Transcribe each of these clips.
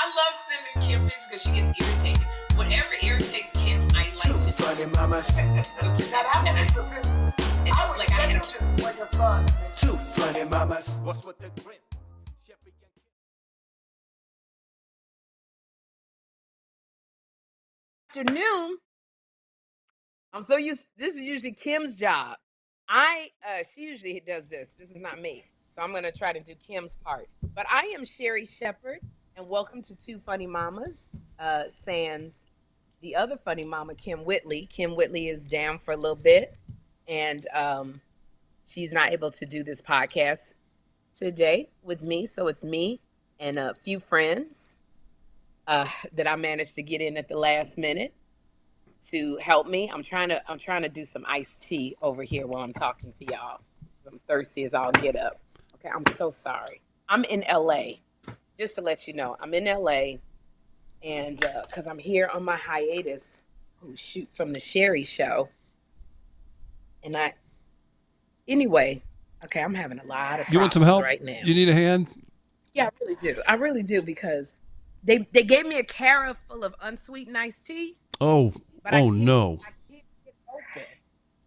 I love sending Kym pictures because she gets irritated. Whatever irritates Kym, I like to do. Funny mamas. So, Two funny mamas. What's with the grin? Afternoon. I'm so used. This is usually Kym's job. She usually does this. This is not me. So I'm gonna try to do Kym's part. But I am Sherri Shepherd, and welcome to Two Funny Mamas. Sans the other funny mama, Kym Whitley. Kym Whitley is down for a little bit, and she's not able to do this podcast today with me. So it's me and a few friends that I managed to get in at the last minute to help me. I'm trying to do some iced tea over here while I'm talking to y'all. I'm thirsty as I'll get up. Okay, I'm so sorry. I'm in LA. Just to let you know, I'm in LA, and because I'm here on my hiatus, from the Sherri show. And anyway, okay, I'm having a lot of problems. You want some help right now. You need a hand? Yeah, I really do. I really do, because they gave me a carafe full of unsweetened iced tea. Oh, But no. I can't get open.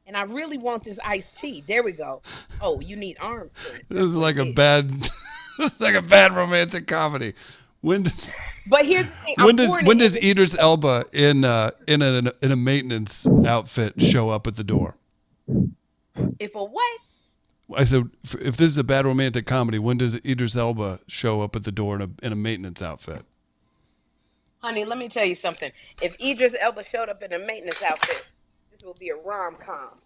And I really want this iced tea. There we go. Oh, you need arm strength. This is like a bad romantic comedy. But here's the thing. When does Idris Elba in a maintenance outfit show up at the door? If a what? I said, if this is a bad romantic comedy, when does Idris Elba show up at the door in a maintenance outfit? Honey, let me tell you something. If Idris Elba showed up in a maintenance outfit, this will be a rom-com.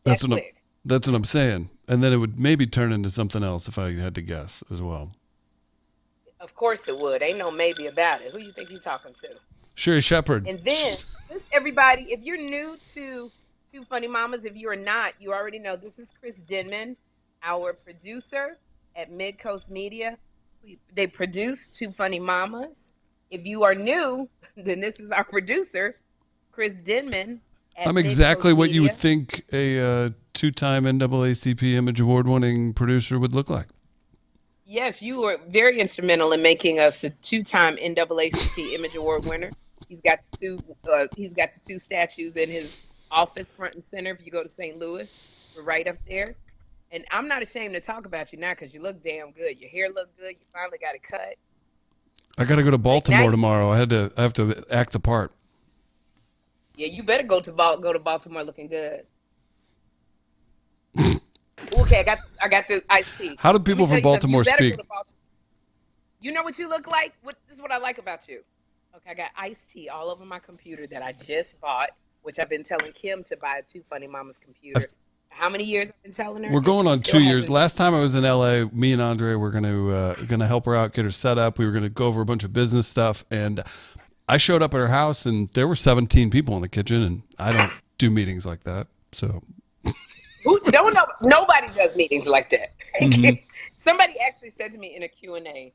That's what I'm saying. And then it would maybe turn into something else if I had to guess as well. Of course it would. Ain't no maybe about it. Who you think you're talking to? Sherri Shepherd. And then, everybody, if you're new to Two Funny Mamas, if you are not, you already know this is Chris Denman, our producer at Midcoast Media. They produce Two Funny Mamas. If you are new, then this is our producer, Chris Denman. I'm exactly what you would think a two-time NAACP Image Award-winning producer would look like. Yes, you were very instrumental in making us a two-time NAACP Image Award winner. He's got the two statues in his office, front and center. If you go to St. Louis, we're right up there. And I'm not ashamed to talk about you now because you look damn good. Your hair look good. You finally got it cut. I got to go to Baltimore tomorrow. I have to act the part. Yeah, you better go to Baltimore looking good. Okay, I got the iced tea. How do people from Baltimore speak? You know what you look like? This is what I like about you. Okay, I got iced tea all over my computer that I just bought, which I've been telling Kym to buy a Two Funny Mamas computer. How many years I've been telling her? We're going on 2 years. Last time I was in LA, me and Andre were gonna help her out, get her set up. We were gonna go over a bunch of business stuff, and I showed up at her house, and there were 17 people in the kitchen, and I don't do meetings like that. So nobody does meetings like that. Mm-hmm. Somebody actually said to me in a Q&A.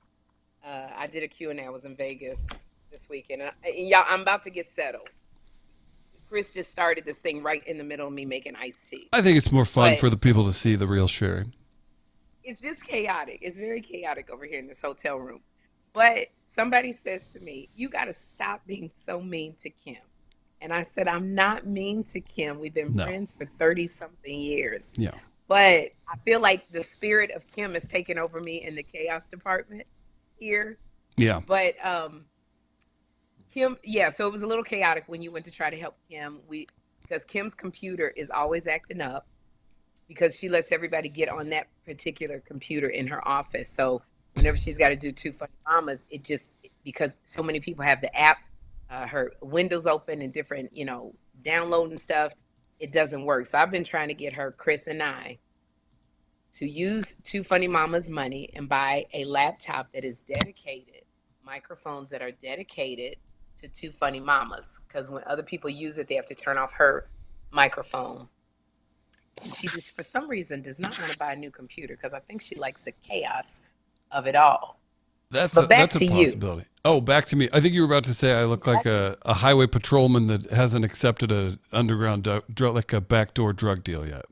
I did a Q&A. I was in Vegas this weekend, and y'all, I'm about to get settled. Chris just started this thing right in the middle of me making iced tea. I think it's more fun for the people to see the real Sherri. It's just chaotic. It's very chaotic over here in this hotel room. But somebody says to me, you got to stop being so mean to Kym. And I said, I'm not mean to Kym. We've been friends for 30-something years. Yeah. But I feel like the spirit of Kym has taken over me in the chaos department here. Yeah. But Kym, so it was a little chaotic when you went to try to help Kym. Because Kym's computer is always acting up because she lets everybody get on that particular computer in her office. So whenever she's got to do Two Funny Mamas, because so many people have the app, her windows open and different, downloading stuff, it doesn't work. So I've been trying to get her, Chris and I, to use Two Funny Mamas money and buy a laptop that is dedicated, microphones that are dedicated to Two Funny Mamas. Because when other people use it, they have to turn off her microphone. She just, for some reason, does not want to buy a new computer because I think she likes the chaos of it all. That's a possibility. You. Oh, back to me. I think you were about to say I look like a highway patrolman that hasn't accepted a underground drug, like a backdoor drug deal yet.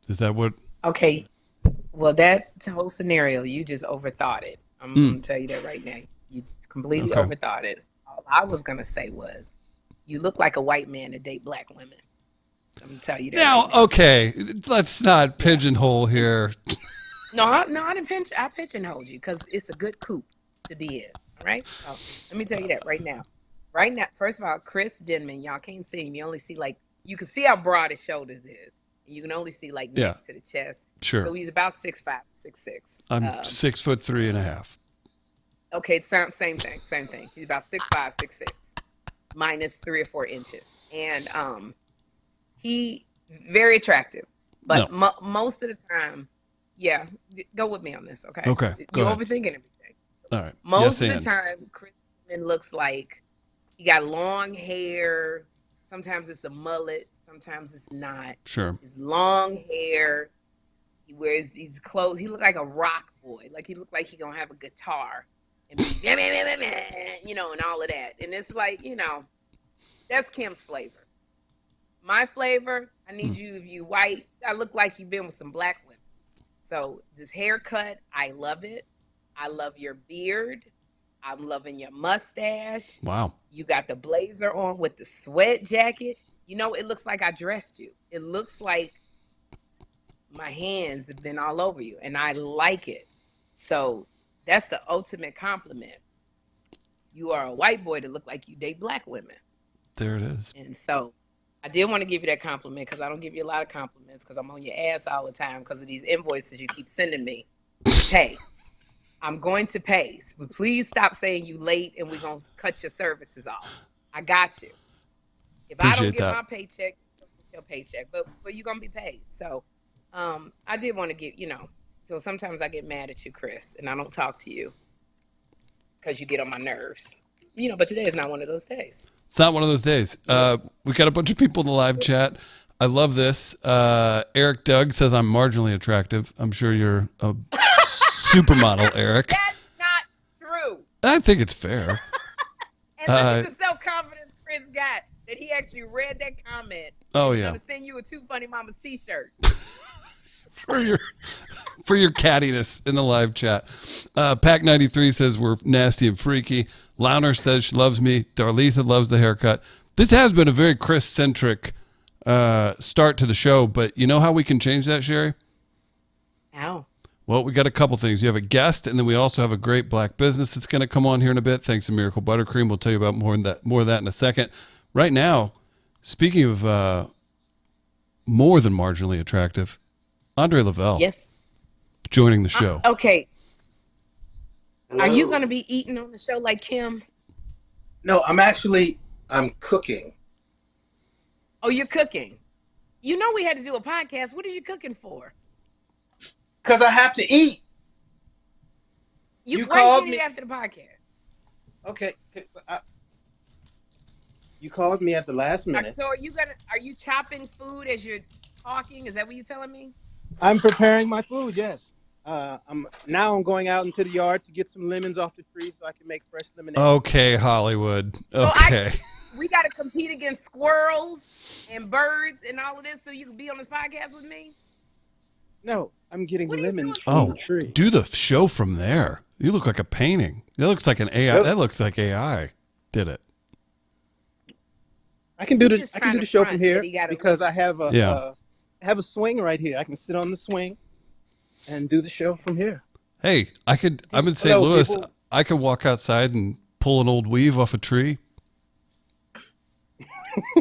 Is that what? Okay. Well, that whole scenario, you just overthought it. I'm going to tell you that right now. You completely Okay. overthought it. All I was gonna say was, you look like a white man to date black women. I'm gonna tell you that. Now, right now. okay, let's not pigeonhole here. No, I didn't I pigeonholed you because it's a good coupe to be in. All right. So let me tell you that right now. Right now, first of all, Chris Denman, y'all can't see him. You only see you can see how broad his shoulders is. You can only see next to the chest. Sure. So he's about 6'5", 6'6". I'm 6'3.5". Okay, same thing. He's about 6'5", 6'6", minus 3 or 4 inches, and he very attractive. But most of the time, yeah, go with me on this, okay? Okay, You're ahead. overthinking everything. All right. Most of the time, Chris looks like he got long hair. Sometimes it's a mullet. Sometimes it's not. Sure. His long hair. He wears these clothes. He look like a rock boy. Like he look like he gonna have a guitar and be, and all of that. And it's that's Kym's flavor. My flavor, I need you, if you white, I look like you've been with some black women. So this haircut, I love it. I love your beard. I'm loving your mustache. Wow. You got the blazer on with the sweat jacket. It looks like I dressed you. It looks like my hands have been all over you, and I like it. So that's the ultimate compliment. You are a white boy to look like you date black women. There it is. And so I did want to give you that compliment because I don't give you a lot of compliments because I'm on your ass all the time because of these invoices you keep sending me. Hey, I'm going to pay. But please stop saying you late and we're going to cut your services off. I got you. If I don't get my paycheck, you don't get your paycheck. But you're going to be paid. So I did want to get, so sometimes I get mad at you, Chris, and I don't talk to you because you get on my nerves. But today is not one of those days. It's not one of those days. We got a bunch of people in the live chat. I love this. Eric Doug says I'm marginally attractive. I'm sure you're a supermodel, Eric. That's not true. I think it's fair. And look at the self-confidence Chris got that he actually read that comment. Oh, He's yeah. going to send you a Two Funny Mamas t-shirt. For your cattiness in the live chat. Pack93 says we're nasty and freaky. Launer says she loves me. Darlitha loves the haircut. This has been a very Chris-centric start to the show, but you know how we can change that, Sherri? How? Well, we got a couple things. You have a guest, and then we also have a great black business that's going to come on here in a bit. Thanks to Miracle Buttercream. We'll tell you about more of that in a second. Right now, speaking of more than marginally attractive, Andre Lavelle. Yes. Joining the show. Okay. Hello. Are you going to be eating on the show like Kym? No, I'm cooking. Oh, you're cooking. We had to do a podcast. What are you cooking for? Because I have to eat. You called eat me after the podcast. Okay. You called me at the last minute. So are you chopping food as you're talking? Is that what you're telling me? I'm preparing my food, yes. I'm going out into the yard to get some lemons off the tree so I can make fresh lemonade. Okay, Hollywood. Okay. We got to compete against squirrels and birds and all of this so you can be on this podcast with me? No, I'm getting What are you lemons doing? from the tree. Do the show from there. You look like a painting. That looks like an AI. Yep. That looks like AI did it. I can do He's just the trying to show front from here that he got a because I have a Yeah. I have a swing right here. I can sit on the swing and do the show from here. Hey, I'm in St. Hello, Louis. people. I could walk outside and pull an old weave off a tree.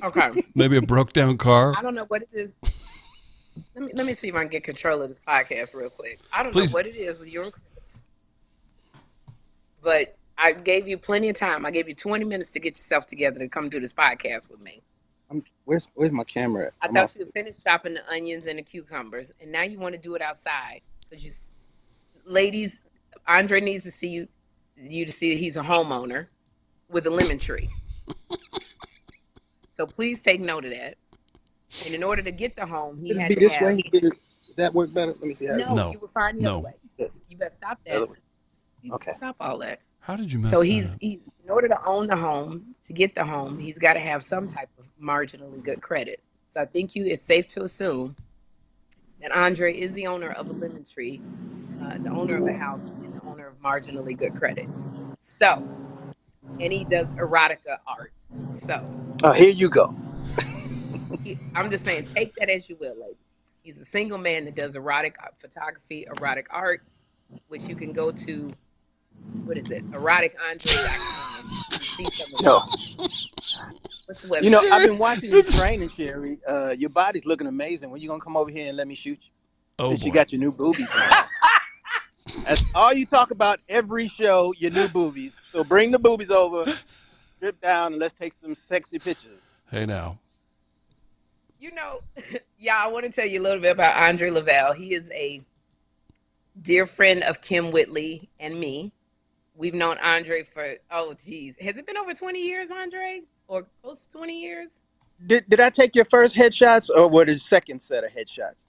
Okay. Maybe a broke down car. I don't know what it is. Let me see if I can get control of this podcast real quick. I don't Please. know what it is with you and Chris. But I gave you plenty of time. I gave you 20 minutes to get yourself together to come do this podcast with me. Where's my camera at? I thought you had finished chopping the onions and the cucumbers, and now you want to do it outside. Because ladies, Andre needs to see you to see that he's a homeowner with a lemon tree. So please take note of that. And in order to get the home, he had be to this have. way. Did that work better? Let me see how. No, you were fine the No. other way. You better stop The other that. way. You Okay. stop all that. How did you mess So that he's up? in order to own the home, to get the home, he's got to have some type of marginally good credit. So I think it's safe to assume that Andre is the owner of a lemon tree, the owner of a house, and the owner of marginally good credit. So, and he does erotica art. So, Here you go. I'm just saying, take that as you will, lady. He's a single man that does erotic photography, erotic art, which you can go to, what is it, eroticandre.com. You can see some of it. No. What's the website? You know, I've been watching you training, Sherri. Your body's looking amazing. When you gonna come over here and let me shoot you? Oh, Since boy. you got your new boobies. That's all you talk about every show, your new boobies. So bring the boobies over, strip down, and let's take some sexy pictures. Hey, now. You know, I want to tell you a little bit about Andre Lavelle. He is a dear friend of Kym Whitley and me. We've known Andre for, has it been over 20 years, Andre? Or close to 20 years? Did I take your first headshots, or what is second set of headshots?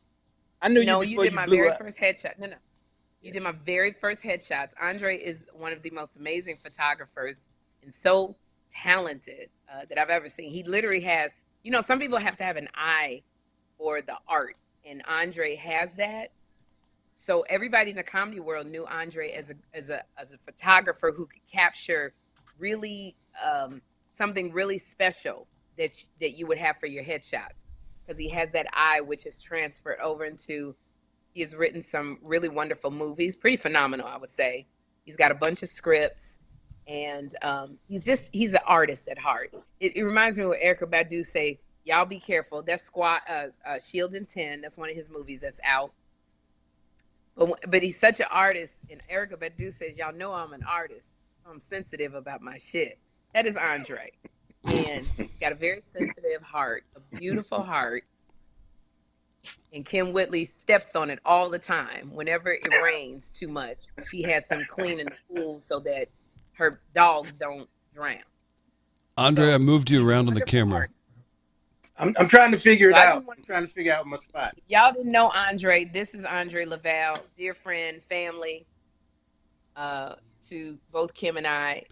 I knew No, you you before did my blew very up. first headshot. No. You did my very first headshots. Andre is one of the most amazing photographers and so talented that I've ever seen. He literally has, some people have to have an eye for the art, and Andre has that. So everybody in the comedy world knew Andre as a photographer who could capture really something really special that you would have for your headshots, because he has that eye, which is transferred over into. He has written some really wonderful movies, pretty phenomenal, I would say. He's got a bunch of scripts, and he's an artist at heart. It reminds me of what Erykah Badu say, y'all be careful. That's Shield and 10. That's one of his movies that's out. But he's such an artist, and Erykah Badu says, y'all know I'm an artist, so I'm sensitive about my shit. That is Andre. And he's got a very sensitive heart, a beautiful heart. And Kym Whitley steps on it all the time. Whenever it rains too much, she has him clean in the pool so that her dogs don't drown. Andre, So, I moved you he's a around on the wonderful camera. artist. I'm trying to figure it So I out. just wanted I'm trying to figure out my spot. If y'all didn't know Andre, this is Andre Lavelle, dear friend, family, to both Kym and I.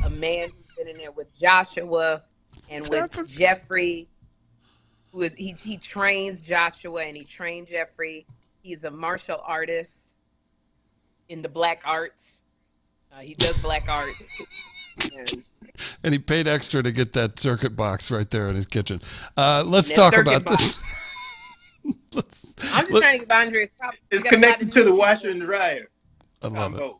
A man who's been in there with Joshua and with Jeffrey, who is he trains Joshua and he trained Jeffrey. He's a martial artist in the black arts. He does black arts. And he paid extra to get that circuit box right there in his kitchen. Let's That talk circuit about box. this. I'm just trying to give Andre his props. It's You got a lot connected of to new the people. washer and dryer. I love it. combo.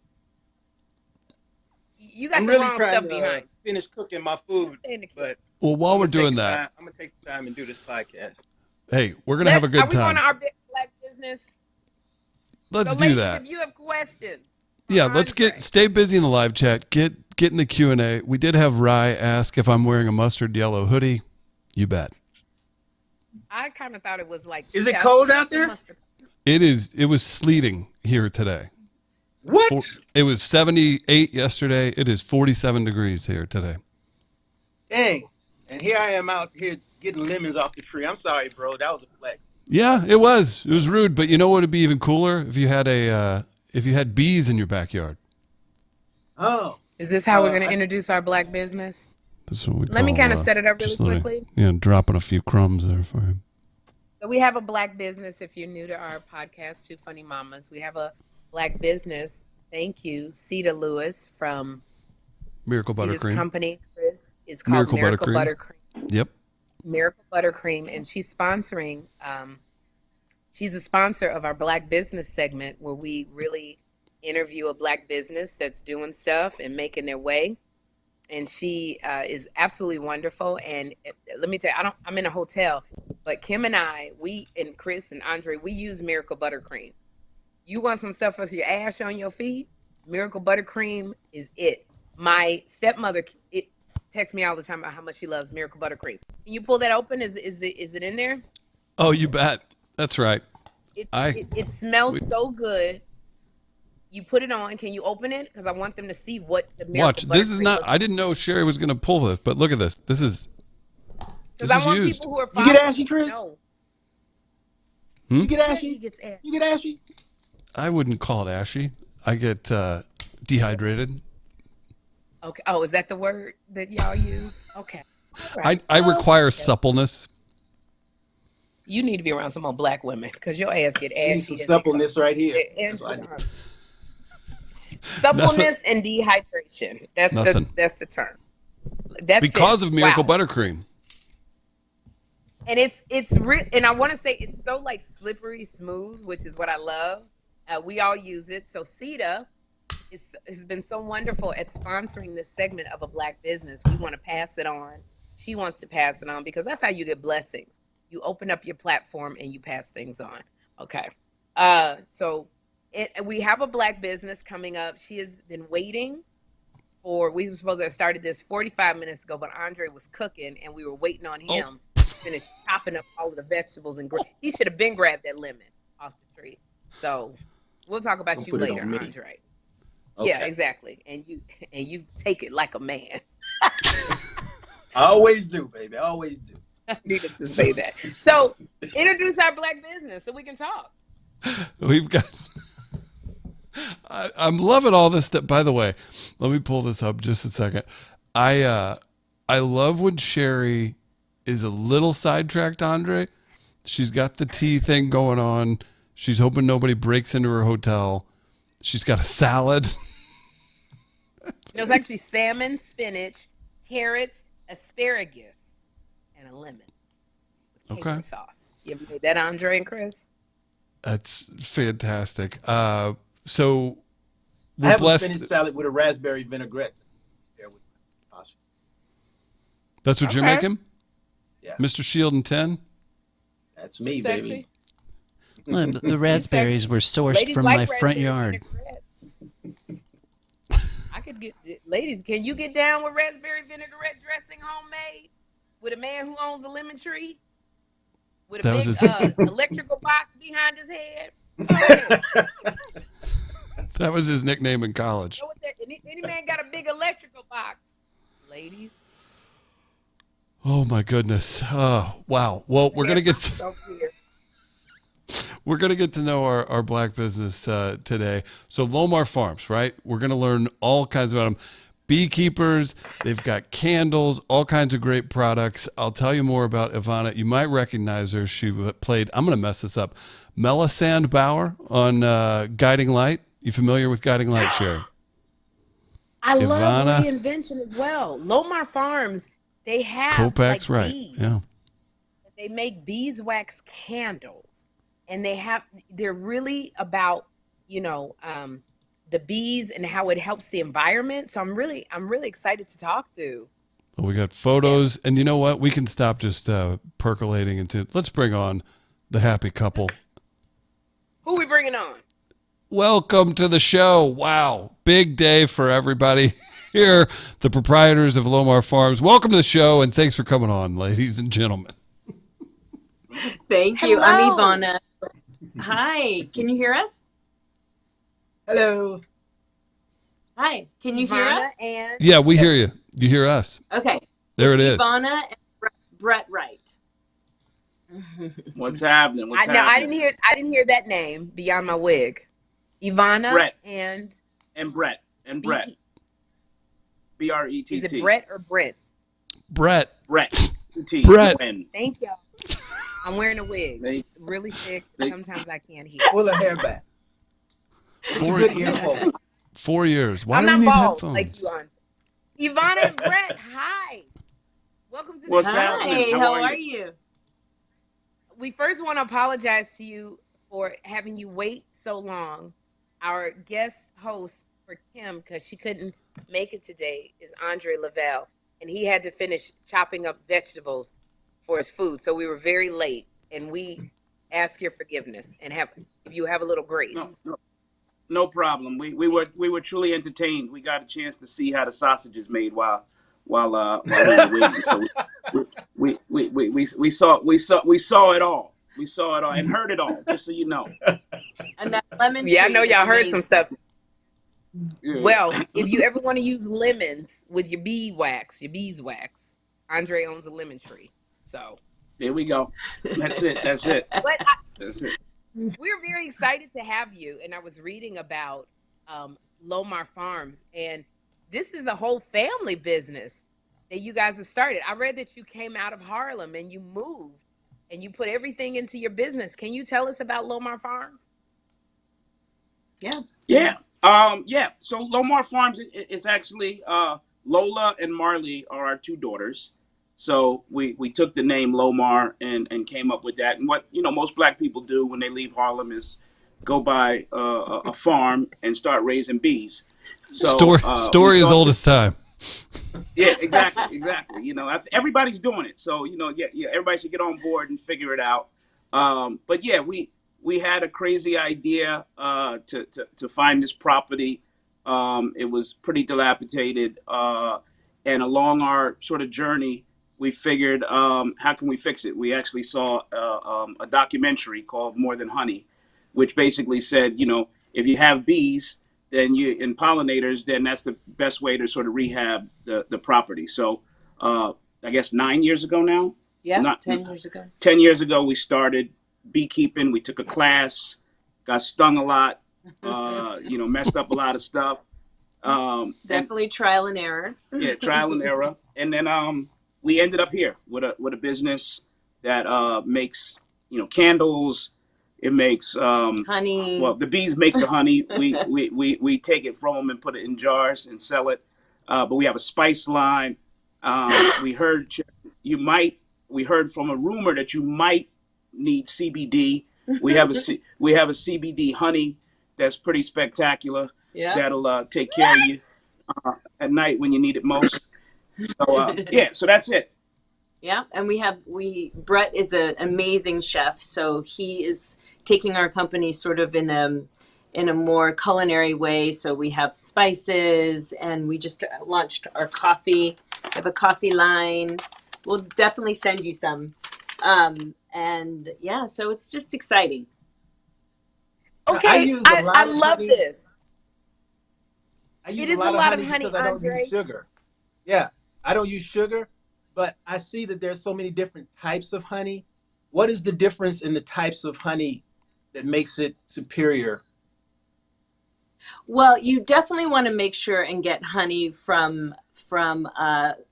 You got I'm the really wrong trying stuff to behind. finish cooking my food, Just stay in the kitchen. but Well, while we're doing I'm that, gonna take the time and do this podcast. hey, we're going to have a Are good we going time. to our black business? Let's So, do ladies, that. if you have questions, for Yeah, let's Andre, stay busy in the live chat. Get in the Q&A. We did have Rye ask if I'm wearing a mustard yellow hoodie. You bet. I kind of thought it was like. Is it cold out there? It was sleeting here today. What? It was 78 yesterday. It is 47 degrees here today. Dang. And here I am out here getting lemons off the tree. I'm sorry, bro. That was a flex. Yeah, it was. It was rude, but you know what would be even cooler if you had bees in your backyard. Oh. Is this how we're going to introduce our black business? That's what we Let me call, kind of set it up really just let me- quickly. Yeah, dropping a few crumbs there for him. So we have a black business. If you're new to our podcast, Two Funny Mamas, we have a black business. Thank you, Cedar Lewis from Miracle Cedar's Buttercream. company. Chris is called Miracle Buttercream. Yep. Miracle Buttercream, and she's sponsoring. She's a sponsor of our Black Business segment, where we really interview a black business that's doing stuff and making their way. And she is absolutely wonderful. And let me tell you, I'm in a hotel, but Kym and I, and Chris and Andre, we use Miracle Buttercream. You want some stuff for your ash on your feet? Miracle Buttercream is it. My stepmother texts me all the time about how much she loves Miracle Buttercream. Can you pull that open? Is it in there? Oh, you bet. That's right. It smells so good. You put it on. Can you open it? Because I want them to see what the Miracle Watch. This is Buttercream not. looks I didn't know Sherri was going to pull this, but look at this. This is. Because I want used. people who are You following. get ashy, Chris? No. You get He ashy? gets ash. You get ashy? I wouldn't call it ashy. I get dehydrated. Okay. Oh, is that the word that y'all use? Okay. All right. I Well, require okay. suppleness. You need to be around some more black women because your ass get I need ashy. some as it suppleness right here. comes. That's what I need. Suppleness and dehydration. That's Nothing. the term. That Because fits. of Miracle Wow. Buttercream. And it's and I want to say it's so like slippery smooth, which is what I love. We all use it. So Sita has been so wonderful at sponsoring this segment of a Black business. We want to pass it on. She wants to pass it on because that's how you get blessings. You open up your platform and you pass things on. Okay. So we have a Black business coming up. She has been waiting for, we were supposed to have started this 45 minutes ago, but Andre was cooking and we were waiting on him to finish chopping up all of the vegetables. And he should have been grabbed that lemon off the tree. So we'll talk about you later, Andre. Okay. Yeah, exactly. And you take it like a man. I always do, baby. I always do. I needed to say that. So introduce our Black business so we can talk. We've got. I'm loving all this stuff. By the way, let me pull this up just a second. I love when Sherri is a little sidetracked, Andre. She's got the tea thing going on. She's hoping nobody breaks into her hotel. She's got a salad. It's actually salmon, spinach, carrots, asparagus, and a lemon with caper sauce. You ever made that, Andre and Chris? That's fantastic. So we're I have blessed. a spinach salad with a raspberry vinaigrette. That's what you're making? Yeah. Mr. Shield and 10? That's me, Sexy. baby. Well, the raspberries were sourced Ladies from like my front raspberry yard. vinaigrette. I could get, ladies, can you get down with raspberry vinaigrette dressing homemade with a man who owns a lemon tree? With a That big electrical box behind his head? Go ahead. That was his nickname in college. Know what any man got a big electrical box, ladies. Oh my goodness. Oh, wow. Well, we're gonna get to know our Black business today. So Lomar Farms, right? We're gonna learn all kinds about them. Beekeepers, they've got candles, all kinds of great products. I'll tell you more about Ivana. You might recognize her. She played, I'm gonna mess this up, Melisande Bauer on Guiding Light. You familiar with Guiding Light, Sherri? I love reinvention as well. Lomar Farms, they have Kopac's like right. bees. Yeah. They make beeswax candles, and they're really about the bees and how it helps the environment. So I'm really excited to talk to. Well, we got photos, and you know what? We can stop just percolating into. Let's bring on the happy couple. Who we bringing on? Welcome to the show. Wow. Big day for everybody here. The proprietors of Lomar Farms. Welcome to the show, and thanks for coming on, ladies and gentlemen. Thank you. Hello. I'm Ivana. Hi. Can you hear us? Hello. Hi. Can you hear us? And Yeah, we hear you. You hear us. Okay. There it It's is. Ivana and Brett Wright. What's happening? I didn't hear that name beyond my wig. Ivana Brett. and Brett. B-R-E-T-T. Is it Brett or Brent? Brett. Brett. Brett. Thank y'all. I'm wearing a wig. It's really thick. Sometimes I can't hear. Pull her hair back. 4 years. Why I'm do not we need bald headphones? like you are. Ivana and Brett, hi. Welcome to the What's show. happening? Hi. How are you? We first want to apologize to you for having you wait so long. Our guest host for Kym, because she couldn't make it today, is Andre Lavelle, and he had to finish chopping up vegetables for his food. So we were very late, and we ask your forgiveness and if you have a little grace. No problem. We were truly entertained. We got a chance to see how the sausage is made while we were waiting. So we saw it all. We saw it all and heard it all. Just so you know. And that lemon. Yeah, I tree know is y'all heard amazing. some stuff. Yeah. Well, if you ever want to use lemons with your beeswax, Andre owns a lemon tree. So there we go. That's it. That's it. That's it. We're very excited to have you. And I was reading about Lomar Farms, and this is a whole family business that you guys have started. I read that you came out of Harlem and you moved and you put everything into your business. Can you tell us about Lomar Farms? Yeah. Yeah. Yeah. So Lomar Farms is actually Lola and Marley are our two daughters. So we took the name Lomar and came up with that. And what most black people do when they leave Harlem is go buy a farm and start raising bees. So Story as old as time. Yeah, exactly. Everybody's doing it. So yeah, everybody should get on board and figure it out. But yeah, we had a crazy idea to find this property. It was pretty dilapidated, and along our sort of journey, we figured, how can we fix it? We actually saw a documentary called More Than Honey, which basically said, if you have bees, then and pollinators, then that's the best way to sort of rehab the property. So I guess 9 years ago now. Yeah, 10 years ago. 10 years ago, we started beekeeping. We took a class, got stung a lot, messed up a lot of stuff. Definitely trial and error. Yeah, trial and error. And then we ended up here with a business that makes, candles. It makes honey. Well, the bees make the honey. We take it from them and put it in jars and sell it. But we have a spice line. We heard from a rumor that you might need CBD. We have a CBD honey that's pretty spectacular. Yeah. That'll take care of you at night when you need it most. So so that's it. Yeah, and Brett is an amazing chef, so he is taking our company sort of in a more culinary way. So we have spices, and we just launched our coffee. We have a coffee line. We'll definitely send you some. And yeah, so it's just exciting. Okay, I love this. It is a lot of honey, because I don't use sugar. Yeah, I don't use sugar, but I see that there's so many different types of honey. What is the difference in the types of honey that makes it superior? Well, you definitely want to make sure and get honey from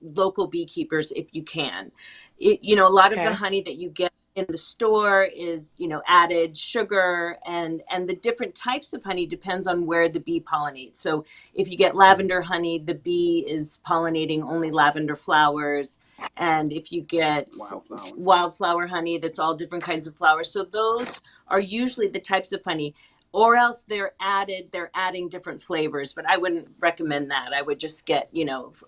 local beekeepers if you can. A lot of the honey that you get in the store is, added sugar, and the different types of honey depends on where the bee pollinates. So if you get lavender honey, the bee is pollinating only lavender flowers. And if you get wildflower honey, that's all different kinds of flowers. So those are usually the types of honey, or else they're adding different flavors, but I wouldn't recommend that. I would just get,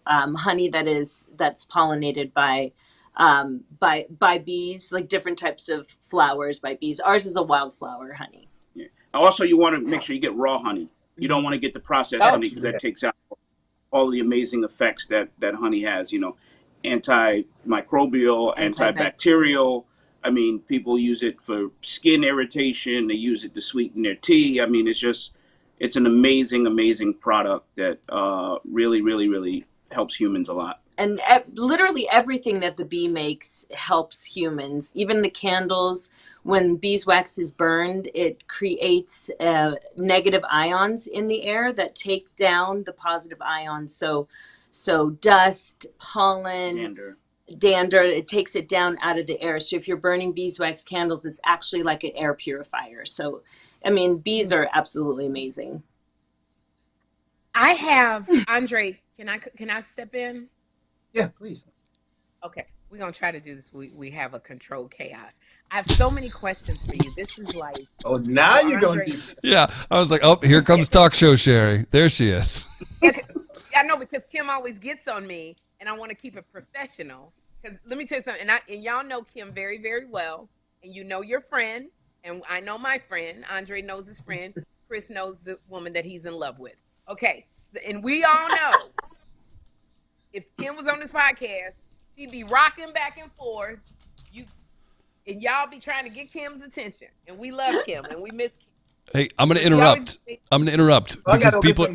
honey that's pollinated by bees, like different types of flowers by bees. Ours is a wildflower honey. Yeah. Also, you want to make sure you get raw honey. You don't want to get the processed honey, because that takes out all the amazing effects that honey has, antimicrobial, antibacterial. I mean, people use it for skin irritation. They use it to sweeten their tea. I mean, it's an amazing, amazing product that really, really, really helps humans a lot. And literally everything that the bee makes helps humans. Even the candles, when beeswax is burned, it creates negative ions in the air that take down the positive ions. So dust, pollen, dander, it takes it down out of the air. So if you're burning beeswax candles, it's actually like an air purifier. So, I mean, bees are absolutely amazing. I have, Andre, can I step in? Yeah, please. Okay, we're going to try to do this. We have a controlled chaos. I have so many questions for you. This is like... Oh, now you're going to... Yeah, I was like, oh, here comes talk show Sherri. There she is. I know, because Kym always gets on me, and I want to keep it professional. Because let me tell you something, and y'all know Kym very, very well, and you know your friend, and I know my friend. Andre knows his friend. Chris knows the woman that he's in love with. Okay, and we all know... If Kym was on this podcast, she'd be rocking back and forth. And y'all be trying to get Kym's attention. And we love Kym and we miss Kym. Hey, I'm going to interrupt. Because people.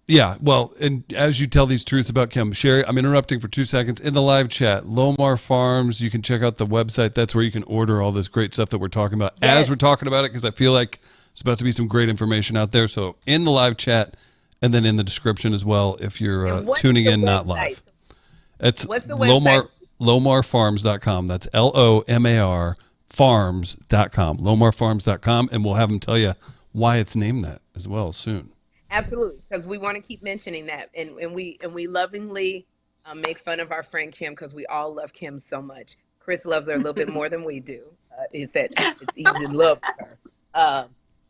Yeah, well, and as you tell these truths about Kym, Sherri, I'm interrupting for 2 seconds. In the live chat, Lomar Farms, you can check out the website. That's where you can order all this great stuff that we're talking about as we're talking about it, because I feel like there's about to be some great information out there. So in the live chat, and then in the description as well, if you're tuning in, not live. It's what's the website? LomarFarms.com. That's LOMAR Farms.com. LomarFarms.com. And we'll have them tell you why it's named that as well soon. Absolutely, because we want to keep mentioning that, and we lovingly make fun of our friend Kym because we all love Kym so much. Chris loves her a little bit more than we do. He's in love with her.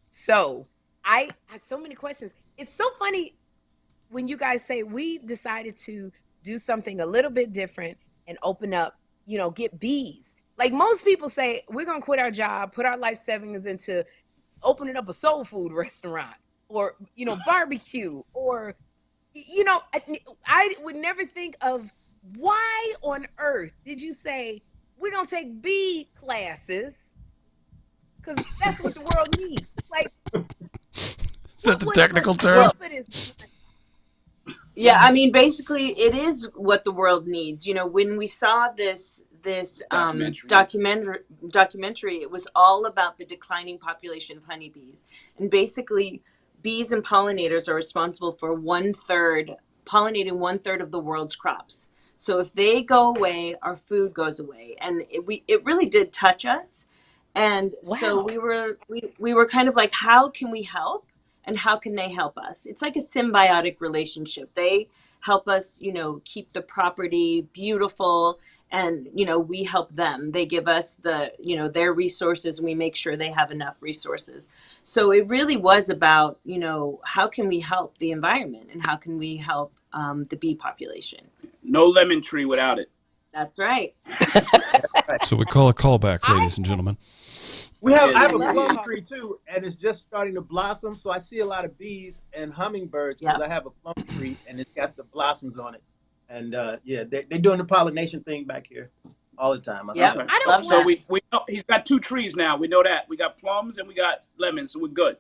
So I had so many questions. It's so funny when you guys say we decided to do something a little bit different and open up, get bees. Like most people say, we're gonna quit our job, put our life savings into opening up a soul food restaurant, or barbecue, or I would never think of, why on earth did you say we're gonna take bee classes, because that's what the world needs. Like, is that the technical term? Yeah, I mean, basically it is what the world needs. When we saw this documentary, it was all about the declining population of honeybees. And basically, bees and pollinators are responsible for pollinating 1/3 of the world's crops. So if they go away, our food goes away. And it really did touch us. And so we were kind of like, how can we help? And how can they help us? It's like a symbiotic relationship. They help us, keep the property beautiful, and we help them. They give us their resources, and we make sure they have enough resources. So it really was about how can we help the environment, and how can we help the bee population. No lemon tree without it. That's right. So we call a callback, ladies and gentlemen. I have a plum tree too, and it's just starting to blossom. So I see a lot of bees and hummingbirds because I have a plum tree and it's got the blossoms on it. And they're doing the pollination thing back here all the time. Yeah, so we know he's got 2 trees now. We know that we got plums and we got lemons, so we're good.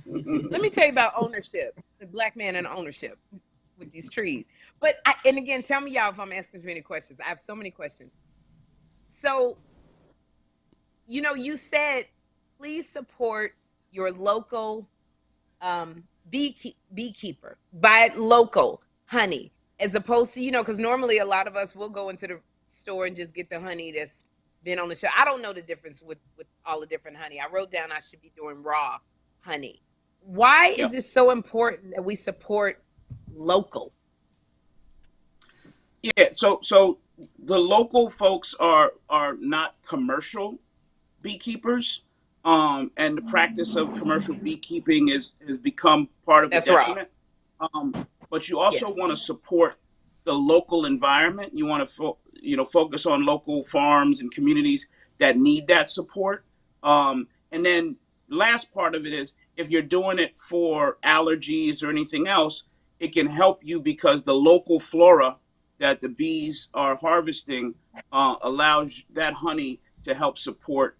Let me tell you about ownership, the Black man and ownership with these trees. But and again, tell me y'all if I'm asking too many questions. I have so many questions. So, you said, please support your local beekeeper. Buy local honey, as opposed to, because normally a lot of us will go into the store and just get the honey that's been on the shelf. I don't know the difference with all the different honey. I wrote down I should be doing raw honey. Why is it so important that we support local? Yeah, so the local folks are not commercial beekeepers, and the practice of commercial beekeeping has become part of the detriment. But you also want to support the local environment. You want to focus on local farms and communities that need that support. And then the last part of it is, if you're doing it for allergies or anything else, it can help you because the local flora that the bees are harvesting allows that honey to help support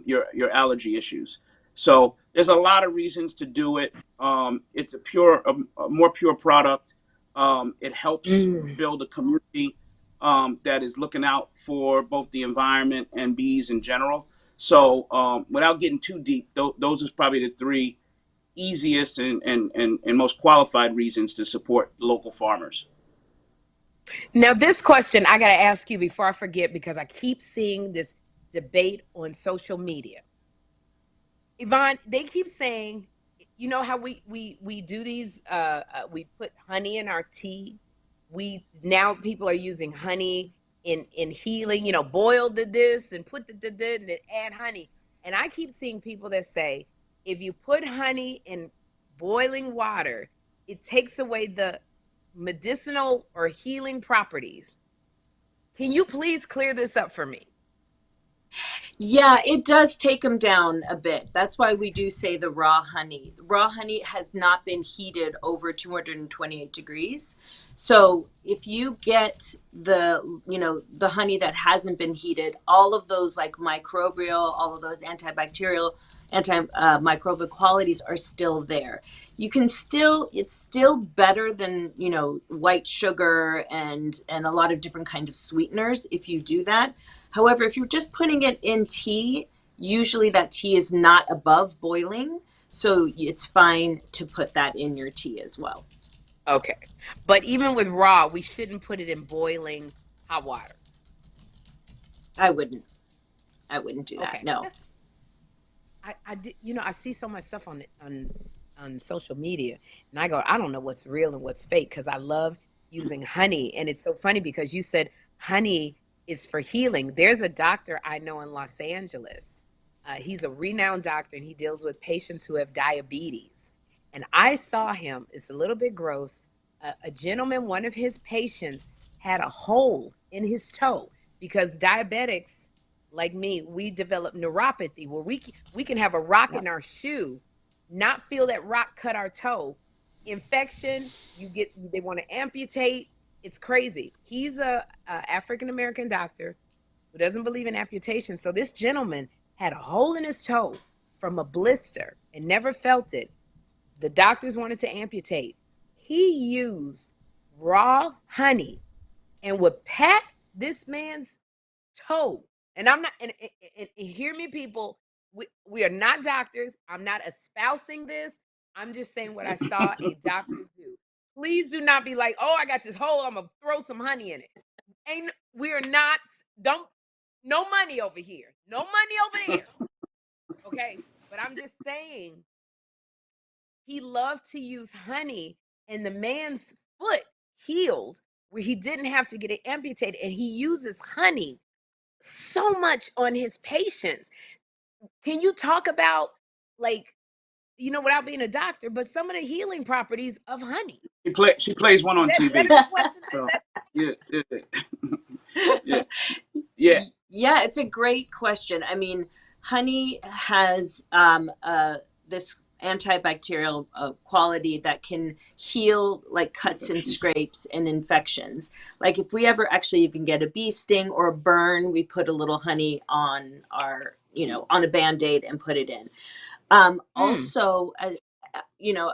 your allergy issues. So there's a lot of reasons to do it. It's a more pure product. It helps build a community that is looking out for both the environment and bees in general. So without getting too deep, those are probably the 3 easiest and most qualified reasons to support local farmers. Now, this question I got to ask you before I forget, because I keep seeing this debate on social media. Yvonne, they keep saying, how we do these, we put honey in our tea. Now people are using honey in healing, boil this and put the and then add honey. And I keep seeing people that say, if you put honey in boiling water, it takes away the medicinal or healing properties. Can you please clear this up for me? Yeah, it does take them down a bit. That's why we do say the raw honey. The raw honey has not been heated over 228 degrees. So if you get the honey that hasn't been heated, all of those like microbial, all of those antimicrobial qualities are still there. It's still better than, white sugar and a lot of different kinds of sweeteners if you do that. However, if you're just putting it in tea, usually that tea is not above boiling. So it's fine to put that in your tea as well. Okay. But even with raw, we shouldn't put it in boiling hot water. I wouldn't do that. No. I did, I see so much stuff on on social media, and I go, I don't know what's real and what's fake because I love using honey. And it's so funny because you said honey is for healing. There's a doctor I know in Los Angeles. He's a renowned doctor, and he deals with patients who have diabetes. And I saw him, it's a little bit gross, a gentleman, one of his patients had a hole in his toe because diabetics like me, we develop neuropathy where we can have a rock in our shoe, not feel that rock cut our toe. Infection, they want to amputate. It's crazy. He's a African-American doctor who doesn't believe in amputation. So this gentleman had a hole in his toe from a blister and never felt it. The doctors wanted to amputate. He used raw honey and would pat this man's toe. And I'm not, and hear me, people, we are not doctors. I'm not espousing this. I'm just saying what I saw a doctor do. Please do not be like, oh, I got this hole, I'm gonna throw some honey in it. We are not, no money over here. No money over there. Okay. But I'm just saying, he loved to use honey, and the man's foot healed where he didn't have to get it amputated. And he uses honey so much on his patients. Can you talk about, like, without being a doctor, but some of the healing properties of honey? She plays one on TV. Is that a good question? So, yeah. Yeah, it's a great question. I mean, honey has this antibacterial quality that can heal like cuts and scrapes and infections. Like if we ever actually even get a bee sting or a burn, we put a little honey on our, on a Band-Aid and put it in. Also,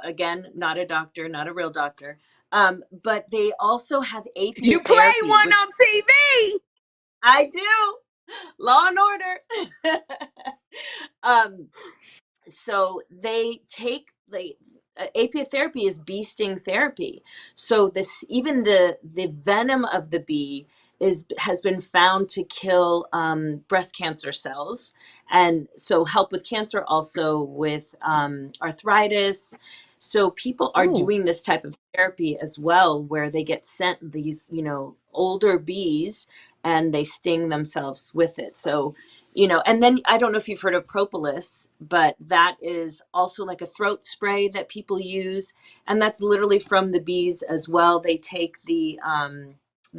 again, not a doctor, not a real doctor, but they also have apiotherapy. You play one on TV. I do. Law and Order. So they take apiotherapy is bee sting therapy. So even the venom of the bee has been found to kill breast cancer cells, and so help with cancer, also with arthritis. So people are doing this type of therapy as well, where they get sent these older bees and they sting themselves with it. So and then I don't know if you've heard of propolis, but that is also like a throat spray that people use. And that's literally from the bees as well. They take the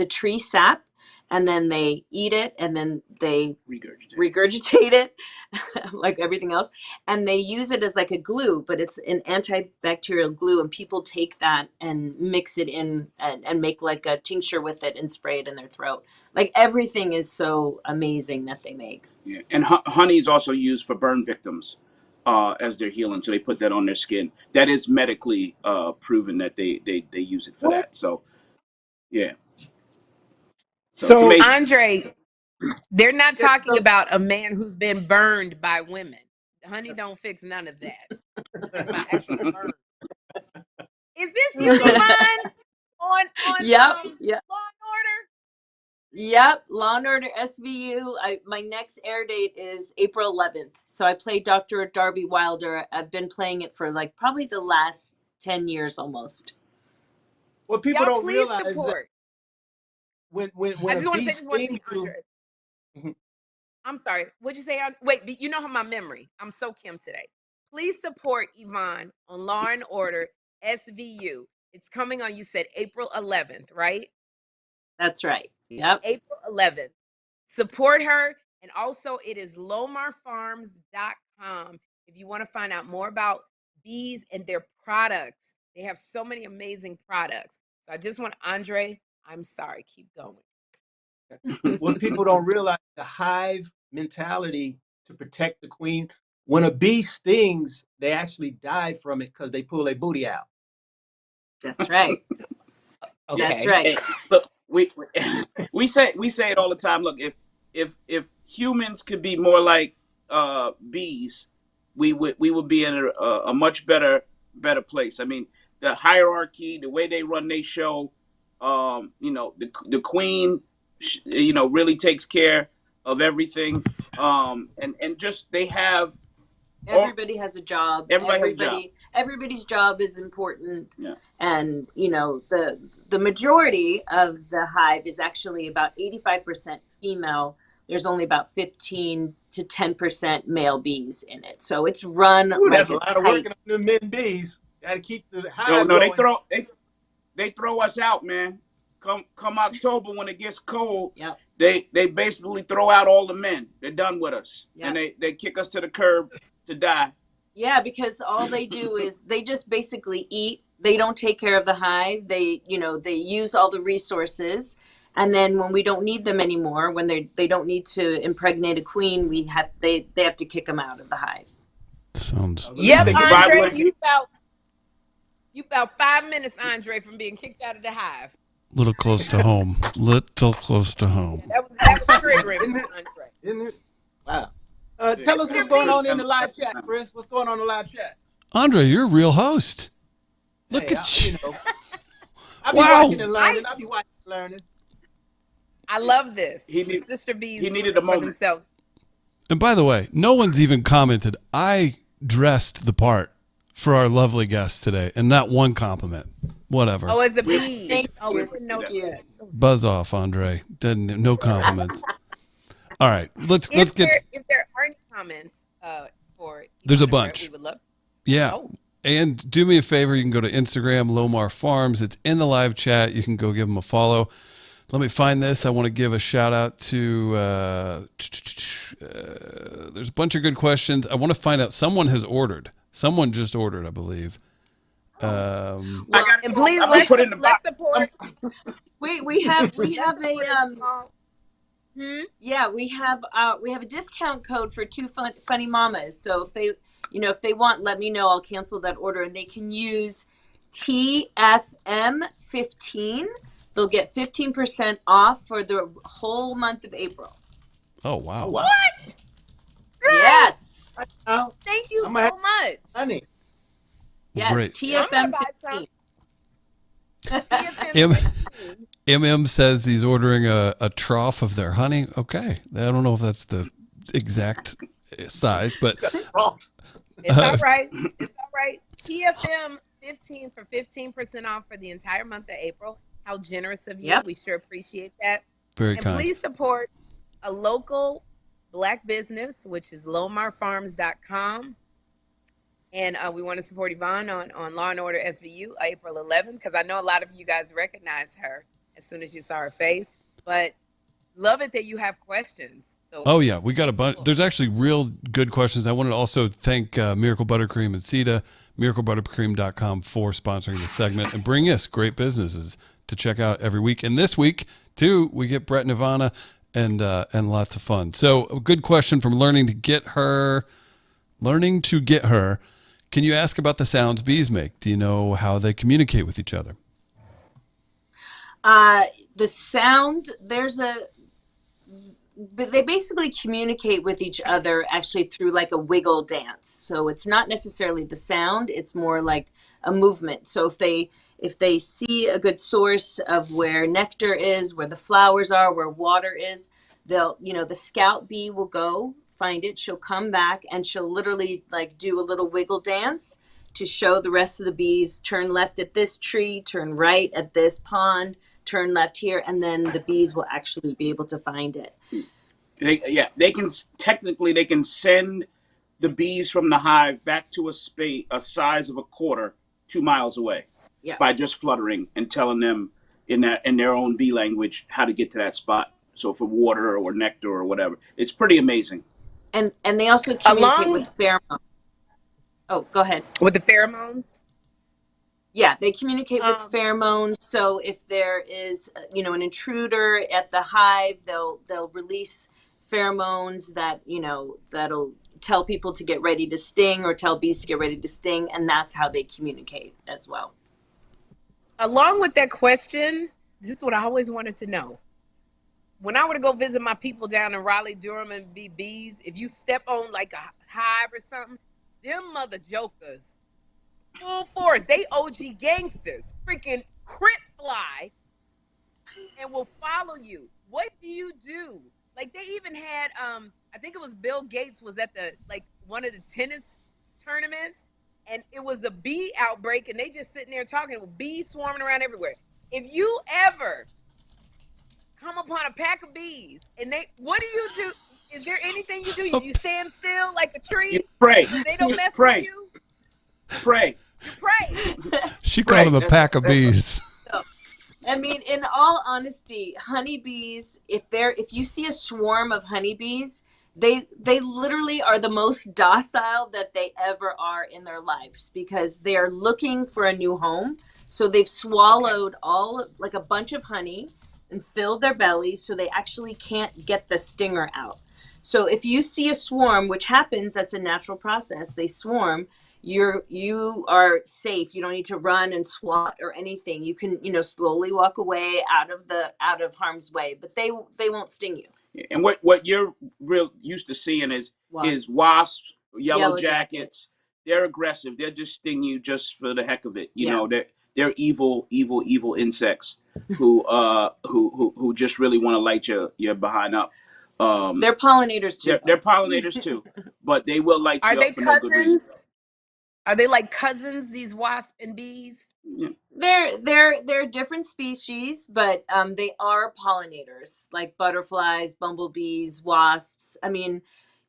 tree sap and then they eat it and then they regurgitate it like everything else. And they use it as like a glue, but it's an antibacterial glue. And people take that and mix it in and make like a tincture with it and spray it in their throat. Like everything is so amazing that they make. Yeah. And honey is also used for burn victims as they're healing. So they put that on their skin. That is medically proven that they use it for that. So, yeah. So Andre, they're not talking about a man who's been burned by women. Honey don't fix none of that. They're talking about actual burn. Is this you, Yvonne? On Law and Order? Yep, Law and Order SVU. My next air date is April 11th. So I play Dr. Darby Wilder. I've been playing it for like probably the last 10 years almost. What people don't please realize support. When I just want to say this one thing, Andre. Mm-hmm. I'm sorry. What'd you say? Wait, you know how my memory. I'm so Kym today. Please support Yvonne on Law and Order SVU. It's coming on, you said April 11th, right? That's right. Yep. April 11th. Support her. And also it is lomarfarms.com if you want to find out more about bees and their products. They have so many amazing products. So I just want, Andre, I'm sorry, keep going. What people don't realize, the hive mentality to protect the queen. When a bee stings, they actually die from it because they pull their booty out. That's right. Okay. That's right. Hey, look, we say it all the time. Look, if humans could be more like bees, we would be in a much better place. I mean, the hierarchy, the way they run their show, the queen, really takes care of everything, and just they have Everybody has a job. Everybody's job is important. Yeah. And, the majority of the hive is actually about 85% female. There's only about 15 to 10% male bees in it. So it's run like that's a lot of working on the men bees. Got to keep the hive going. They throw us out, man. Come October when it gets cold, yep. they basically throw out all the men. They're done with us. Yep. And they kick us to the curb to die. Yeah, because all they do is they just basically eat. They don't take care of the hive. They use all the resources. And then when we don't need them anymore, when they don't need to impregnate a queen, they have to kick them out of the hive. Sounds. Yep, Andre, you about 5 minutes, Andre, from being kicked out of the hive. Little close to home. Little close to home. Yeah, that was triggering, Andre. Isn't it? Wow. Tell us what's going on in the live chat, Chris. What's going on in the live chat? Andre, you're a real host. Look at you. I'll be watching and learning. I'll be watching and learning. I love this. Sister bees needed a moment. Themselves. And by the way, no one's even commented. I dressed the part for our lovely guest today, and not one compliment. Whatever. Oh, as a bee. Oh, we didn't know that. Buzz off, Andre. No compliments. All right, let's get. If there are any comments for, there's a bunch. We would love. Yeah. Oh. And do me a favor, you can go to Instagram, Lomar Farms. It's in the live chat. You can go give them a follow. Let me find this. I want to give a shout out to, there's a bunch of good questions. I want to find out, someone has ordered. Someone just ordered, I believe. And please let's support. we have a we have a discount code for two funny mamas. So if they want, let me know. I'll cancel that order, and they can use TFM15. They'll get 15% off for the whole month of April. Oh wow! What? Yes. Thank you so much, honey. Yes, great. TFM15. MM says he's ordering a trough of their honey. Okay, I don't know if that's the exact size, but it's all right. It's all right. TFM15 for 15% off for the entire month of April. How generous of you. Yep. We sure appreciate that. Very kind. And please support a local Black business, which is lomarfarms.com. And we want to support Yvonne on Law & Order SVU, April 11th, because I know a lot of you guys recognize her as soon as you saw her face. But love it that you have questions. So, oh, yeah. We got a bunch. There's actually real good questions. I wanted to also thank Miracle Buttercream and CETA, miraclebuttercream.com for sponsoring this segment and bringing us great businesses to check out every week. And this week, too, we get Brett and Ivana and lots of fun. So a good question from Learning to Get Her. Can you ask about the sounds bees make? Do you know how they communicate with each other? The sound, they basically communicate with each other actually through like a wiggle dance. So it's not necessarily the sound, it's more like a movement. So if they see a good source of where nectar is, where the flowers are, where water is, the scout bee will go find it. She'll come back and she'll literally like do a little wiggle dance to show the rest of the bees, turn left at this tree, turn right at this pond, turn left here, and then the bees will actually be able to find it. They can send the bees from the hive back to a size of a quarter 2 miles away by just fluttering and telling them in their own bee language how to get to that spot. So for water or nectar or whatever, it's pretty amazing. And they also communicate with pheromones. Oh, go ahead. With the pheromones? Yeah, they communicate with pheromones. So if there is, an intruder at the hive, they'll release pheromones that'll tell people to get ready to sting or tell bees to get ready to sting, and that's how they communicate as well. Along with that question, this is what I always wanted to know. When I were to go visit my people down in Raleigh, Durham, and be bees, if you step on like a hive or something, them mother jokers, full force, they OG gangsters, freaking crit fly, and will follow you. What do you do? Like they even had, I think it was Bill Gates was at the one of the tennis tournaments, and it was a bee outbreak, and they just sitting there talking with bees swarming around everywhere. If you ever come upon a pack of bees, and what do? Is there anything you do? You stand still like a tree? You pray. So they don't mess pray. with you? Pray. You pray. She called them a pack of bees. I mean, in all honesty, honeybees, if you see a swarm of honeybees, they literally are the most docile that they ever are in their lives, because they are looking for a new home. So they've swallowed like a bunch of honey and filled their bellies, so they actually can't get the stinger out. So if you see a swarm, which happens, that's a natural process, they swarm, you are safe. You don't need to run and swat or anything. You can, slowly walk away out of harm's way, but they won't sting you. And what you're real used to seeing is wasps, yellow jackets. They're aggressive. They'll just sting you just for the heck of it. You know, they're evil insects who just really want to light your behind up. They're pollinators too. They're pollinators too, but they will light you up for no good reason. Are they like cousins, these wasps and bees? Yeah. They're different species, but they are pollinators, like butterflies, bumblebees, wasps. I mean,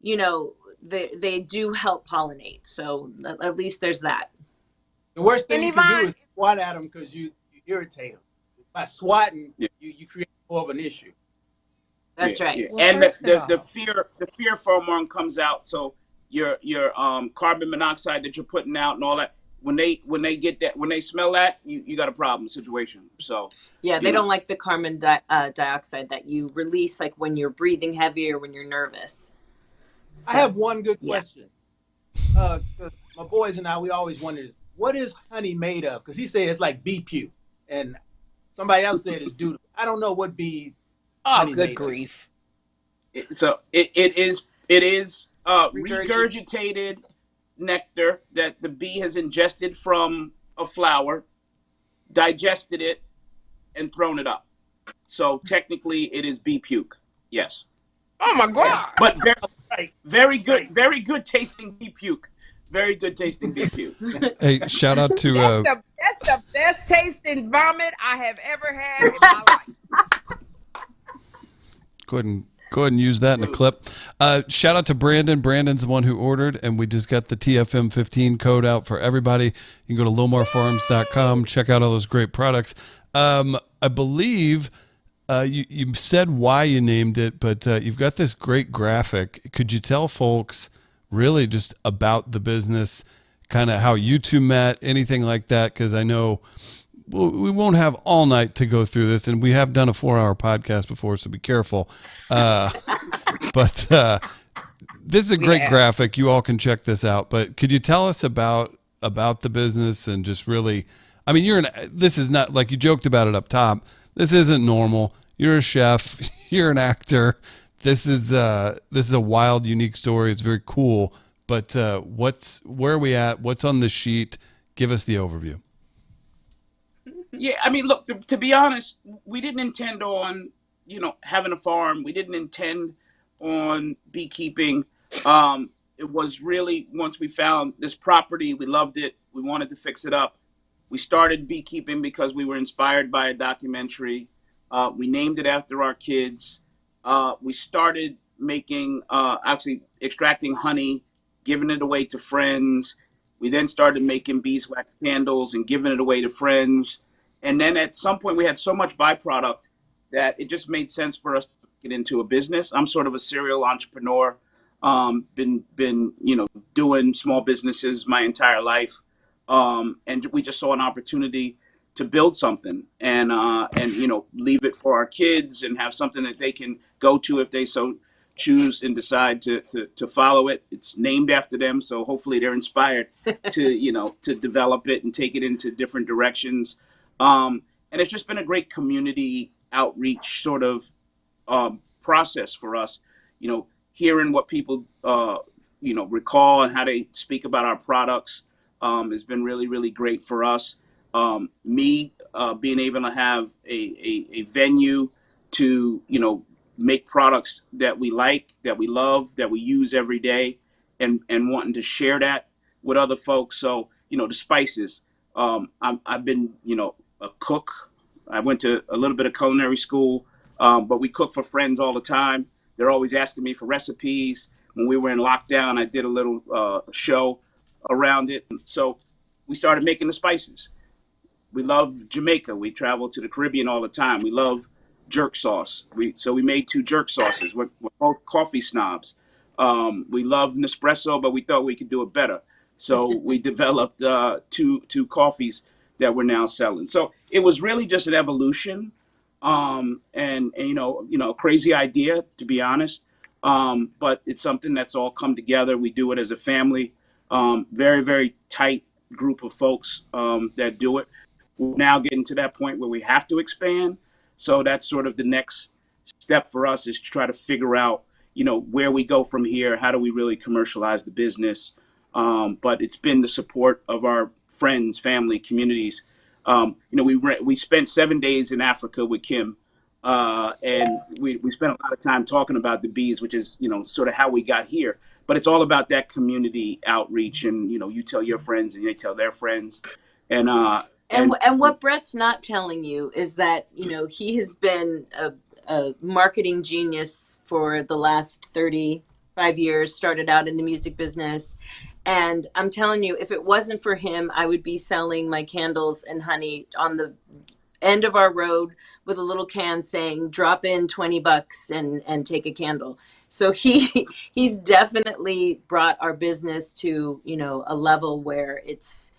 they do help pollinate. So at least there's that. The worst thing you can do is swat at them because you irritate them. By swatting, you create more of an issue. That's right. Yeah. Well, and the fear pheromone comes out. So your carbon monoxide that you're putting out and all that, when they get that, when they smell that, you got a problem situation. So they don't like the carbon dioxide that you release, like when you're breathing heavy or when you're nervous. So, I have one good question. 'Cause my boys and I, we always wondered, what is honey made of? Because he said it's like bee puke, and somebody else said it's doodle. I don't know what bee. Oh, good grief! It is regurgitated nectar that the bee has ingested from a flower, digested it, and thrown it up. So technically, it is bee puke. Yes. Oh my God! But very good tasting bee puke. Very good tasting bee puke. Hey, shout out to that's the best tasting vomit I have ever had in my life. Go ahead and use that in a clip. Shout out to Brandon. Brandon's the one who ordered, and we just got the TFM15 code out for everybody. You can go to lomarfarms.com, check out all those great products. I believe you said why you named it, but you've got this great graphic. Could you tell folks really just about the business, kind of how you two met, anything like that? Because I know we won't have all night to go through this, and we have done a 4-hour podcast before, so be careful. But this is a great graphic. You all can check this out. But could you tell us about the business and just really, I mean, this is not like you joked about it up top. This isn't normal. You're a chef. You're an actor. This is a wild, unique story. It's very cool. But where are we at? What's on the sheet? Give us the overview. Yeah, I mean, look, to be honest, we didn't intend on, having a farm. We didn't intend on beekeeping. It was really, once we found this property, we loved it. We wanted to fix it up. We started beekeeping because we were inspired by a documentary. We named it after our kids. We started making, actually extracting honey, giving it away to friends. We then started making beeswax candles and giving it away to friends. And then at some point we had so much byproduct that it just made sense for us to get into a business. I'm sort of a serial entrepreneur. Been doing small businesses my entire life. And we just saw an opportunity to build something and leave it for our kids and have something that they can go to if they so choose and decide to follow it. It's named after them, so hopefully they're inspired to develop it and take it into different directions. And it's just been a great community outreach sort of process for us, hearing what people recall and how they speak about our products has been really, really great for us. Me being able to have a venue to make products that we like, that we love, that we use every day and wanting to share that with other folks. So, the spices, I've been, a cook. I went to a little bit of culinary school, but we cook for friends all the time. They're always asking me for recipes. When we were in lockdown, I did a little show around it. So we started making the spices. We love Jamaica. We travel to the Caribbean all the time. We love jerk sauce. So we made 2 jerk sauces. We're both coffee snobs. We love Nespresso, but we thought we could do it better. So we developed two coffees that we're now selling. So it was really just an evolution, and crazy idea, to be honest. But it's something that's all come together. We do it as a family. Very, very tight group of folks that do it. We're now getting to that point where we have to expand. So that's sort of the next step for us, is to try to figure out, where we go from here. How do we really commercialize the business? But it's been the support of our friends, family, communities. We spent 7 days in Africa with Kym, and we spent a lot of time talking about the bees, which is, sort of how we got here. But it's all about that community outreach, and, you tell your friends and they tell their friends. And what Brett's not telling you is that, he has been a marketing genius for the last 35 years, started out in the music business. And I'm telling you, if it wasn't for him, I would be selling my candles and honey on the end of our road with a little can saying, drop in $20 and take a candle. So he's definitely brought our business to, a level where it's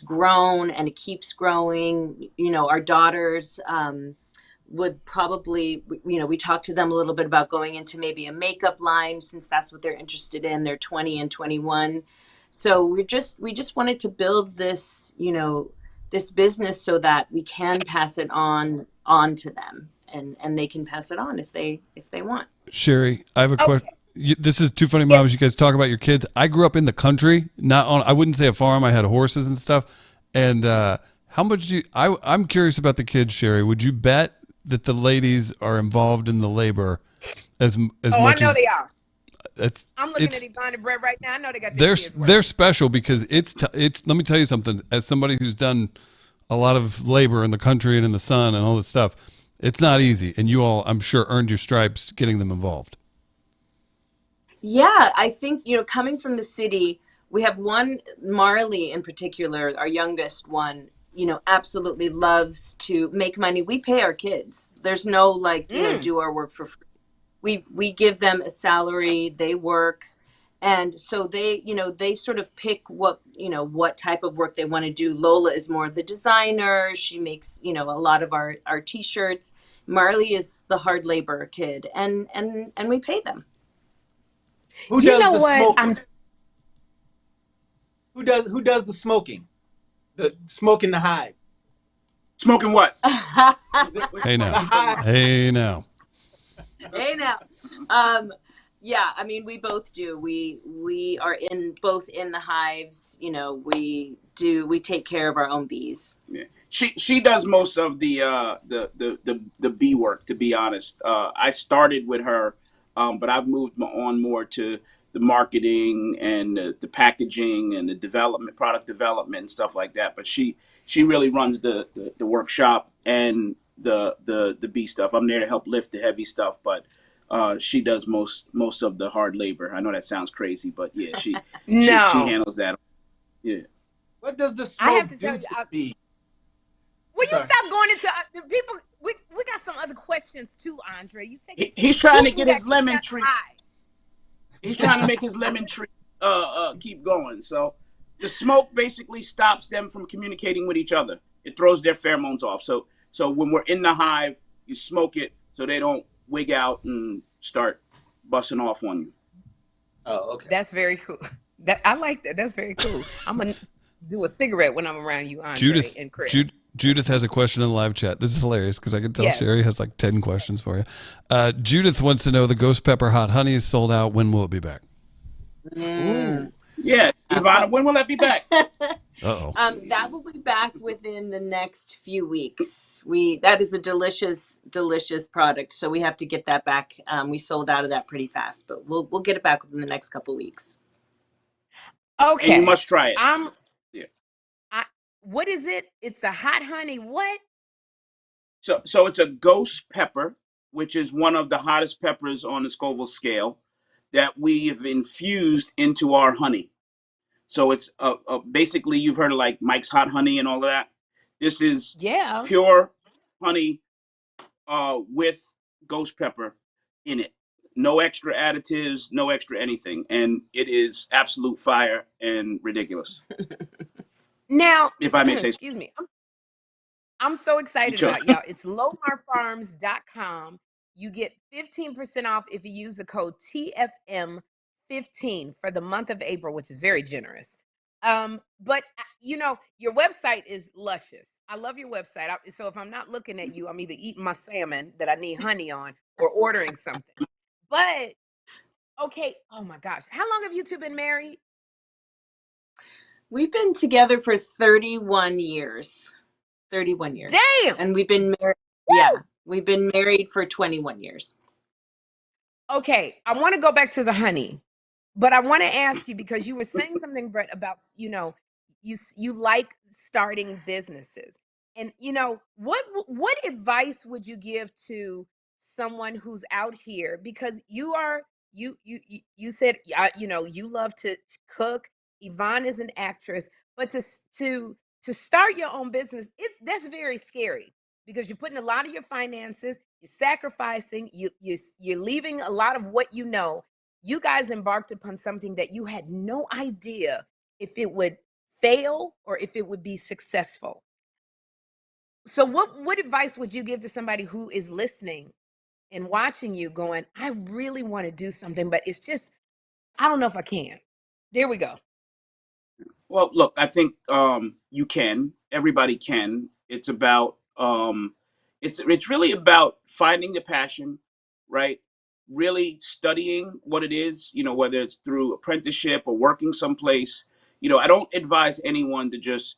grown and it keeps growing. Our daughters would probably, we talked to them a little bit about going into maybe a makeup line, since that's what they're interested in. They're 20 and 21. So we just wanted to build this, this business so that we can pass it on to them, and they can pass it on if they want. Sherri, I have a question. This is Two Funny Moms. Yes. You guys talk about your kids. I grew up in the country, I wouldn't say a farm. I had horses and stuff. And how much I'm curious about the kids, Sherri. Would you bet that the ladies are involved in the labor as much as... Oh, I know they are. I'm looking at Yvonne and Brett right now. I know they got they're special, because it's let me tell you something. As somebody who's done a lot of labor in the country and in the sun and all this stuff, it's not easy. And you all, I'm sure, earned your stripes getting them involved. Yeah, I think, coming from the city, we have one, Marley in particular, our youngest one, absolutely loves to make money. We pay our kids. There's no do our work for free. We give them a salary, they work. And so they sort of pick what type of work they want to do. Lola is more the designer. She makes, a lot of our t-shirts. Marley is the hard labor kid, and we pay them. Who does the smoking? Who does the smoking? The smoking the hive. Smoking what? Hey now. Hey now. Hey now. Yeah, I mean, we both do. We are both in the hives. We take care of our own bees. Yeah. She does most of the bee work, to be honest. I started with her, but I've moved on more to the marketing and the packaging and the product development and stuff like that. But she really runs the workshop and the bee stuff. I'm there to help lift the heavy stuff, but she does most of the hard labor. I know that sounds crazy, but yeah, she handles that. Yeah. What does the smoke do to bee? Will you stop going into the people? We got some other questions too, Andre. He's trying to get his lemon tree. He's trying to make his lemon tree keep going. So the smoke basically stops them from communicating with each other. It throws their pheromones off. So when we're in the hive, you smoke it so they don't wig out and start busting off on you. Oh, okay. That's very cool. I like that. That's very cool. I'm gonna do a cigarette when I'm around you, Andre and Chris. Judith has a question in the live chat. This is hilarious because I can tell Sherri has like 10 questions for you. Judith wants to know, the ghost pepper hot honey is sold out. When will it be back? Yeah, Ivana, when will that be back? Uh-oh. That will be back within the next few weeks. That is a delicious, delicious product, so we have to get that back. We sold out of that pretty fast, but we'll get it back within the next couple of weeks. Okay. And you must try it. Yeah. What is it? It's the hot honey. What? So it's a ghost pepper, which is one of the hottest peppers on the Scoville scale that we've infused into our honey. So it's basically, you've heard of like Mike's Hot Honey and all of that. This is pure honey with ghost pepper in it. No extra additives, no extra anything. And it is absolute fire and ridiculous. Now, if I may say so. Excuse me. I'm so excited about y'all. It's lomarfarms.com. You get 15% off if you use the code TFM15 for the month of April, which is very generous. But your website is luscious. I love your website. So if I'm not looking at you, I'm either eating my salmon that I need honey on or ordering something. But okay, oh my gosh. How long have you two been married? We've been together for 31 years. 31 years. Damn. And we've been married. Yeah. We've been married for 21 years. Okay. I want to go back to the honey, but I want to ask you, because you were saying something, Brett, about, you like starting businesses, and what advice would you give to someone who's out here? Because you said, you love to cook. Yvonne is an actress, but to start your own business, that's very scary, because you're putting a lot of your finances, you're sacrificing, you're leaving a lot of what you know. You guys embarked upon something that you had no idea if it would fail or if it would be successful. So what advice would you give to somebody who is listening and watching you going, I really want to do something, but it's just, I don't know if I can. There we go. Well, look, I think you can. Everybody can. It's about it's really about finding the passion, right? Really studying what it is, whether it's through apprenticeship or working someplace. I don't advise anyone to just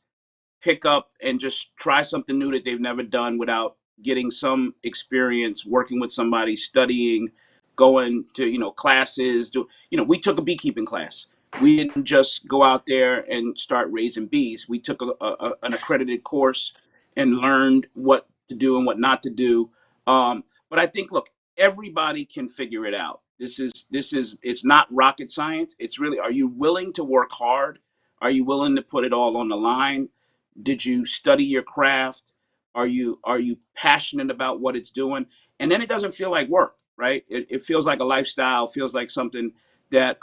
pick up and just try something new that they've never done without getting some experience, working with somebody, studying, going to classes. We took a beekeeping class. We didn't just go out there and start raising bees. We took an accredited course and learned what to do and what not to do. But I think, look, everybody can figure it out. It's not rocket science. It's really, are you willing to work hard? Are you willing to put it all on the line? Did you study your craft? Are you passionate about what it's doing? And then it doesn't feel like work, right? It feels like a lifestyle, feels like something that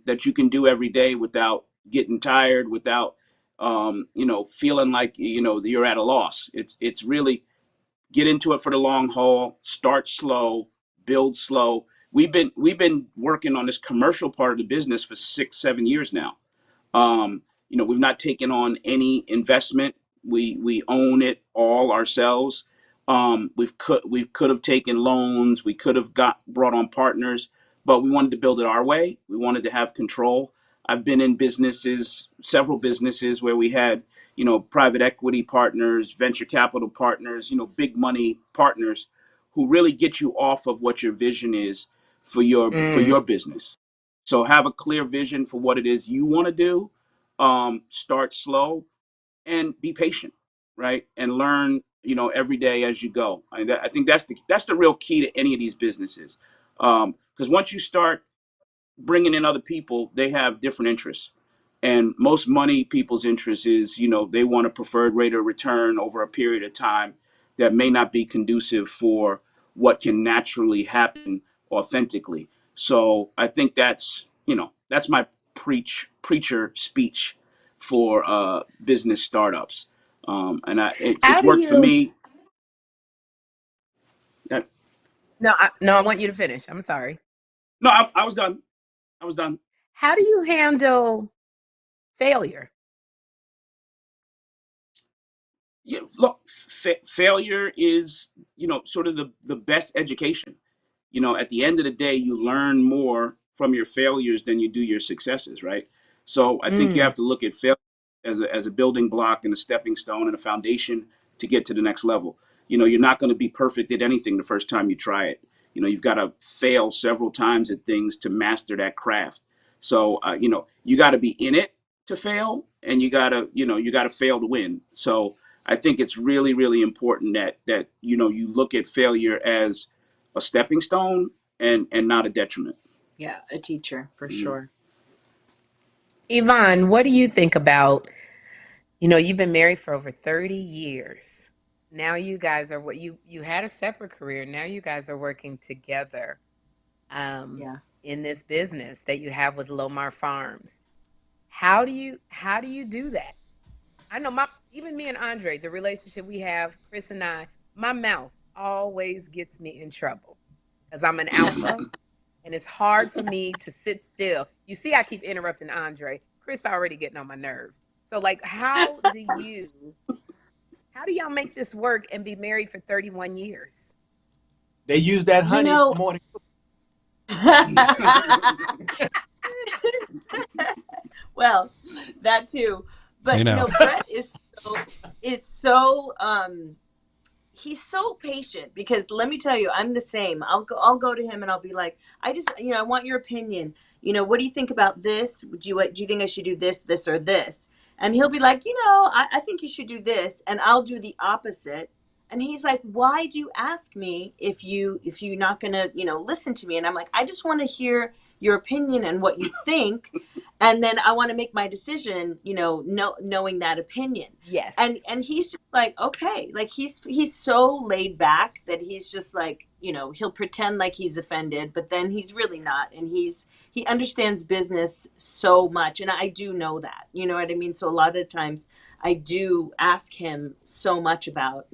that you can do every day without getting tired, without feeling like you're at a loss. It's really get into it for the long haul, start slow, build slow. We've been working on this commercial part of the business for 6-7 years now. We've not taken on any investment. We own it all ourselves. We could have taken loans. We could have brought on partners, but we wanted to build it our way. We wanted to have control. I've been in several businesses where we had, private equity partners, venture capital partners, big money partners who really get you off of what your vision is for your business. So have a clear vision for what it is you want to do. Start slow and be patient, right? And learn, every day as you go. I think that's the real key to any of these businesses. Because once you start bringing in other people, they have different interests. And most money people's interest is, they want a preferred rate of return over a period of time that may not be conducive for what can naturally happen authentically. So I think that's my preacher speech for business startups. It's worked for me. No, I want you to finish. I'm sorry. No, I was done. How do you handle failure? Yeah, look, failure is, sort of the best education. At the end of the day, you learn more from your failures than you do your successes, right? So I think you have to look at failure as a building block and a stepping stone and a foundation to get to the next level. You're not going to be perfect at anything the first time you try it. You've got to fail several times at things to master that craft. So, you got to be in it to fail, and you got to fail to win. So I think it's really, really important that you look at failure as a stepping stone and not a detriment. Yeah, a teacher for sure. Yvonne, what do you think about, you've been married for over 30 years. Now you guys are you had a separate career. Now you guys are working together in this business that you have with Lomar Farms. How do you do that? I know even me and Andre, the relationship we have, Chris and I, my mouth always gets me in trouble because I'm an alpha. And it's hard for me to sit still. You see, I keep interrupting Andre. Chris already getting on my nerves. So, like, how do y'all make this work and be married for 31 years? They use that honey more than Well, that too. But Brett is so he's so patient, because let me tell you, I'm the same. I'll go to him and I'll be like, I want your opinion. What do you think about this? Do you think I should do this, or this? And he'll be like, I think you should do this. And I'll do the opposite. And he's like, why do you ask me if you're not going to, listen to me? And I'm like, I just want to hear your opinion and what you think. And then I want to make my decision, knowing that opinion. Yes. And he's just like, okay, like he's so laid back that he's just like, he'll pretend like he's offended, but then he's really not. And he understands business so much. And I do know that, you know what I mean? So a lot of the times I do ask him so much about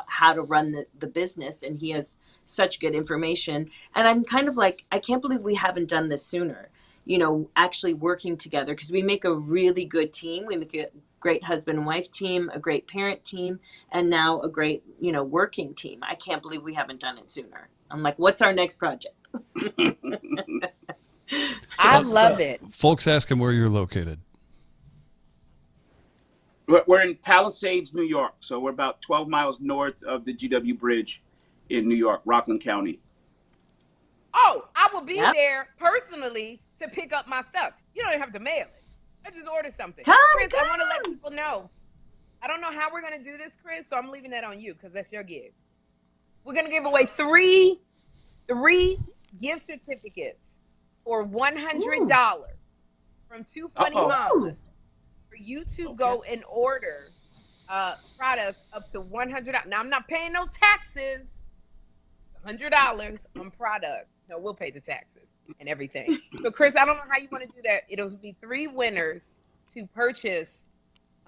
how to run the business. And he has such good information. And I'm kind of like, I can't believe we haven't done this sooner. Actually working together, because we make a really good team. We make a great husband and wife team, a great parent team, and now a great, working team. I can't believe we haven't done it sooner. I'm like, what's our next project? I love it. Folks ask him where you're located. We're in Palisades, New York. So we're about 12 miles north of the GW Bridge in New York, Rockland County. Oh, I will be there personally to pick up my stuff. You don't even have to mail it. I just order something. Chris, I want to let people know. I don't know how we're going to do this, Chris, so I'm leaving that on you because that's your gig. We're going to give away three gift certificates for $100 from Two Funny Mamas for you to go and order products up to $100. Now, I'm not paying no taxes. $100 on product. No, we'll pay the taxes and everything. So, Chris, I don't know how you want to do that. It'll be 3 winners to purchase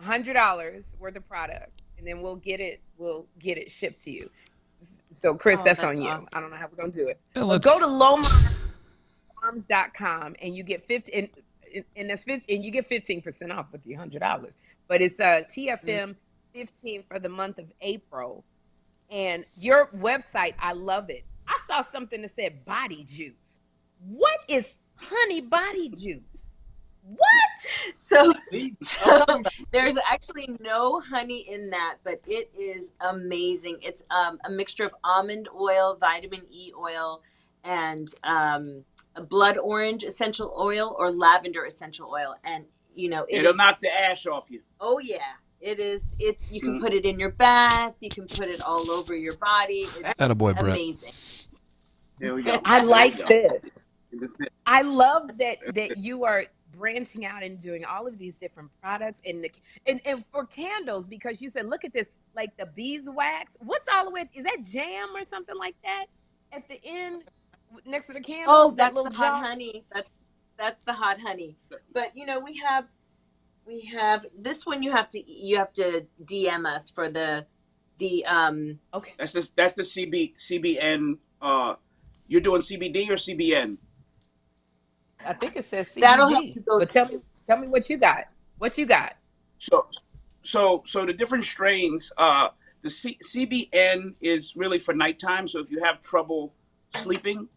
$100 worth of product, and then we'll get it shipped to you. So, Chris, that's on you. Awesome. I don't know how we're gonna do it. Yeah, but go to lomarfarms.com and you get 50 and that's 50, and you get 15% off with your $100. But it's TFM 15 for the month of April. And your website, I love it. I saw something that said body juice. What is honey body juice? What? So there's actually no honey in that, but it is amazing. It's a mixture of almond oil, vitamin E oil, and a blood orange essential oil or lavender essential oil. And, it'll knock the ash off you. Oh, yeah. You can put it in your bath. You can put it all over your body. It's amazing. There we go. I like this. I love that you are branching out and doing all of these different products and for candles, because you said, look at this, like the beeswax. What's all the way? Is that jam or something like that at the end next to the candles? Oh, that's the hot honey. That's the hot honey. But we have this one. You have to DM us for the okay. That's the CBN. You're doing CBD or CBN? I think it says CBD. That'll help you go. But tell me what you got. What you got? So the different strains. The CBN is really for nighttime. So if you have trouble sleeping,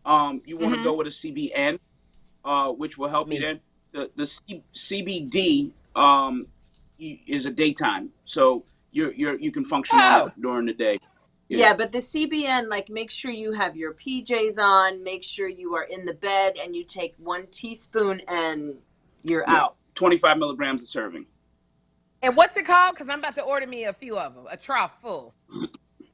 you want to go with a CBN, which will help you then. CBD is a daytime, so you can function on it during the day. Yeah, but the CBN, like, make sure you have your PJs on, make sure you are in the bed, and you take 1 teaspoon and you're out. 25 milligrams a serving. And what's it called? Because I'm about to order me a few of them, a trough full.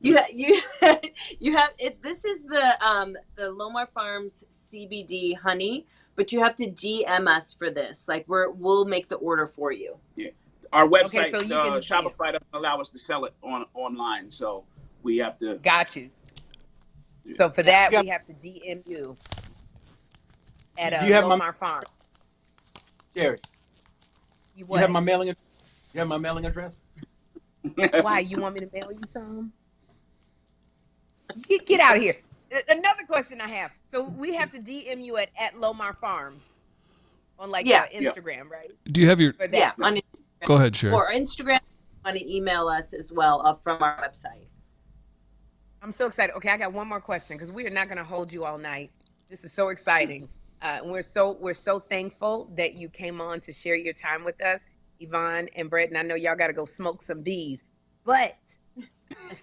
You have it. This is the Lomar Farms CBD honey, but you have to DM us for this. Like, we'll make the order for you. Yeah, our website, Okay, so you can Shopify doesn't allow us to sell it online, so we have to. Got you. So for that, we have to DM you at Lomar Farm. Sherri, you have my mailing. You have my mailing address. Why, you want me to mail you some? Get out of here. Another question I have. So we have to DM you at Lomar Farms on Instagram, right? Do you have your? On Instagram. Go ahead, Sherri. Or Instagram. Want to email us as well from our website. I'm so excited. Okay, I got one more question because we are not going to hold you all night. This is so exciting. We're so thankful that you came on to share your time with us, Yvonne and Brett. And I know y'all got to go smoke some bees, but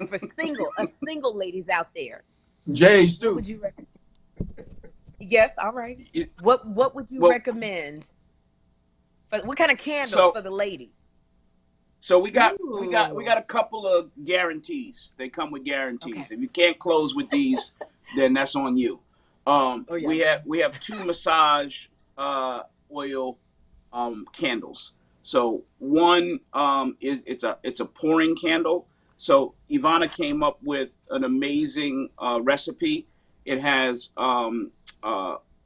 for single ladies out there, Jay's too. What would you recommend? Yes, all right. What would you recommend? What kind of candles for the lady? So we got a couple of guarantees. They come with guarantees. Okay. If you can't close with these, then that's on you. We have 2 massage oil candles. So one it's a pouring candle. So Ivana came up with an amazing recipe. It has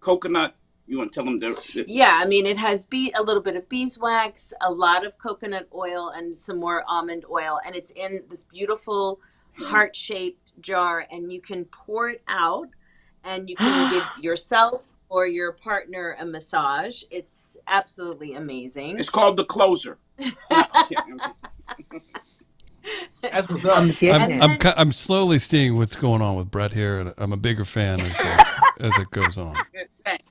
coconut. You want to tell them? Yeah, I mean, it has a little bit of beeswax, a lot of coconut oil, and some more almond oil. And it's in this beautiful heart-shaped jar. And you can pour it out, and you can give yourself or your partner a massage. It's absolutely amazing. It's called the closer. That's what's up. I'm slowly seeing what's going on with Brett here, and I'm a bigger fan as it goes on. Thanks.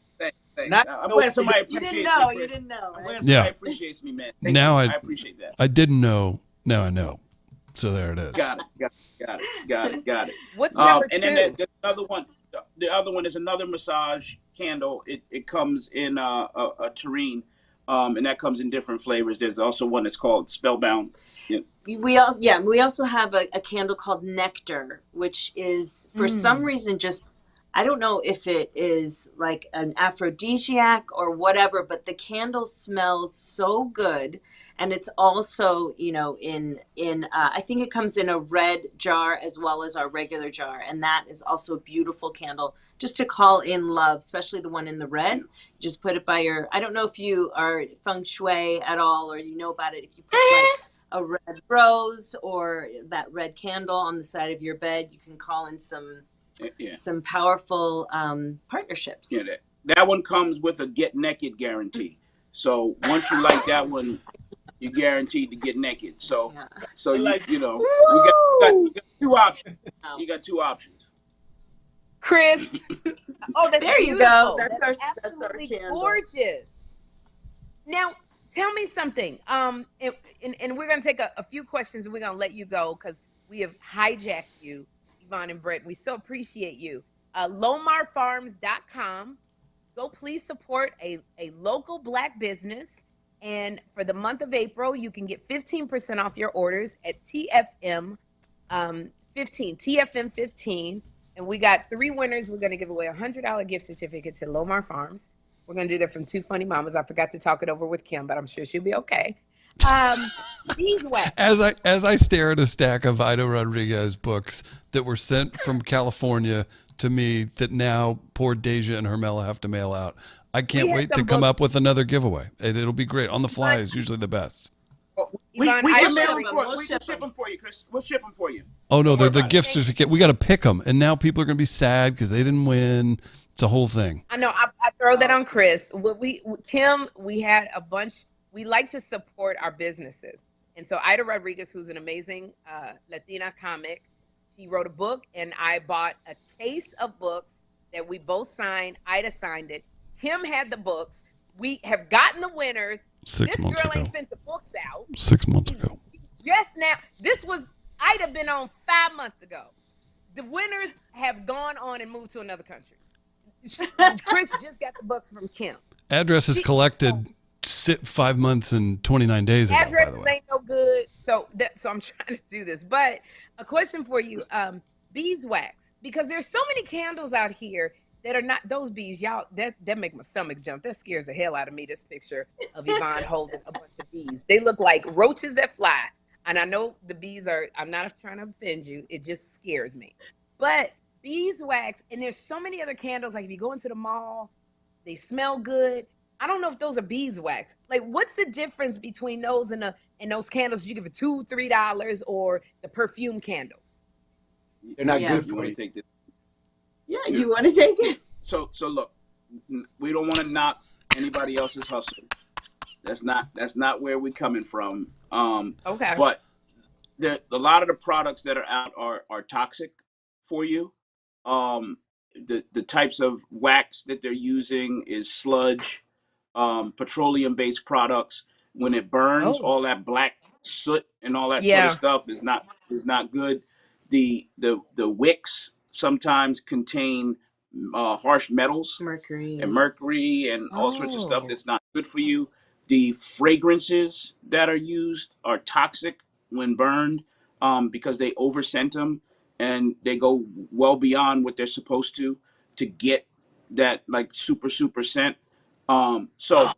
I'm glad somebody appreciates me. You didn't know. I'm glad somebody appreciates me, man. I appreciate that. I didn't know. Now I know. So there it is. Got it. What's number 2? And then there's another one. The other one is another massage candle. It comes in a tureen, and that comes in different flavors. There's also one that's called Spellbound. Yeah. We also have a candle called Nectar, which is for some reason just, I don't know if it is like an aphrodisiac or whatever, but the candle smells so good. And it's also, in I think it comes in a red jar as well as our regular jar. And that is also a beautiful candle just to call in love, especially the one in the red. Just put it by I don't know if you are feng shui at all or you know about it. If you put like a red rose or that red candle on the side of your bed, you can call in some powerful partnerships. Yeah, that one comes with a get naked guarantee. So once you like that one, you're guaranteed to get naked. So we got 2 options. You got 2 options. Chris, that's there beautiful. You go. That's absolutely gorgeous. Now, tell me something. And we're gonna take a few questions, and we're gonna let you go because we have hijacked you, Yvonne and Brett. We so appreciate you. LomarFarms.com. Go please support a local Black business. And for the month of April, you can get 15% off your orders at TFM 15, TFM 15. And we got 3 winners. We're going to give away a $100 gift certificate to Lomar Farms. We're going to do that from 2 funny mamas. I forgot to talk it over with Kym, but I'm sure she'll be okay. Beeswax. As I stare at a stack of Ida Rodriguez books that were sent from California to me that now poor Deja and Hermela have to mail out, I can't wait to come up with another giveaway. It'll be great. On the fly is usually the best. We can ship them for you, Chris. We'll ship them for you. Oh, no, they're the gift certificate. We got to pick them. And now people are going to be sad because they didn't win. It's a whole thing. I know. I throw that on Chris. Kym, we had a bunch. We like to support our businesses. And so Ida Rodriguez, who's an amazing Latina comic, she wrote a book, and I bought a case of books that we both signed. Ida signed it. Kym had the books. We have gotten the winners. 6 this months girl ago. ain't sent the books out. 6 months ago. Just now. I'd have been on 5 months ago. The winners have gone on and moved to another country. Chris just got the books from Kym. Addresses collected 5 months and 29 days ago. Addresses ain't no good. So I'm trying to do this. But a question for you, beeswax, because there's so many candles out here that are not those bees. Y'all, that make my stomach jump. That scares the hell out of me, this picture of Yvonne holding a bunch of bees. They look like roaches that fly. And I know the bees I'm not trying to offend you. It just scares me. But beeswax, and there's so many other candles. Like if you go into the mall, they smell good. I don't know if those are beeswax. Like, what's the difference between those and those candles you give it $2, $3, or the perfume candles? They're not good You for want you. to take this? Yeah, you want to take it? So look, we don't want to knock anybody else's hustle. That's not where we're coming from. Okay. But a lot of the products that are out are toxic for you. The types of wax that they're using is sludge, petroleum-based products. When it burns, all that black soot and all that sort of stuff is not good. The wicks sometimes contain harsh metals, mercury and all sorts of stuff that's not good for you. The fragrances that are used are toxic when burned because they overscent them and they go well beyond what they're supposed to get that like super scent. So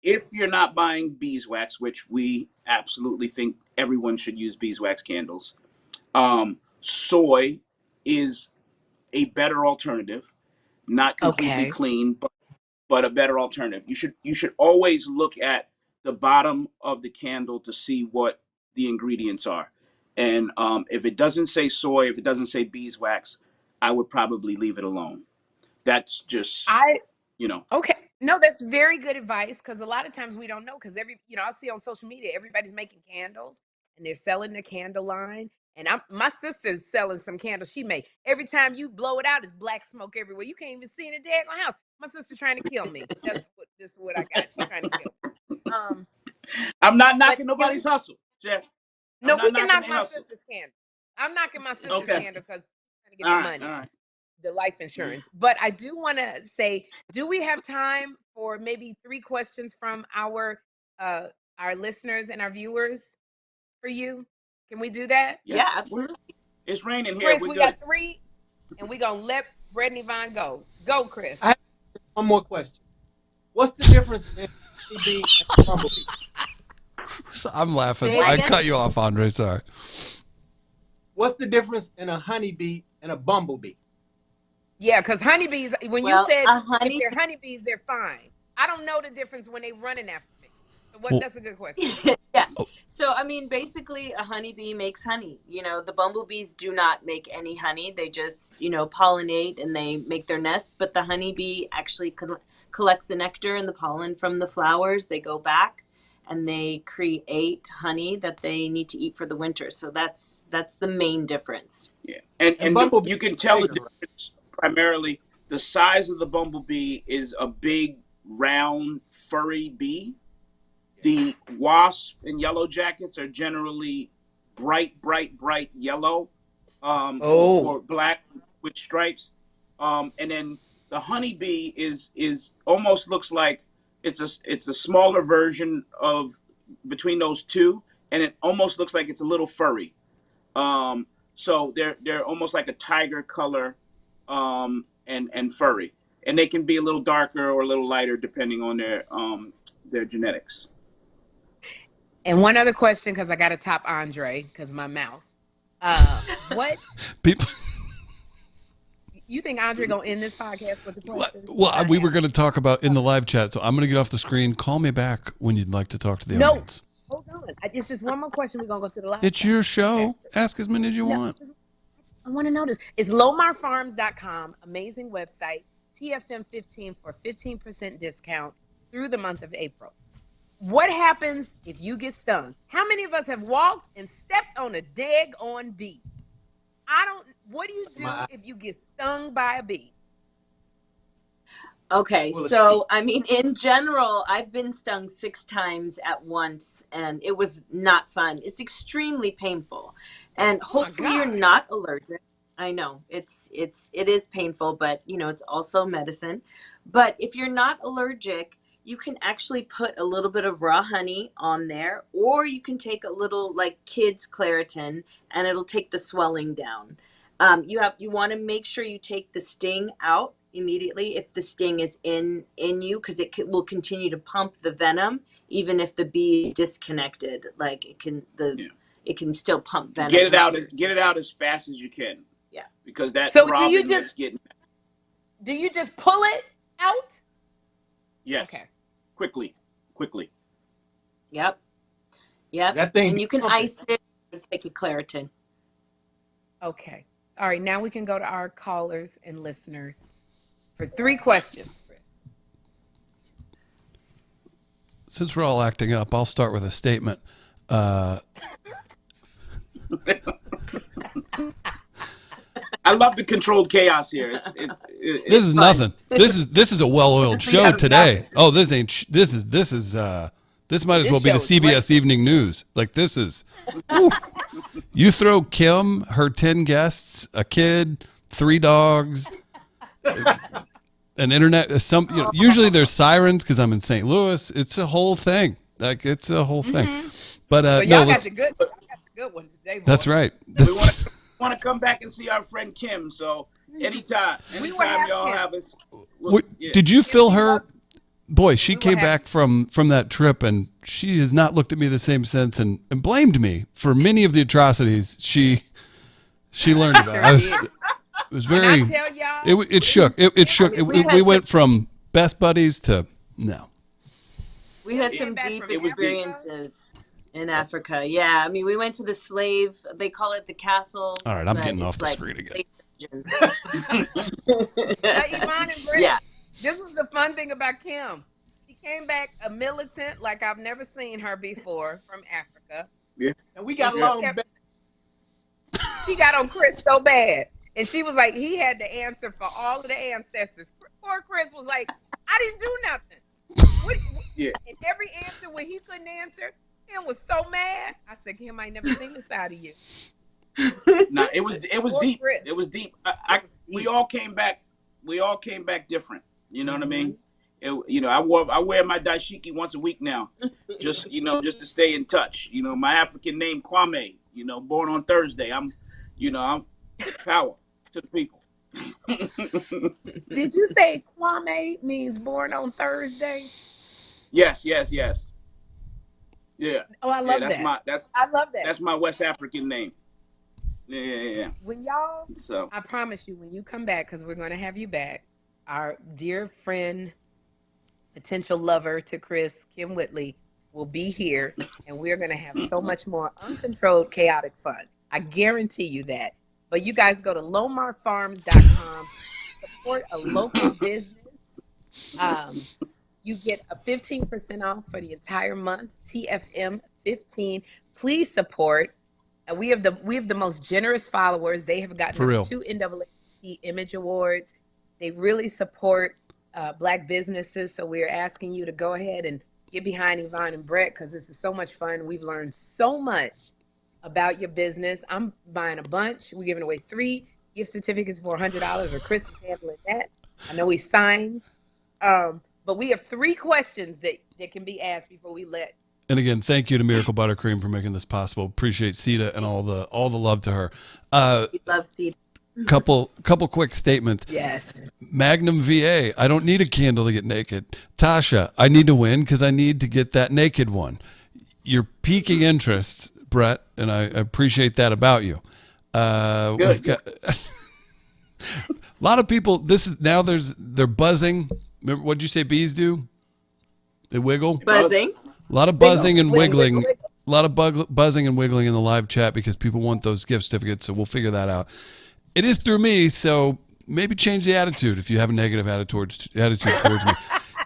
if you're not buying beeswax, which we absolutely think everyone should use beeswax candles, soy is a better alternative, not completely clean, but a better alternative. You should always look at the bottom of the candle to see what the ingredients are. And if it doesn't say soy, if it doesn't say beeswax, I would probably leave it alone. That's just, Okay. No, that's very good advice, because a lot of times we don't know, because I see on social media, everybody's making candles and they're selling their candle line. And my sister's selling some candles she made. Every time you blow it out, it's black smoke everywhere. You can't even see in the daggone house. My sister trying to kill me. This is what I got. She's trying to kill me. I'm not knocking nobody's hustle, Jeff. No, we can knock my sister's candle. I'm knocking my sister's candle because she's trying to get the money, the life insurance. But I do want to say, do we have time for maybe 3 questions from our listeners and our viewers for you? Can we do that? Yeah, absolutely. It's raining here. Chris, we got 3, and we're going to let Brett and Yvonne go. Go, Chris. I have one more question. What's the difference in honeybee and bumblebee? I'm laughing. I cut you off, Andre. Sorry. What's the difference in a honeybee and a bumblebee? Yeah, because honeybees, when you said if they're honeybees, they're fine. I don't know the difference when they're running after me. That's a good question. Yeah. So, I mean, basically a honeybee makes honey. The bumblebees do not make any honey. They just, pollinate and they make their nests. But the honeybee actually collects the nectar and the pollen from the flowers. They go back and they create honey that they need to eat for the winter. So that's the main difference. Yeah. And you can tell the difference primarily. The size of the bumblebee is a big, round, furry bee. The wasp and yellow jackets are generally bright yellow or black with stripes. And then the honeybee is almost looks like it's a smaller version of between those two, and it almost looks like it's a little furry. So they're almost like a tiger color and furry. And they can be a little darker or a little lighter depending on their genetics. And one other question, because I got to top Andre because of my mouth. What people? You think Andre gonna end this podcast with the question? Well, we were going to talk about in the live chat, so I'm going to get off the screen. Call me back when you'd like to talk to the audience. Hold on. It's just one more question. We're gonna go to the live. It's your show. Okay. Ask as many as you want. I want to know this. It's lomarfarms.com. Amazing website. TFM15 for 15% discount through the month of April. What happens if you get stung? How many of us have walked and stepped on a daggone bee? What do you do if you get stung by a bee? Okay, so I mean, in general, I've been stung 6 times at once, and it was not fun. It's extremely painful, and hopefully you're not allergic. I know it is painful, but you know it's also medicine. But if you're not allergic, you can actually put a little bit of raw honey on there, or you can take a little like kids Claritin, and it'll take the swelling down. You want to make sure you take the sting out immediately if the sting is in you, because will continue to pump the venom even if the bee is disconnected. Like it can still pump venom. Get it out as fast as you can. Yeah, because that. So do you just pull it out? Yes. Okay. Quickly. Yep. That thing, and you can ice it and take a Claritin. Okay. All right. Now we can go to our callers and listeners for 3 questions, Chris. Since we're all acting up, I'll start with a statement. I love the controlled chaos here. This is fun. Nothing. This is a well-oiled show today. Oh, this might as well be the CBS Evening News. Like this is. You throw Kym, her 10 guests, a kid, 3 dogs, an internet. Usually there's sirens because I'm in St. Louis. It's a whole thing. Like it's a whole thing. But so y'all got the good one today. Boy. That's right. We want to come back and see our friend Kym. So anytime y'all have us. Did you fill her? Boy, she came back from that trip, and she has not looked at me the same since, and blamed me for many of the atrocities she learned about. It was very. It shook. It shook. We went from best buddies to no. We had some deep experiences in Africa. Yeah, I mean, we went to the slave. They call it the castles. All right, I'm getting off the screen again. Yvonne and Brett. Yeah. This was the fun thing about Kym. She came back a militant like I've never seen her before from Africa. Yeah. And we got along. She got on Chris so bad. And she was like, he had to answer for all of the ancestors. Poor Chris was like, I didn't do nothing. And every answer when he couldn't answer, Kym was so mad. I said, Kym, I ain't never seen this side of you. No, it was deep. Chris. It was deep. We all came back different. You know what I mean? I wear my dashiki once a week now, just to stay in touch. My African name Kwame. Born on Thursday. I'm power to the people. Did you say Kwame means born on Thursday? Yes. Yeah. Oh, I love that. I love that. That's my West African name. Yeah. When y'all, I promise you, when you come back, because we're going to have you back, our dear friend, potential lover to Chris, Kym Whitley, will be here, and we're going to have so much more uncontrolled, chaotic fun. I guarantee you that. But you guys go to lomarfarms.com, support a local business. You get a 15% off for the entire month, TFM 15. Please support. We have the most generous followers. They have gotten us 2 NAACP Image Awards. They really support Black businesses. So we're asking you to go ahead and get behind Yvonne and Brett because this is so much fun. We've learned so much about your business. I'm buying a bunch. We're giving away 3 gift certificates for $100, or Chris is handling that. I know we signed. But we have 3 questions that can be asked before we let. And again, thank you to Miracle Buttercream for making this possible. Appreciate Sita and all the love to her. We love Sita. Couple quick statements. Yes. Magnum VA, I don't need a candle to get naked. Tasha, I need to win because I need to get that naked one. You're piquing interest, Brett, and I appreciate that about you. We've got a lot of people. They're buzzing. Remember, what'd you say bees do? They wiggle. Buzzing. A lot of buzzing and wiggling. A lot of buzzing and wiggling in the live chat because people want those gift certificates. So we'll figure that out. It is through me, so maybe change the attitude if you have a negative attitude towards me.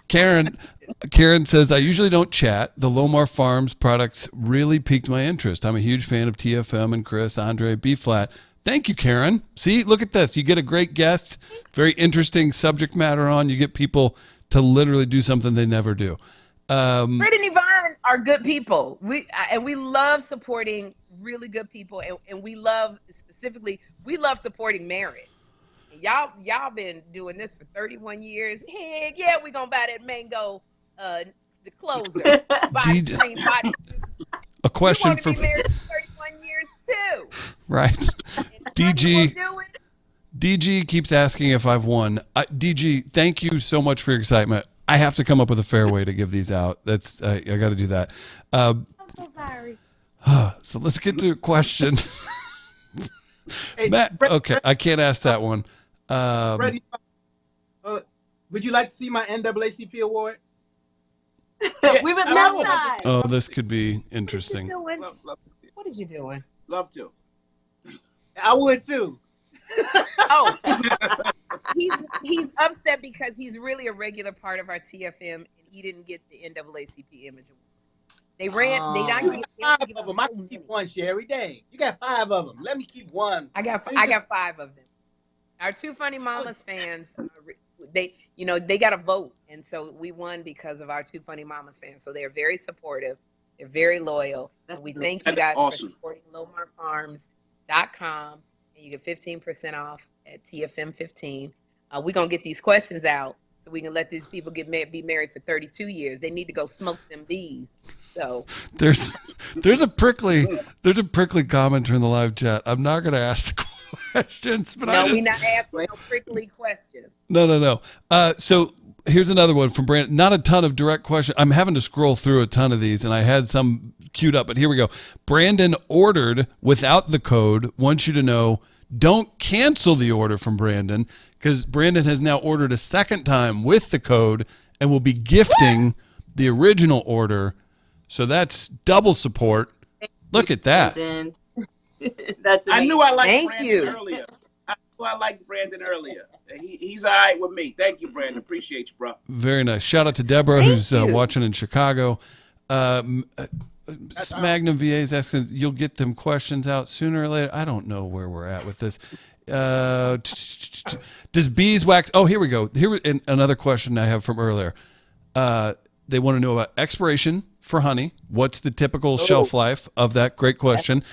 Karen says, I usually don't chat. The Lomar Farms products really piqued my interest. I'm a huge fan of TFM and Chris, Andre, B-Flat. Thank you, Karen. See, look at this. You get a great guest, very interesting subject matter on. You get people to literally do something they never do. Fred and Yvonne are good people. We love supporting really good people, and we love supporting marriage. And y'all been doing this for 31 years. Heck yeah, we gonna buy that mango, the closer. Body cream, body juice. A question you want to for be married for 31 years too, right? DG keeps asking if I've won. DG, thank you so much for your excitement. I have to come up with a fair way to give these out. That's I got to do that. I'm so sorry. So let's get to a question. Hey, Matt, Fred, okay, I can't ask that one. Freddie, would you like to see my NAACP award? We would love that. Oh, this could be interesting. What is you doing? Love to. I would too. Oh, he's upset because he's really a regular part of our TFM, and he didn't get the NAACP Image Award. They don't give five of them. I can keep one, Sherri. Dang, you got 5 of them. Let me keep one. I got 5 of them. Our Two Funny Mamas fans, they got a vote, and so we won because of our Two Funny Mamas fans. So they're very supportive. They're very loyal. And we thank you guys for supporting LomarFarms.com. And you get 15% off at TFM15. We're going to get these questions out so we can let these people be married for 32 years. They need to go smoke them bees. So there's a prickly commenter in the live chat. I'm not going to ask the questions, but we're not asking no prickly questions. No. So here's another one from Brandon. Not a ton of direct questions. I'm having to scroll through a ton of these, and I had some queued up, but here we go. Brandon ordered without the code. Wants you to know, don't cancel the order from Brandon, because Brandon has now ordered a second time with the code and will be gifting the original order. So that's double support. Look at that. That's amazing. I knew I liked Brandon earlier. I liked Brandon earlier. He's all right with me. Thank you, Brandon. Appreciate you, bro. Very nice. Shout out to Deborah, who's watching in Chicago. Magnum VA is asking, you'll get them questions out sooner or later. I don't know where we're at with this. Does beeswax? Oh, here we go. Here another question I have from earlier. They want to know about expiration for honey. What's the typical shelf life of that? Great question.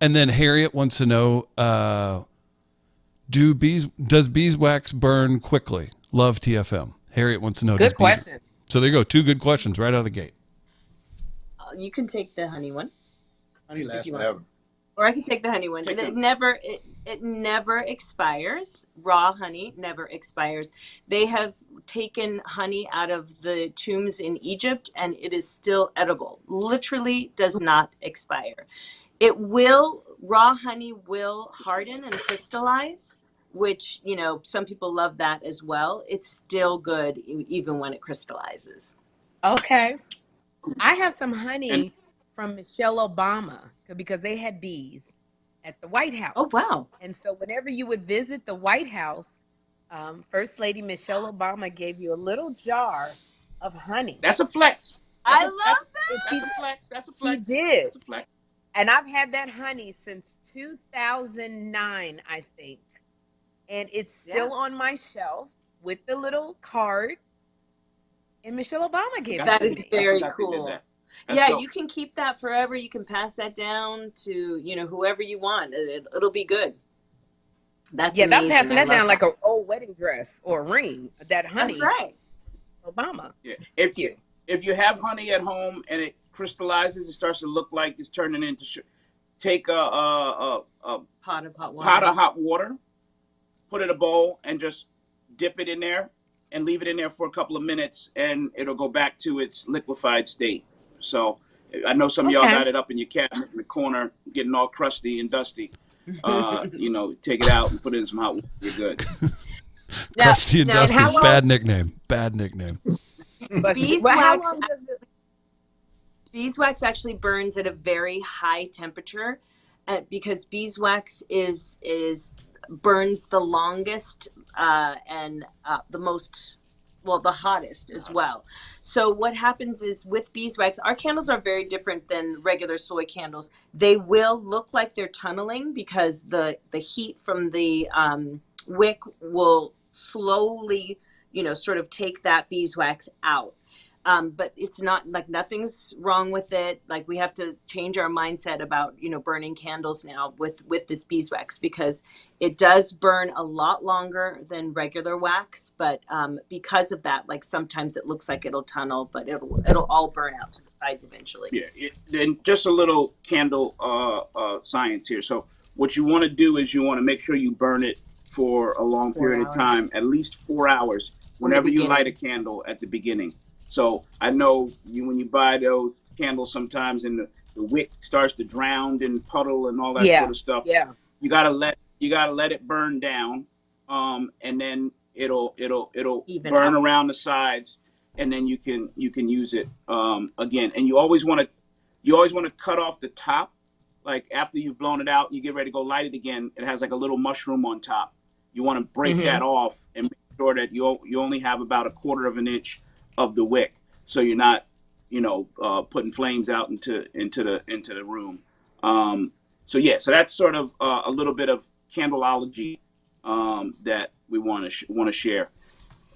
And then Harriet wants to know, does beeswax burn quickly? Love TFM. Harriet wants to know. Good question. So there you go. 2 good questions right out of the gate. You can take the honey one. Honey lasts forever. Or I can take the honey one. It never expires. Raw honey never expires. They have taken honey out of the tombs in Egypt, and it is still edible. Literally does not expire. Raw honey will harden and crystallize, which, some people love that as well. It's still good even when it crystallizes. Okay. I have some honey from Michelle Obama because they had bees at the White House. Oh, wow. And so whenever you would visit the White House, First Lady Michelle Obama gave you a little jar of honey. That's a flex. I love that. That's a flex. She did. That's a flex. And I've had that honey since 2009, I think. And it's still on my shelf with the little card. And Michelle Obama gave that. That is very cool. Yeah, dope. You can keep that forever. You can pass that down to, whoever you want. It'll be good. That's amazing. I'm passing that down like an old wedding dress or a ring. That honey. That's right. Obama. Yeah. If you have honey at home and it crystallizes, it starts to look like it's turning into take a pot of hot water, put it in a bowl, and just dip it in there and leave it in there for a couple of minutes, and it'll go back to its liquefied state. So I know some of y'all got it up in your cabinet in the corner, getting all crusty and dusty. Take it out and put it in some hot water. You're good. Crusty and dusty. Bad nickname. Beeswax actually burns at a very high temperature, because beeswax burns the longest and the most the hottest as well. So what happens is with beeswax, our candles are very different than regular soy candles. They will look like they're tunneling because the heat from the wick will slowly, sort of take that beeswax out. But it's not like nothing's wrong with it. Like we have to change our mindset about, burning candles now with this beeswax, because it does burn a lot longer than regular wax. But because of that, like sometimes it looks like it'll tunnel, but it'll all burn out to the sides eventually. Yeah. And just a little candle science here. So what you want to do is you want to make sure you burn it for a long period of time, at least 4 hours, whenever you light a candle at the beginning. So I know when you buy those candles sometimes and the wick starts to drown and puddle and all that sort of stuff. Yeah. You gotta let it burn down. And then it'll even burn out around the sides, and then you can use it again. And you always want to cut off the top. Like after you've blown it out, you get ready to go light it again. It has like a little mushroom on top. You want to break that off and make sure that you only have about 1/4 of an inch of the wick, so you're not, putting flames out into the room. So that's sort of a little bit of candleology that we want to share,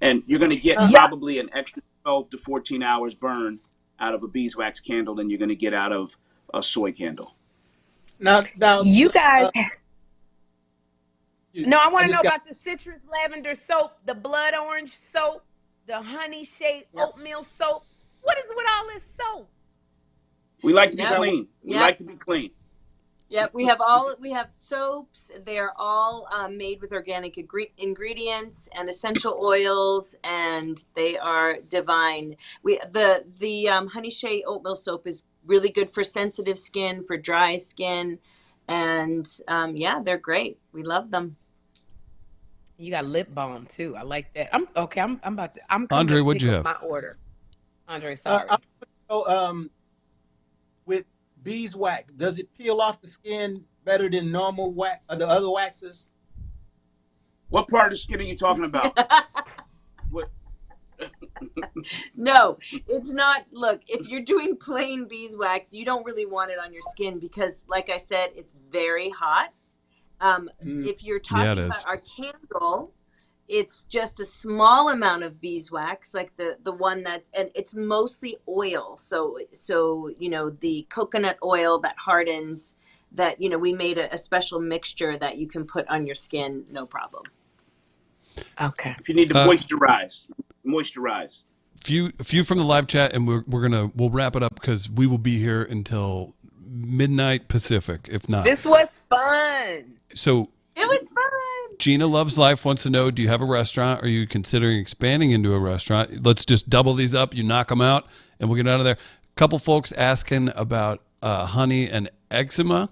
and you're going to get probably an extra 12 to 14 hours burn out of a beeswax candle than you're going to get out of a soy candle. Now, you guys. I want to know about the citrus lavender soap, the blood orange soap, the honey shade oatmeal soap. What is with all this soap? We like to be clean. We like to be clean. Yeah, we have soaps. They are all made with organic ingredients and essential oils, and they are divine. The honey shade oatmeal soap is really good for sensitive skin, for dry skin, and they're great. We love them. You got lip balm too. I like that. I'm about to. I'm coming Andre, to what'd pick you up have? my order. Andre, sorry. With beeswax, does it peel off the skin better than normal wax or the other waxes? What part of the skin are you talking about? What? No, it's not. Look, if you're doing plain beeswax, you don't really want it on your skin because, like I said, it's very hot. If you're talking about our candle, it's just a small amount of beeswax, like the one and it's mostly oil. So the coconut oil that hardens, that we made a special mixture that you can put on your skin, no problem. Okay. If you need to moisturize. A few from the live chat, and we'll wrap it up because we will be here until midnight Pacific, if not. This was fun. So it was fun. Gina Loves Life wants to know, do you have a restaurant? Are you considering expanding into a restaurant? Let's just double these up. You knock them out, and we'll get out of there. A couple folks asking about honey and eczema,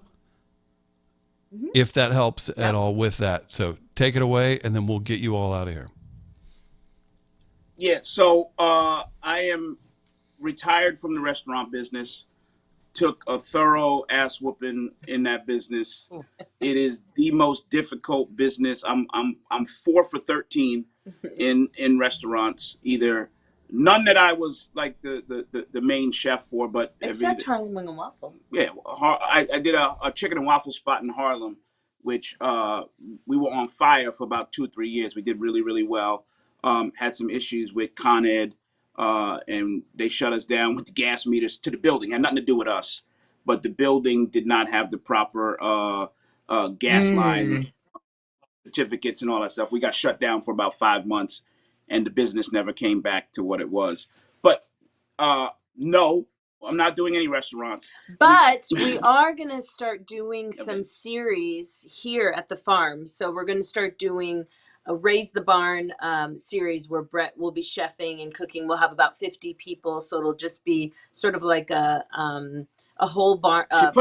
if that helps at all with that. So take it away, and then we'll get you all out of here. Yeah, so I am retired from the restaurant business. Took a thorough ass whooping in that business. It is the most difficult business. I'm 4 for 13 in restaurants. Either none that I was like the main chef for, but except Harlem Wing and Waffle. Yeah, I did a chicken and waffle spot in Harlem, which we were on fire for about 2 or 3 years. We did really, really well. Had some issues with Con Ed. And they shut us down with the gas meters to the building. Had nothing to do with us, but the building did not have the proper gas line certificates and all that stuff. We got shut down for about 5 months, and the business never came back to what it was. But no, I'm not doing any restaurants. But we are going to start doing some series here at the farm. So we're going to start doing a Raise the Barn series where Brett will be chefing and cooking. We'll have about 50 people, so it'll just be sort of like a whole farm to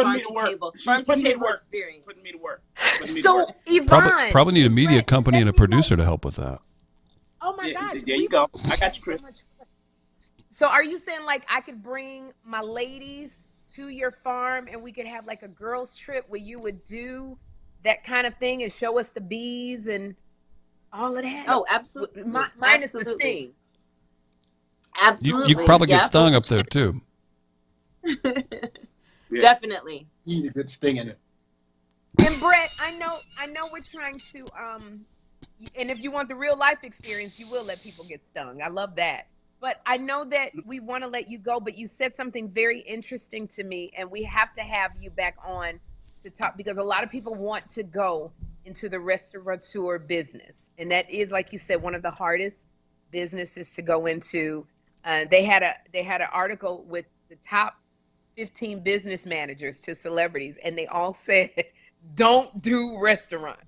table experience. Putting me to work. So Yvonne, probably need a media company and a producer to help with that. Oh my gosh! There you go. I got you, Chris. So are you saying like I could bring my ladies to your farm and we could have like a girls trip where you would do that kind of thing and show us the bees and all of that? Oh, absolutely. Minus the sting. Absolutely. You probably get stung up there too. Definitely. You need a good sting in it. And Brett, I know we're trying to and if you want the real life experience, you will let people get stung. I love that. But I know that we want to let you go, but you said something very interesting to me, and we have to have you back on to talk, because a lot of people want to go into the restaurateur business. And that is, like you said, one of the hardest businesses to go into. They had an article with the top 15 business managers to celebrities, and they all said, don't do restaurants.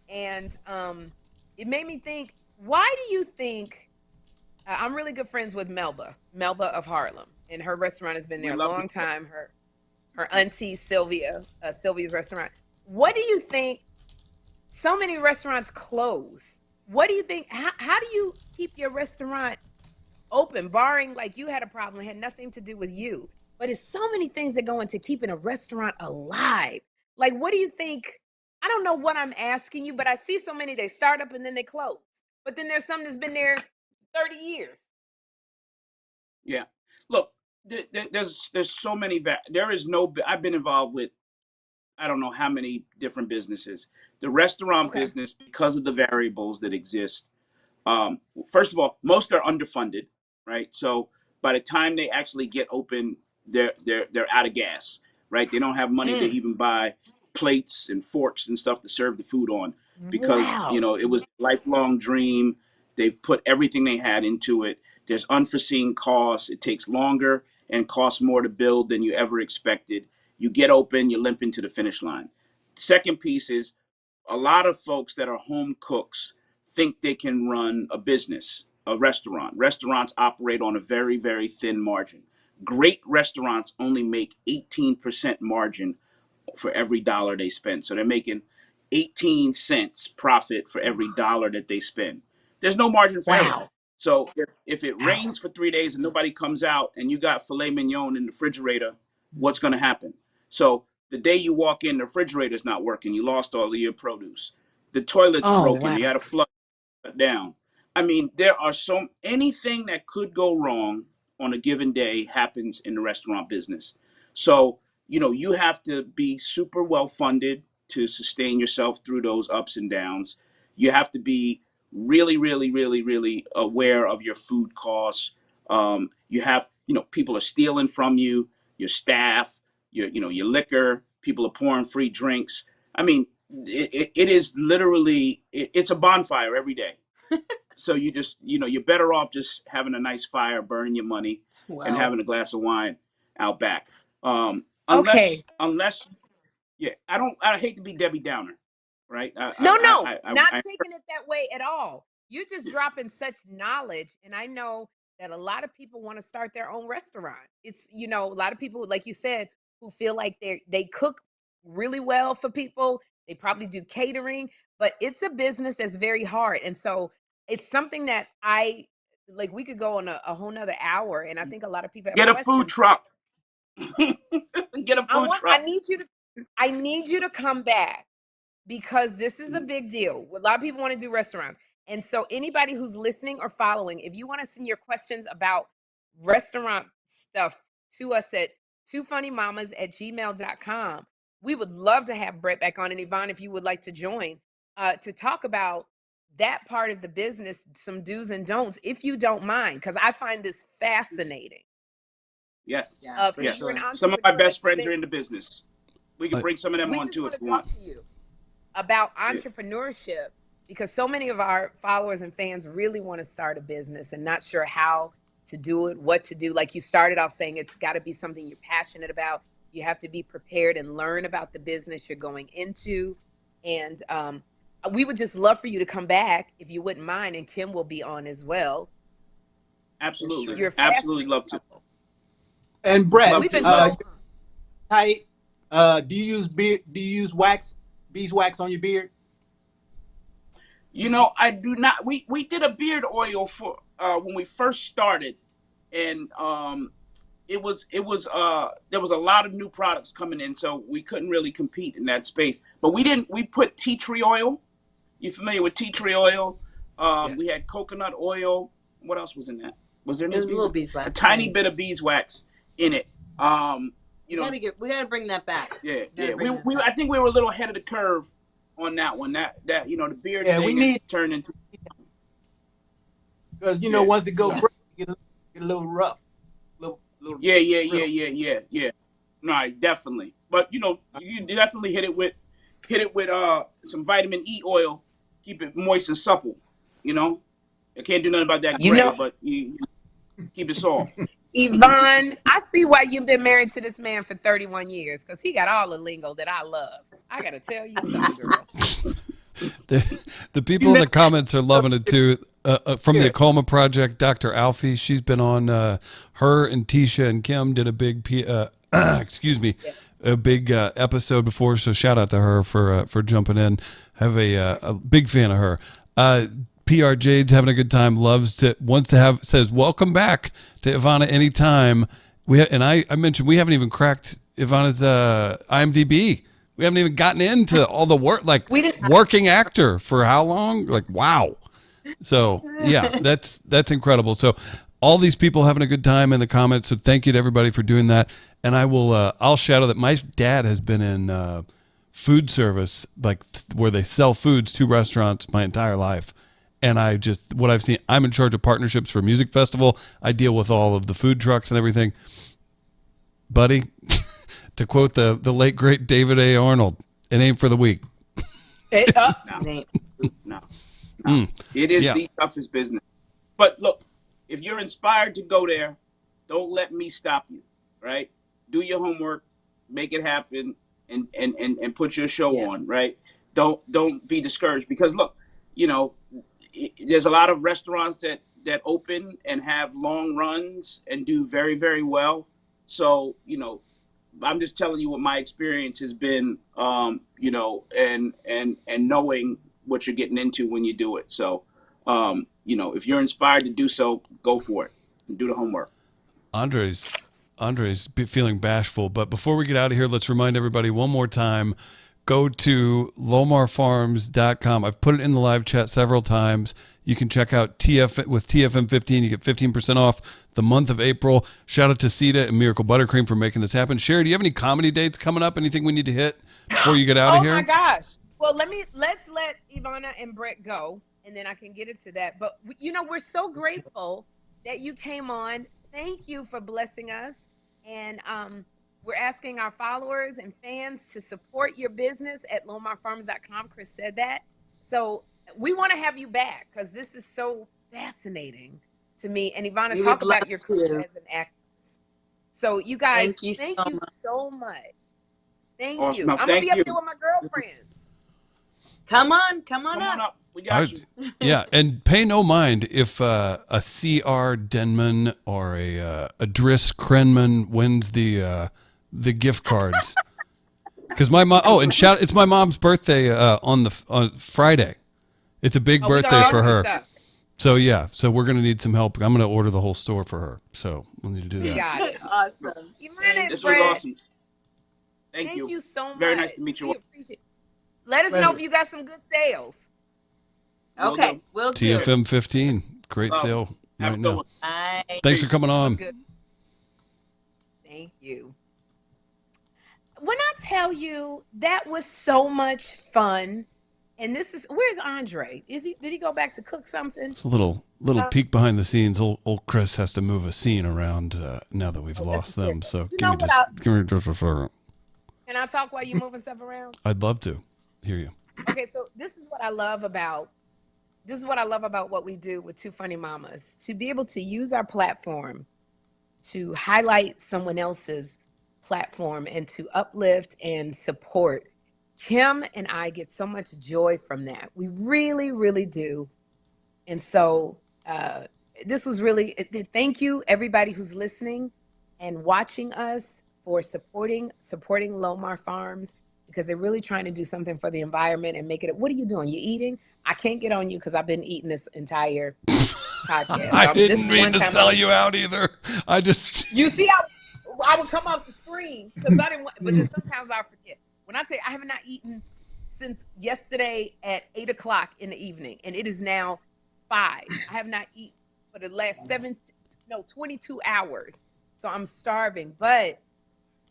And it made me think, why do you think, I'm really good friends with Melba of Harlem, and her restaurant has been there a long time. Her auntie Sylvia's restaurant. What do you think? So many restaurants close. What do you think? How do you keep your restaurant open, barring like you had a problem, it had nothing to do with you, but it's so many things that go into keeping a restaurant alive. Like, what do you think? I don't know what I'm asking you, but I see so many, they start up and then they close. But then there's some that's been there 30 years. Yeah. Look, there's so many, I've been involved with, I don't know how many different businesses. The restaurant business, because of the variables that exist, first of all, most are underfunded, right? So by the time they actually get open, they're out of gas, right? They don't have money to even buy plates and forks and stuff to serve the food on, because it was a lifelong dream. They've put everything they had into it. There's unforeseen costs. It takes longer and costs more to build than you ever expected. You get open, you limp into the finish line. Second piece is, a lot of folks that are home cooks think they can run a business, a restaurant. Restaurants operate on a very, very thin margin. Great restaurants only make 18% margin for every dollar they spend. So they're making 18 cents profit for every dollar that they spend. There's no margin for error. So if it rains for 3 days and nobody comes out and you got filet mignon in the refrigerator, what's going to happen? So the day you walk in, the refrigerator's not working. You lost all of your produce. The toilet's broken. You had a flood down. I mean, there are anything that could go wrong on a given day happens in the restaurant business. So, you have to be super well funded to sustain yourself through those ups and downs. You have to be really, really, really, really aware of your food costs. You have, people are stealing from you, your staff, your liquor, people are pouring free drinks. I mean, it is literally, it's a bonfire every day. So you just, you're better off just having a nice fire, burning your money, and having a glass of wine out back. Unless, I hate to be Debbie Downer, right? Not taking it that way at all. You're just dropping such knowledge. And I know that a lot of people want to start their own restaurant. It's, a lot of people, like you said, who feel like they cook really well for people. They probably do catering, but it's a business that's very hard. And so it's something that we could go on a whole nother hour. And I think a lot of people have Get a food truck. Get a food truck. I need you to come back, because this is a big deal. A lot of people want to do restaurants. And so anybody who's listening or following, if you want to send your questions about restaurant stuff to us at twofunnymamas@gmail.com, we would love to have Brett back on. And Yvonne, if you would like to join, to talk about that part of the business, some do's and don'ts, if you don't mind, because I find this fascinating. Yes. Yes. Some of my best friends are in the business. We can bring some of them on too if you want. We just want to talk to you about entrepreneurship, because so many of our followers and fans really want to start a business and not sure how to do it, what to do. Like you started off saying, it's got to be something you're passionate about. You have to be prepared and learn about the business you're going into. And we would just love for you to come back if you wouldn't mind, and Kym will be on as well. Absolutely. You're absolutely love to. And Brett, we've been tight. Do you use wax, beeswax on your beard? I do not. We did a beard oil for when we first started, and there was a lot of new products coming in, so we couldn't really compete in that space. But we put tea tree oil. You familiar with tea tree oil? We had coconut oil. What else was in that? Was there any There's a little beeswax? A tiny bit of beeswax in it. You know, we gotta bring that back. Yeah. I think we were a little ahead of the curve on that one. That you know, the beard thing has turned into, because you know once it goes rough, get a little rough. Yeah. No, definitely. But you know, you definitely hit it with some vitamin E oil, keep it moist and supple. You know, I can't do nothing about that gray, but you keep it soft. Yvonne, I see why you've been married to this man for 31 years, because he got all the lingo that I love. I gotta tell you something, girl. The people in the comments are loving it too. From the Acoma Project, Dr. Alfie, she's been on. Her and Tisha and Kym did a big, a big episode before. So shout out to her for jumping in. Have a big fan of her. PR Jade's having a good time. Says welcome back to Ivana anytime. I mentioned we haven't even cracked Ivana's IMDb. We haven't even gotten into all the work, like working actor for how long? Like, wow. So yeah, that's incredible. So all these people having a good time in the comments. So thank you to everybody for doing that. And I'll shadow that my dad has been in food service, like where they sell foods to restaurants my entire life. And what I've seen, I'm in charge of partnerships for a music festival. I deal with all of the food trucks and everything. Buddy, to quote the late, great David A. Arnold, it ain't for the weak. No. It is the toughest business. But look, if you're inspired to go there, don't let me stop you, right? Do your homework, make it happen, and put your show on, right? Don't be discouraged, because look, you know, there's a lot of restaurants that open and have long runs and do very, very well. So, you know, I'm just telling you what my experience has been, you know, and knowing what you're getting into when you do it. So, you know, if you're inspired to do so, go for it and do the homework. Andre's feeling bashful, but before we get out of here, let's remind everybody one more time. Go to lomarfarms.com. I've put it in the live chat several times. You can check out TFM 15. You get 15% off the month of April. Shout out to Sita and Miracle Buttercream for making this happen. Sherri, do you have any comedy dates coming up? Anything we need to hit before you get out of here? Oh my gosh. Well, let's let Ivana and Brett go, and then I can get into that. But you know, we're so grateful that you came on. Thank you for blessing us. And we're asking our followers and fans to support your business at lomarfarms.com. Chris said that. So we want to have you back, because this is so fascinating to me. And Ivana, talk about your career as an actress. So you guys, thank you so much. Thank you. I'm going to be up there with my girlfriends. Come on up. We got you. Yeah, and pay no mind if a C.R. Denman or a Driss Krenman wins the gift cards. Because my mom. Oh, and it's my mom's birthday on Friday. It's a big birthday for her. So yeah, we're gonna need some help. I'm gonna order the whole store for her. So we'll need to do that. Got it. Awesome. This was awesome. Thank you so much. Very nice to meet you. We appreciate it. Let us know if you got some good sales. Okay, we'll do. TFM 15, great sale right now. Thanks for coming on. Thank you. When I tell you that was so much fun, and where's Andre? Did he go back to cook something? It's a little peek behind the scenes. Old Chris has to move a scene around now that we've lost them. So give me just a second. Can I talk while you're moving stuff around? I'd love to hear you. Okay, so this is what I love about what we do with Two Funny Mamas, to be able to use our platform to highlight someone else's platform and to uplift and support. Kym and I get so much joy from that. We really, really do. And so this was really, thank you everybody who's listening and watching us for supporting Lomar Farms, because they're really trying to do something for the environment and make it. What are you doing? You eating? I can't get on you because I've been eating this entire podcast. I didn't mean to sell you out either. You see how I would come off the screen because I didn't want, but then sometimes I forget. When I tell you I have not eaten since yesterday at 8:00 in the evening, and it is now 5. I have not eaten for the last 22 hours. So I'm starving, but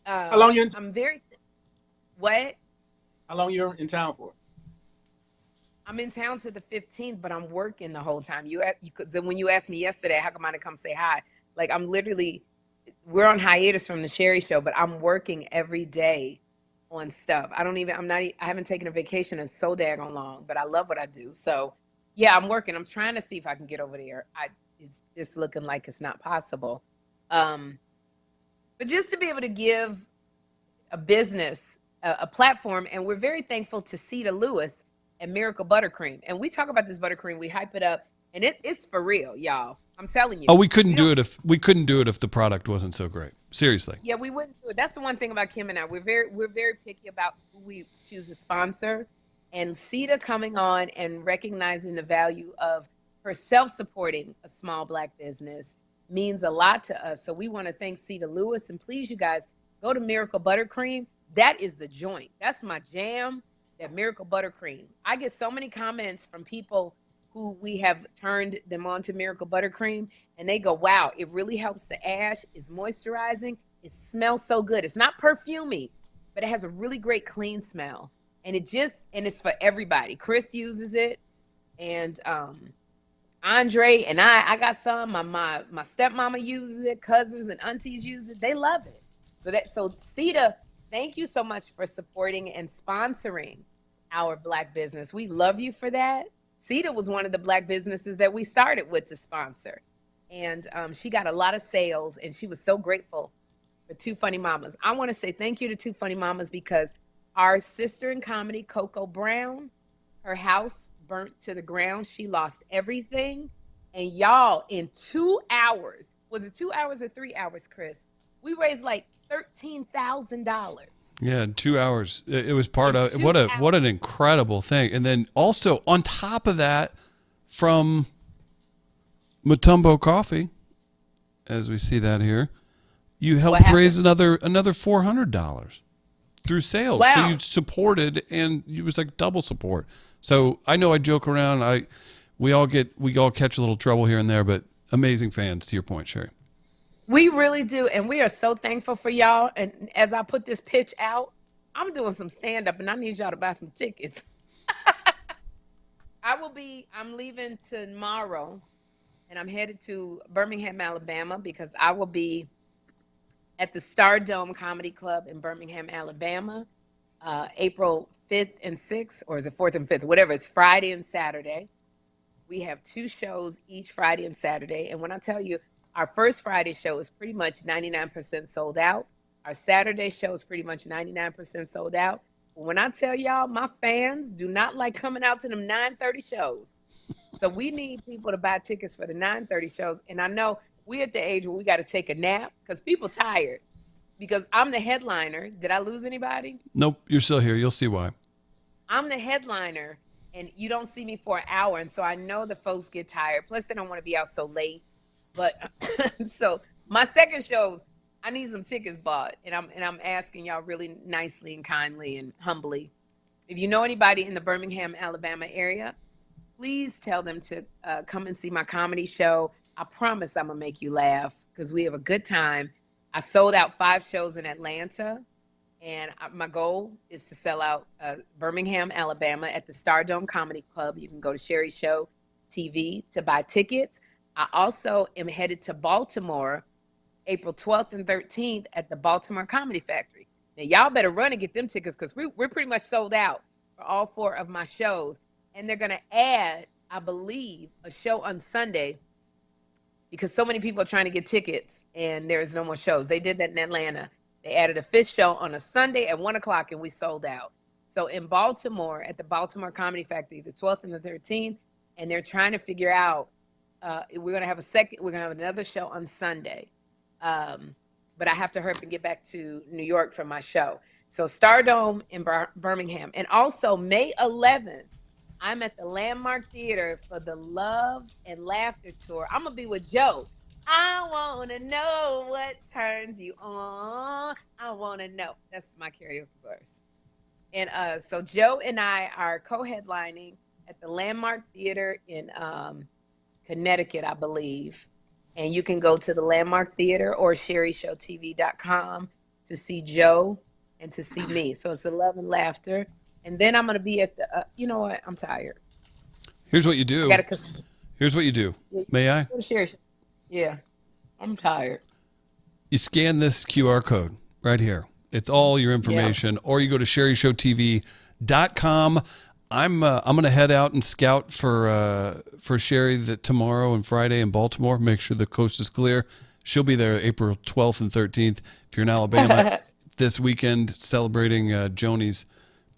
how long you in? I'm very, what? How long you're in town for? I'm in town to the 15th, but I'm working the whole time. Then when you asked me yesterday, how come I didn't come say hi? Like we're on hiatus from the Sherri Show, but I'm working every day on stuff. I haven't taken a vacation in so daggone long, but I love what I do. So yeah, I'm working. I'm trying to see if I can get over there. It's just looking like it's not possible. But just to be able to give a business a platform, and we're very thankful to Cedar Lewis and Miracle Buttercream. And we talk about this buttercream, we hype it up, and it's for real, y'all. I'm telling you. Oh, we couldn't do it if the product wasn't so great. Seriously. Yeah, we wouldn't do it. That's the one thing about Kym and I. We're very picky about who we choose to sponsor. And Cedar coming on and recognizing the value of her self-supporting a small Black business means a lot to us. So we want to thank Cedar Lewis, and please, you guys, go to Miracle Buttercream. That is the joint. That's my jam. That Miracle Buttercream. I get so many comments from people who we have turned them on to Miracle Buttercream, and they go, wow, it really helps the ash. It's moisturizing. It smells so good. It's not perfumey, but it has a really great clean smell. And it's for everybody. Chris uses it, and Andre and I got some. My stepmama uses it. Cousins and aunties use it. They love it. So Cedar, thank you so much for supporting and sponsoring our Black business. We love you for that. Cedar was one of the Black businesses that we started with to sponsor. And she got a lot of sales, and she was so grateful for Two Funny Mamas. I want to say thank you to Two Funny Mamas because our sister in comedy, Coco Brown, her house burnt to the ground. She lost everything. And y'all, in 2 hours, was it 2 hours or 3 hours, Chris? We raised like $13,000. Yeah, in 2 hours. It was part of what an incredible thing. And then also on top of that, from Matumbo Coffee, as we see that here, you helped raise another $400 through sales. Wow. So you supported, and it was like double support. So I know I joke around. We all catch a little trouble here and there, but amazing fans, to your point, Sherri. We really do, and we are so thankful for y'all. And as I put this pitch out, I'm doing some stand-up, and I need y'all to buy some tickets. I'm leaving tomorrow, and I'm headed to Birmingham, Alabama, because I will be at the Stardome Comedy Club in Birmingham, Alabama, April 5th and 6th, or is it 4th and 5th? Whatever, it's Friday and Saturday. We have 2 shows each Friday and Saturday, and when I tell you, our first Friday show is pretty much 99% sold out. Our Saturday show is pretty much 99% sold out. But when I tell y'all, my fans do not like coming out to them 9:30 shows. So we need people to buy tickets for the 9:30 shows. And I know we're at the age where we got to take a nap because people tired. Because I'm the headliner. Did I lose anybody? Nope, you're still here. You'll see why. I'm the headliner, and you don't see me for an hour. And so I know the folks get tired. Plus, they don't want to be out so late. But so my second shows, I need some tickets bought, and I'm asking y'all really nicely and kindly and humbly, if you know anybody in the Birmingham, Alabama area, please tell them to come and see my comedy show. I promise I'm gonna make you laugh because we have a good time. I sold out 5 shows in Atlanta, and my goal is to sell out Birmingham, Alabama at the Stardome Comedy Club. You can go to Sherri Show TV to buy tickets. I also am headed to Baltimore, April 12th and 13th at the Baltimore Comedy Factory. Now, y'all better run and get them tickets because we're pretty much sold out for all 4 of my shows. And they're going to add, I believe, a show on Sunday because so many people are trying to get tickets and there's no more shows. They did that in Atlanta. They added a 5th show on a Sunday at 1 o'clock and we sold out. So in Baltimore, at the Baltimore Comedy Factory, the 12th and the 13th, and they're trying to figure out, we're going to have another show on Sunday. But I have to hurry up and get back to New York for my show. So Stardome in Birmingham. And also May 11th, I'm at the Landmark Theater for the Love and Laughter Tour. I'm going to be with Joe. I want to know what turns you on. I want to know. That's my karaoke verse. And so Joe and I are co-headlining at the Landmark Theater in Connecticut, I believe. And you can go to the Landmark Theater or sherryshowtv.com to see Joe and to see me. So it's the love and laughter. And then I'm going to be at the, you know what? I'm tired. Here's what you do. Here's what you do. May I? Yeah, I'm tired. You scan this QR code right here. It's all your information. Or you go to sherryshowtv.com. I'm going to head out and scout for Sherri tomorrow and Friday in Baltimore. Make sure the coast is clear. She'll be there April 12th and 13th. If you're in Alabama this weekend celebrating Joni's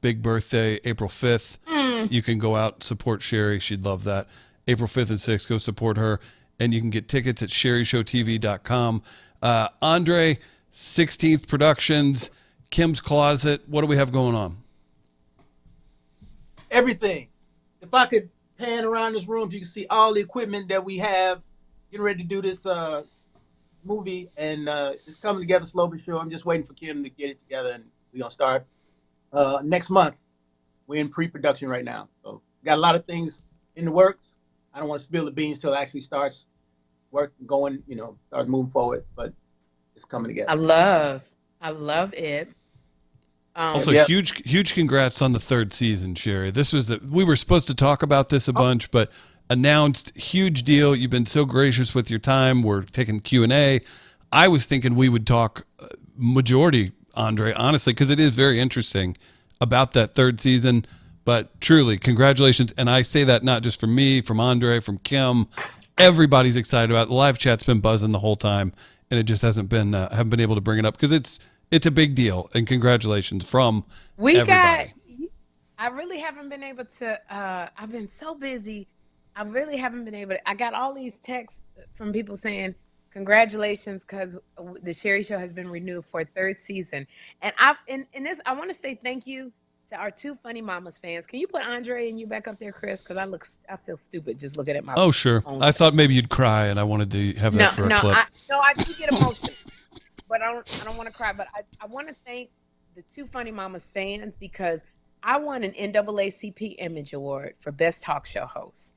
big birthday, April 5th, you can go out and support Sherri. She'd love that. April 5th and 6th, go support her. And you can get tickets at sherryshowtv.com. Andre, 16th Productions, Kym's Closet. What do we have going on? Everything. If I could pan around this room, you can see all the equipment that we have getting ready to do this movie, and it's coming together slow but sure. I'm just waiting for Kym to get it together, and we're going to start next month. We're in pre-production right now. So got a lot of things in the works. I don't want to spill the beans till it actually starts going, start moving forward, but it's coming together. I love it. Also, huge congrats on the 3rd season, Sherri. We were supposed to talk about this a bunch, but announced, huge deal. You've been so gracious with your time. We're taking Q&A. I was thinking we would talk majority, Andre, honestly, because it is very interesting about that 3rd season. But truly, congratulations. And I say that not just from me, from Andre, from Kym. Everybody's excited about it. The live chat's been buzzing the whole time, and it just haven't been able to bring it up because it's a big deal. And congratulations from everybody. I really haven't been able to. I've been so busy. I really haven't been able to. I got all these texts from people saying congratulations because the Sherri Show has been renewed for a 3rd season. And I want to say thank you to our 2 Funny Mamas fans. Can you put Andre and you back up there, Chris? Because I feel stupid just looking at my. Oh, sure. I thought maybe you'd cry, and I wanted to have that for a clip. I do get emotional, but I don't want to cry. But I want to thank the 2 Funny Mamas fans because I won an NAACP Image Award for Best Talk Show Host,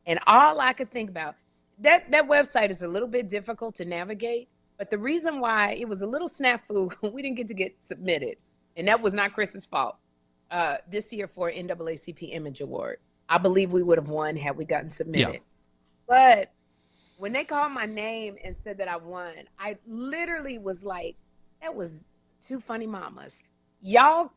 and all I could think about that website is a little bit difficult to navigate. But the reason why it was a little snafu, we didn't get submitted, and that was not Chris's fault. This year for NAACP Image Award. I believe we would have won had we gotten submitted. Yeah. But when they called my name and said that I won, I literally was like, that was 2 Funny Mamas. Y'all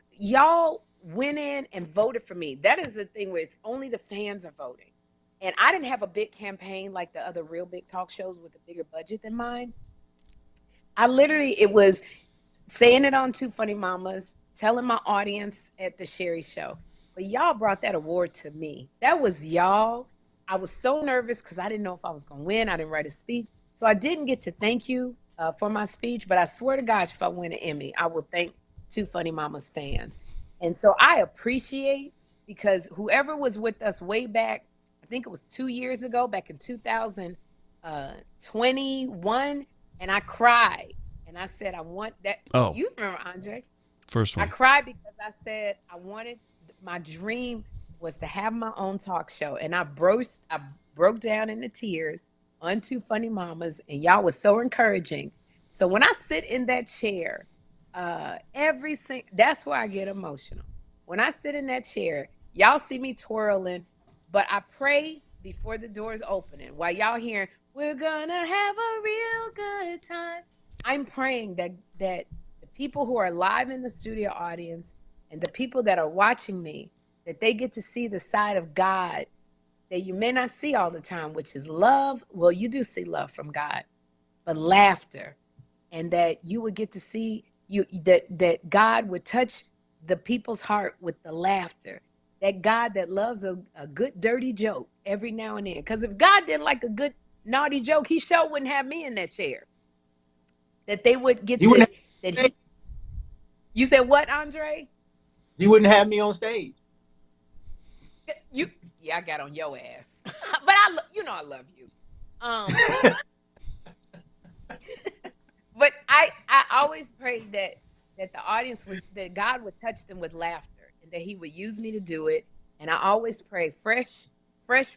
went in and voted for me. That is the thing where it's only the fans are voting. And I didn't have a big campaign like the other real big talk shows with a bigger budget than mine. It was saying it on 2 Funny Mamas, telling my audience at the Sherri Show. But y'all brought that award to me. That was y'all. I was so nervous because I didn't know if I was going to win. I didn't write a speech. So I didn't get to thank you for my speech. But I swear to God, if I win an Emmy, I will thank 2 Funny Mamas fans. And so I appreciate, because whoever was with us way back, I think it was 2 years ago, back in 2021, and I cried. And I said, I want that. Oh. You remember, Andre? First one. I cried because I said my dream was to have my own talk show, and I broke down into tears on 2 Funny Mamas, and y'all was so encouraging. So when I sit in that chair, that's where I get emotional. When I sit in that chair, y'all see me twirling, but I pray before the doors opening while y'all hearing, "We're gonna have a real good time." I'm praying that the people who are live in the studio audience and the people that are watching me, that they get to see the side of God that you may not see all the time, which is love. Well, you do see love from God, but laughter, and that you would get to see that God would touch the people's heart with the laughter. That God that loves a good dirty joke every now and then. Because if God didn't like a good naughty joke, he sure wouldn't have me in that chair. That they would get to that. You said what, Andre? You wouldn't have me on stage. Yeah, I got on your ass, but I love you. But I always pray that the audience that God would touch them with laughter, and that he would use me to do it. And I always pray fresh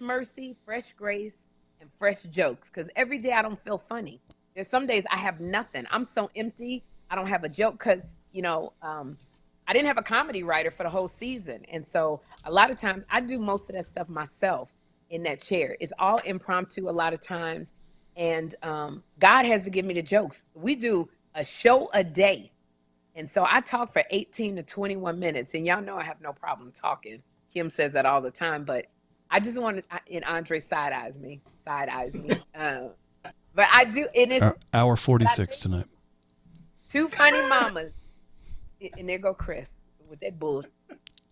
mercy, fresh grace, and fresh jokes, because every day I don't feel funny. There's some days I have nothing. I'm so empty. I don't have a joke because, I didn't have a comedy writer for the whole season. And so a lot of times I do most of that stuff myself in that chair. It's all impromptu a lot of times. And God has to give me the jokes. We do a show a day. And so I talk for 18 to 21 minutes. And y'all know I have no problem talking. Kym says that all the time. But I just want to, and Andre side eyes me. But I do, it is. Hour 46 tonight. Two funny mamas. And there go Chris with that bull.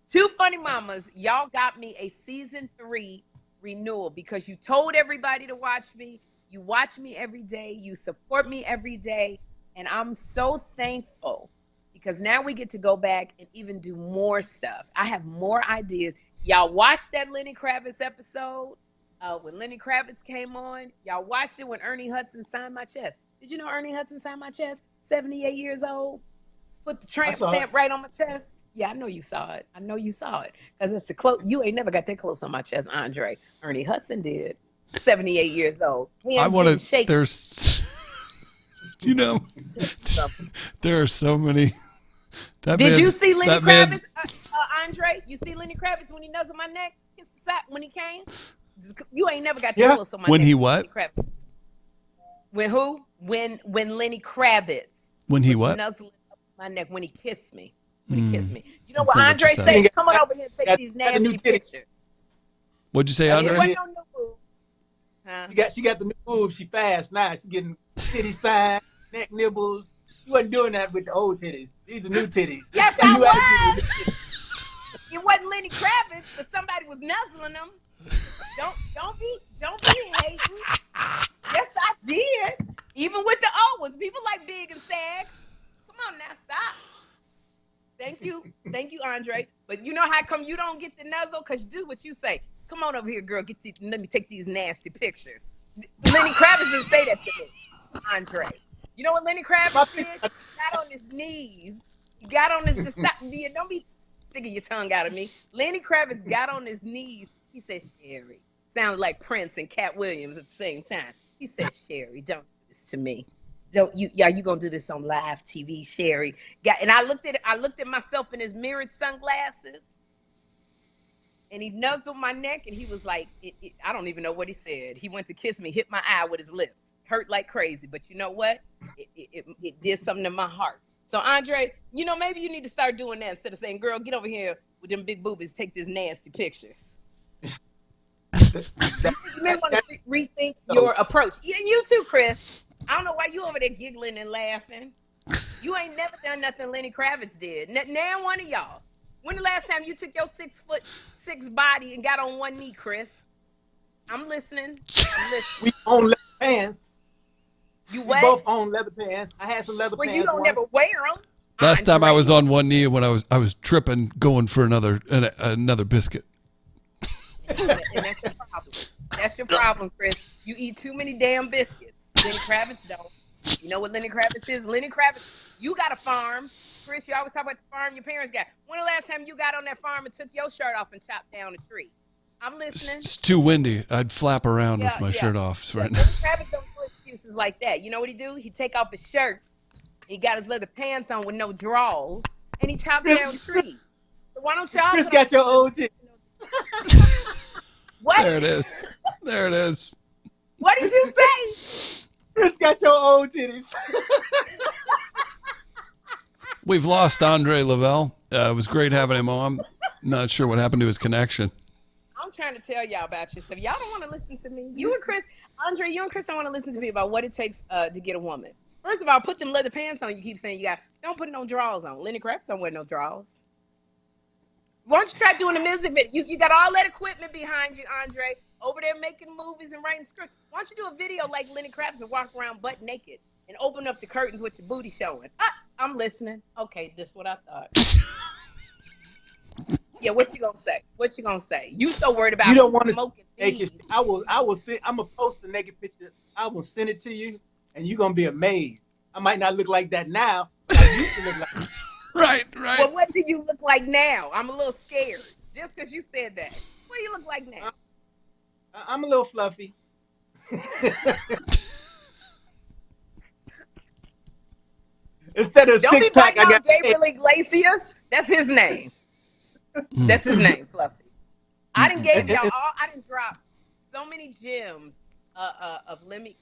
Two funny mamas. Y'all got me a season 3 renewal because you told everybody to watch me. You watch me every day. You support me every day. And I'm so thankful because now we get to go back and even do more stuff. I have more ideas. Y'all watched that Lenny Kravitz episode when Lenny Kravitz came on. Y'all watched it when Ernie Hudson signed my chest. Did you know Ernie Hudson signed my chest? 78 years old. Put the tramp stamp right on my chest. Yeah, I know you saw it. Because it's the close. You ain't never got that close on my chest, Andre. Ernie Hudson did. 78 years old. I want to. There's, there are so many. Did you see Lenny Kravitz, Andre? You see Lenny Kravitz when he nuzzled my neck? When he came? You ain't never got that close on my neck. When he what? When who? When Lenny Kravitz. When he what? Nuzzling my neck when he kissed me. You know what Andre said? Come on over here and take these nasty pictures. What'd you say, Andre? It wasn't no new boobs. Huh? She got the new boobs. She fast now. She getting titty signs, neck nibbles. You wasn't doing that with the old titties. These are new titties. Yes, I was. It wasn't Lenny Kravitz, but somebody was nuzzling them. Don't be hating. Yes, I did. Even with the old ones, people like big and sags. Come on now, stop. Thank you, Andre. But you know how come you don't get the nuzzle? Because you do what you say. Come on over here, girl. Let me take these nasty pictures. Lenny Kravitz didn't say that to me, Andre. You know what Lenny Kravitz did? He got on his knees. He got on his. Don't be sticking your tongue out of me. Lenny Kravitz got on his knees. He said, Sherri. Sounded like Prince and Cat Williams at the same time. He said, Sherri, don't do this to me. You gonna do this on live TV, Sherri? And I looked at myself in his mirrored sunglasses, and he nuzzled my neck, and he was like, I don't even know what he said. He went to kiss me, hit my eye with his lips, hurt like crazy. But you know what? It did something in my heart. So Andre, maybe you need to start doing that instead of saying, "Girl, get over here with them big boobies, take these nasty pictures." You may want to rethink your approach. You too, Chris. I don't know why you over there giggling and laughing. You ain't never done nothing Lenny Kravitz did. Now one of y'all. When the last time you took your 6'6" body and got on one knee, Chris? I'm listening. We own leather pants. You what? We both own leather pants. I had some leather pants. Well, you don't never wear them. Last time I was on one knee when I was tripping, going for another biscuit. And that's your problem. That's your problem, Chris. You eat too many damn biscuits. Lenny Kravitz don't. You know what Lenny Kravitz is? Lenny Kravitz, you got a farm. Chris, you always talk about the farm your parents got. When the last time you got on that farm and took your shirt off and chopped down a tree? I'm listening. It's too windy. I'd flap around with my shirt off right now. Lenny Kravitz don't do excuses like that. You know what he do? He take off his shirt. He got his leather pants on with no drawers, and he chops down a tree. So why don't y'all? Chris got your old titty. What? There it is. There it is. What did you say? Chris got your old titties. We've lost Andre Lavelle. It was great having him on. Not sure what happened to his connection. I'm trying to tell y'all about yourself. Y'all don't want to listen to me. Andre, you and Chris don't want to listen to me about what it takes to get a woman. First of all, put them leather pants on. You keep saying don't put no drawers on. Lenny Kravitz don't wear no drawers. Why don't you try doing a music video? You got all that equipment behind you, Andre, over there making movies and writing scripts. Why don't you do a video like Lenny Kravitz and walk around butt naked and open up the curtains with your booty showing? I'm listening. Okay, this is what I thought. Yeah, what you gonna say? What you gonna say? You so worried about you don't want to smoking naked. I will send. I'm gonna post the naked picture. I will send it to you, and you're gonna be amazed. I might not look like that now, but I used to look like. Right. Well, what do you look like now? I'm a little scared just because you said that. What do you look like now? I'm a little fluffy. Instead of Don't be 6-pack, biting I on got Gabriel Iglesias. That's his name. That's his name, Fluffy. I didn't gave y'all all. I didn't drop so many gems of Lenny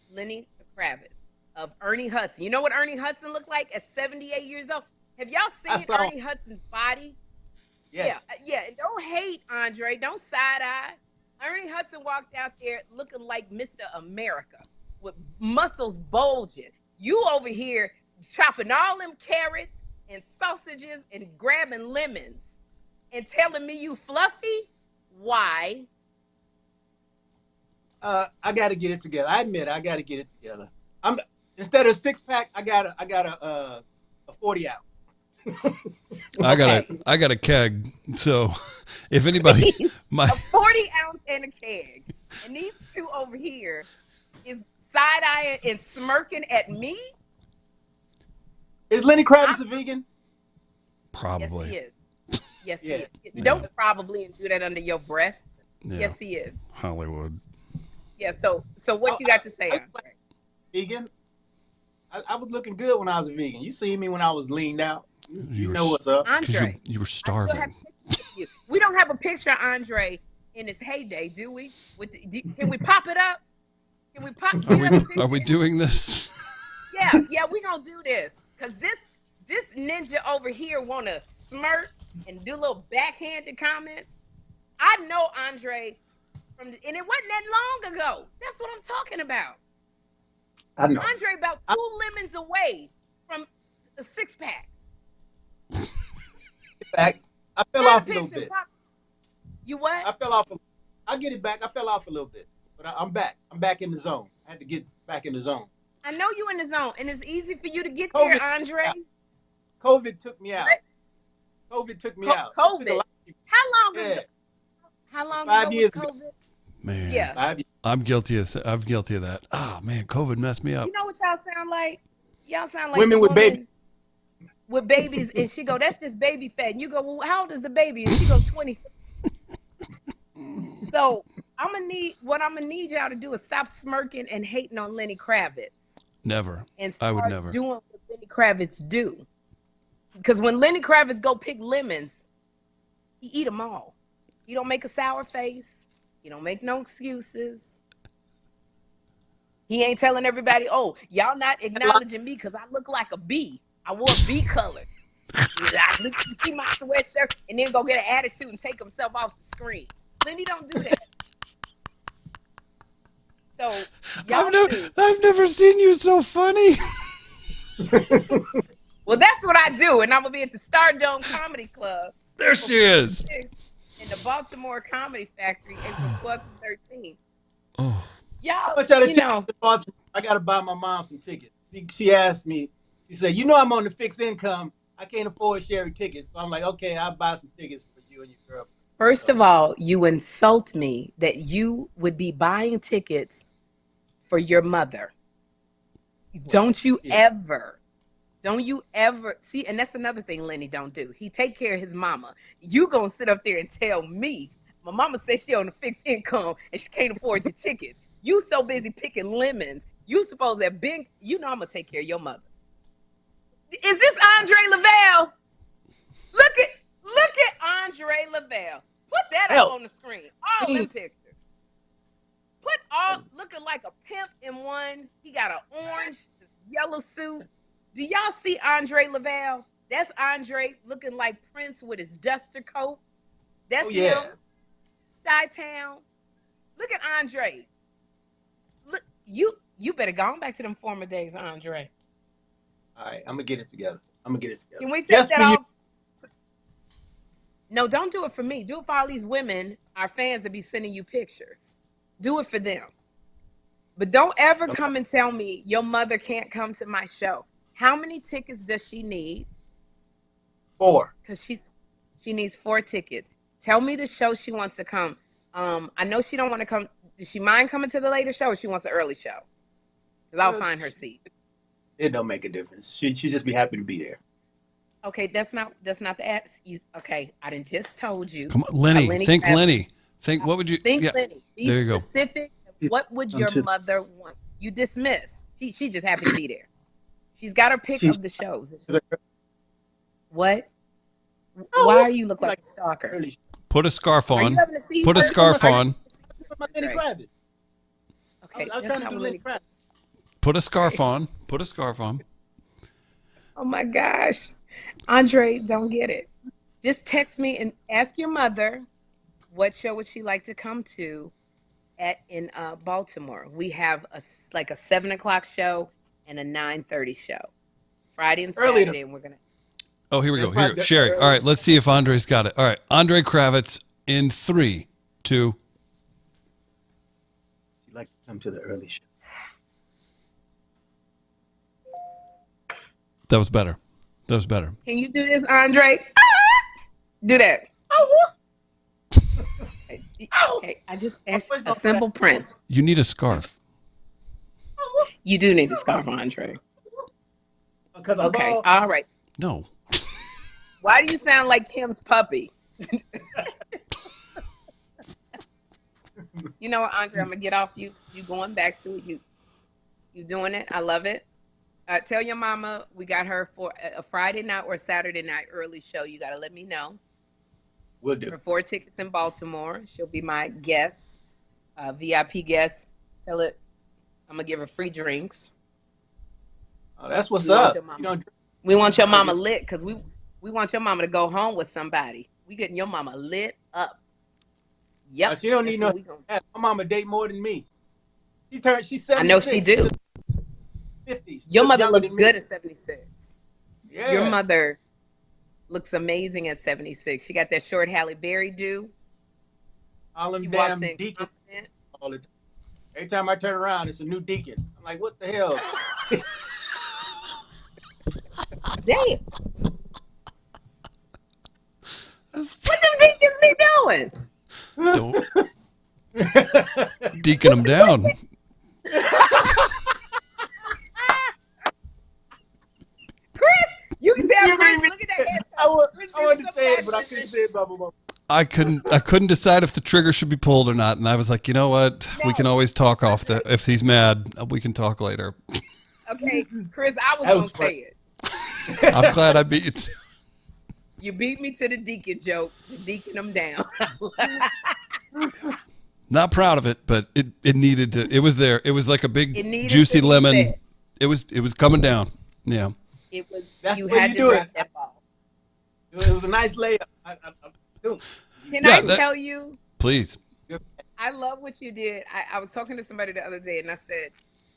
Kravitz, of Ernie Hudson. You know what Ernie Hudson looked like at 78 years old? Have y'all seen Ernie Hudson's body? Yes. Yeah. And don't hate Andre. Don't side eye. Ernie Hudson walked out there looking like Mr. America with muscles bulging. You over here chopping all them carrots and sausages and grabbing lemons and telling me you fluffy? Why? I got to get it together. I admit I got to get it together. Instead of 6-pack, I got a 40 ounce. I got a keg. So if anybody, a 40 ounce and a keg, and these two over here is side eyeing and smirking at me. Is Lenny Kravitz a vegan? Probably. Yes, he is. Yes, he is. Don't probably and do that under your breath. Yeah. Yes, he is. Hollywood. Yeah. So what you got to say, Andre? Vegan. I was looking good when I was a vegan. You see me when I was leaned out. You know what's up. Andre, you were starving. We don't have a picture of Andre in his heyday, do we? Can we pop it up? Can we pop? Are we doing this? Yeah, we gonna do this because this ninja over here wanna smirk and do little backhanded comments. I know Andre and it wasn't that long ago. That's what I'm talking about. I know. Andre about 2 lemons away from a 6-pack. Back. I fell off a little bit. You what? I fell off. I'll get it back. I fell off a little bit, but I'm back. I'm back in the zone. I had to get back in the zone. I know you in the zone, and it's easy for you to get there, Andre. COVID took me out. COVID took me out. COVID. How long ago? How long ago was COVID? Man, yeah, 5 years. I'm guilty of that. Oh man, COVID messed me up. You know what y'all sound like? Y'all sound like women with babies. With babies, and she go, "That's just baby fat." And you go, "Well, how old is the baby?" And she go, 20. So I'm gonna need y'all to do is stop smirking and hating on Lenny Kravitz. Never. And I would start never doing what Lenny Kravitz do. Because when Lenny Kravitz go pick lemons, he eat them all. He don't make a sour face. He don't make no excuses. He ain't telling everybody, "Oh, y'all not acknowledging me because I look like a bee. I wore bee color. You see my sweatshirt," and then go get an attitude and take himself off the screen. Lenny don't do that. So I've never seen you so funny. Well, that's what I do, and I'm gonna be at the Stardome Comedy Club. There she is. In the Baltimore Comedy Factory, April 12th and 13th. Oh. Y'all, I gotta buy my mom some tickets. She asked me. She said, "You know I'm on the fixed income. I can't afford Sherri tickets." So I'm like, "Okay, I'll buy some tickets for you and your girlfriend." First of all, you insult me that you would be buying tickets for your mother. Don't you ever see? And that's another thing Lenny don't do. He take care of his mama. You gonna sit up there and tell me my mama says she on a fixed income and she can't afford your tickets. You so busy picking lemons. You supposed to have been. You know I'm gonna take care of your mother. Is this Andre Lavelle? Look at Andre Lavelle. Put that up on the screen. All them pictures. Put all looking like a pimp in one. He got an orange, yellow suit. Do y'all see Andre Lavelle? That's Andre looking like Prince with his duster coat. That's him. Chi-Town. Look at Andre. Look, you better go on back to them former days, Andre. All right, I'm gonna get it together. Can we take that off? No, don't do it for me. Do it for all these women, our fans that be sending you pictures. Do it for them. But don't ever come and tell me your mother can't come to my show. How many tickets does she need? 4. Because she needs 4 tickets. Tell me the show she wants to come. I know she don't want to come. Does she mind coming to the later show, or she wants the early show? Because I'll find her seat. It don't make a difference. She'd just be happy to be there. Okay, that's not the ad. Okay, I done just told you. Come on, Lenny. Think Lenny. Think what would you think? Yeah, Lenny. Be specific. What would Come your to mother want? You dismiss. She's just happy to be there. She's got her pick she's of the shows. the What? oh, Why well, do you look like a stalker? early. Put a scarf Are you on. having a seizure? Put a scarf Are you- on. My Lenny Right. Kravitz. Okay, I was that's trying to not do what Lenny Lenny Kravitz. Put a scarf on. Put a scarf on. Oh my gosh. Andre, don't get it. Just text me and ask your mother what show would she like to come to in Baltimore. We have a 7:00 show and a 9:30 show. Friday and Early Saturday, and we're gonna. Oh, here we go. That's Here, my- Sherri. All right, let's see if Andre's got it. All right, Andre Kravitz in 3, 2. She'd like to come to the early show. That was better. That was better. Can you do this, Andre? Do that. Okay, I just asked a simple prince. You need a scarf. You do need a scarf, Andre. Because I'm Okay, bald. all right. No. Why do you sound like Kym's puppy? You know what, Andre? I'm gonna get off you. You going back to it? You doing it? I love it. Tell your mama we got her for a Friday night or Saturday night early show. You gotta let me know. We'll do. For 4 tickets in Baltimore. She'll be my guest, VIP guest. Tell it I'm gonna give her free drinks. Oh, that's what's We want up. your mama. You know, We want your mama lit because we want your mama to go home with somebody. We getting your mama lit up. Yep. she don't that's need what no. we gonna- My mama date more than me. She's 76. I know she do. 50. Your mother younger looks than me. good at 76. Yeah. Your mother looks amazing at 76. She got that short Halle Berry do. All them She damn walks in deacons confident. all the time. Every time I turn around, it's a new deacon. I'm like, what the hell? Damn. What them deacons be doing? Don't deacon them down. Chris, you can tell Chris. Look at that hair. I wanted Chris, to give me say it, some but I couldn't say it. Blah, blah, blah. I couldn't decide if the trigger should be pulled or not, and I was like, you know what? We can always talk off the. If he's mad, we can talk later. Okay, Chris, I was That gonna was say fun. it. I'm glad I beat. You beat me to the deacon joke. The deacon them down. Not proud of it, but it needed to. It was there. It was like a big It needed juicy to be lemon. said. It was coming down. Yeah. It was. That's You the way had you to do drop it. that ball. It was a nice layup. Dude, Can Yeah, I that- tell you? Please. I love what you did. I was talking to somebody the other day, and I said,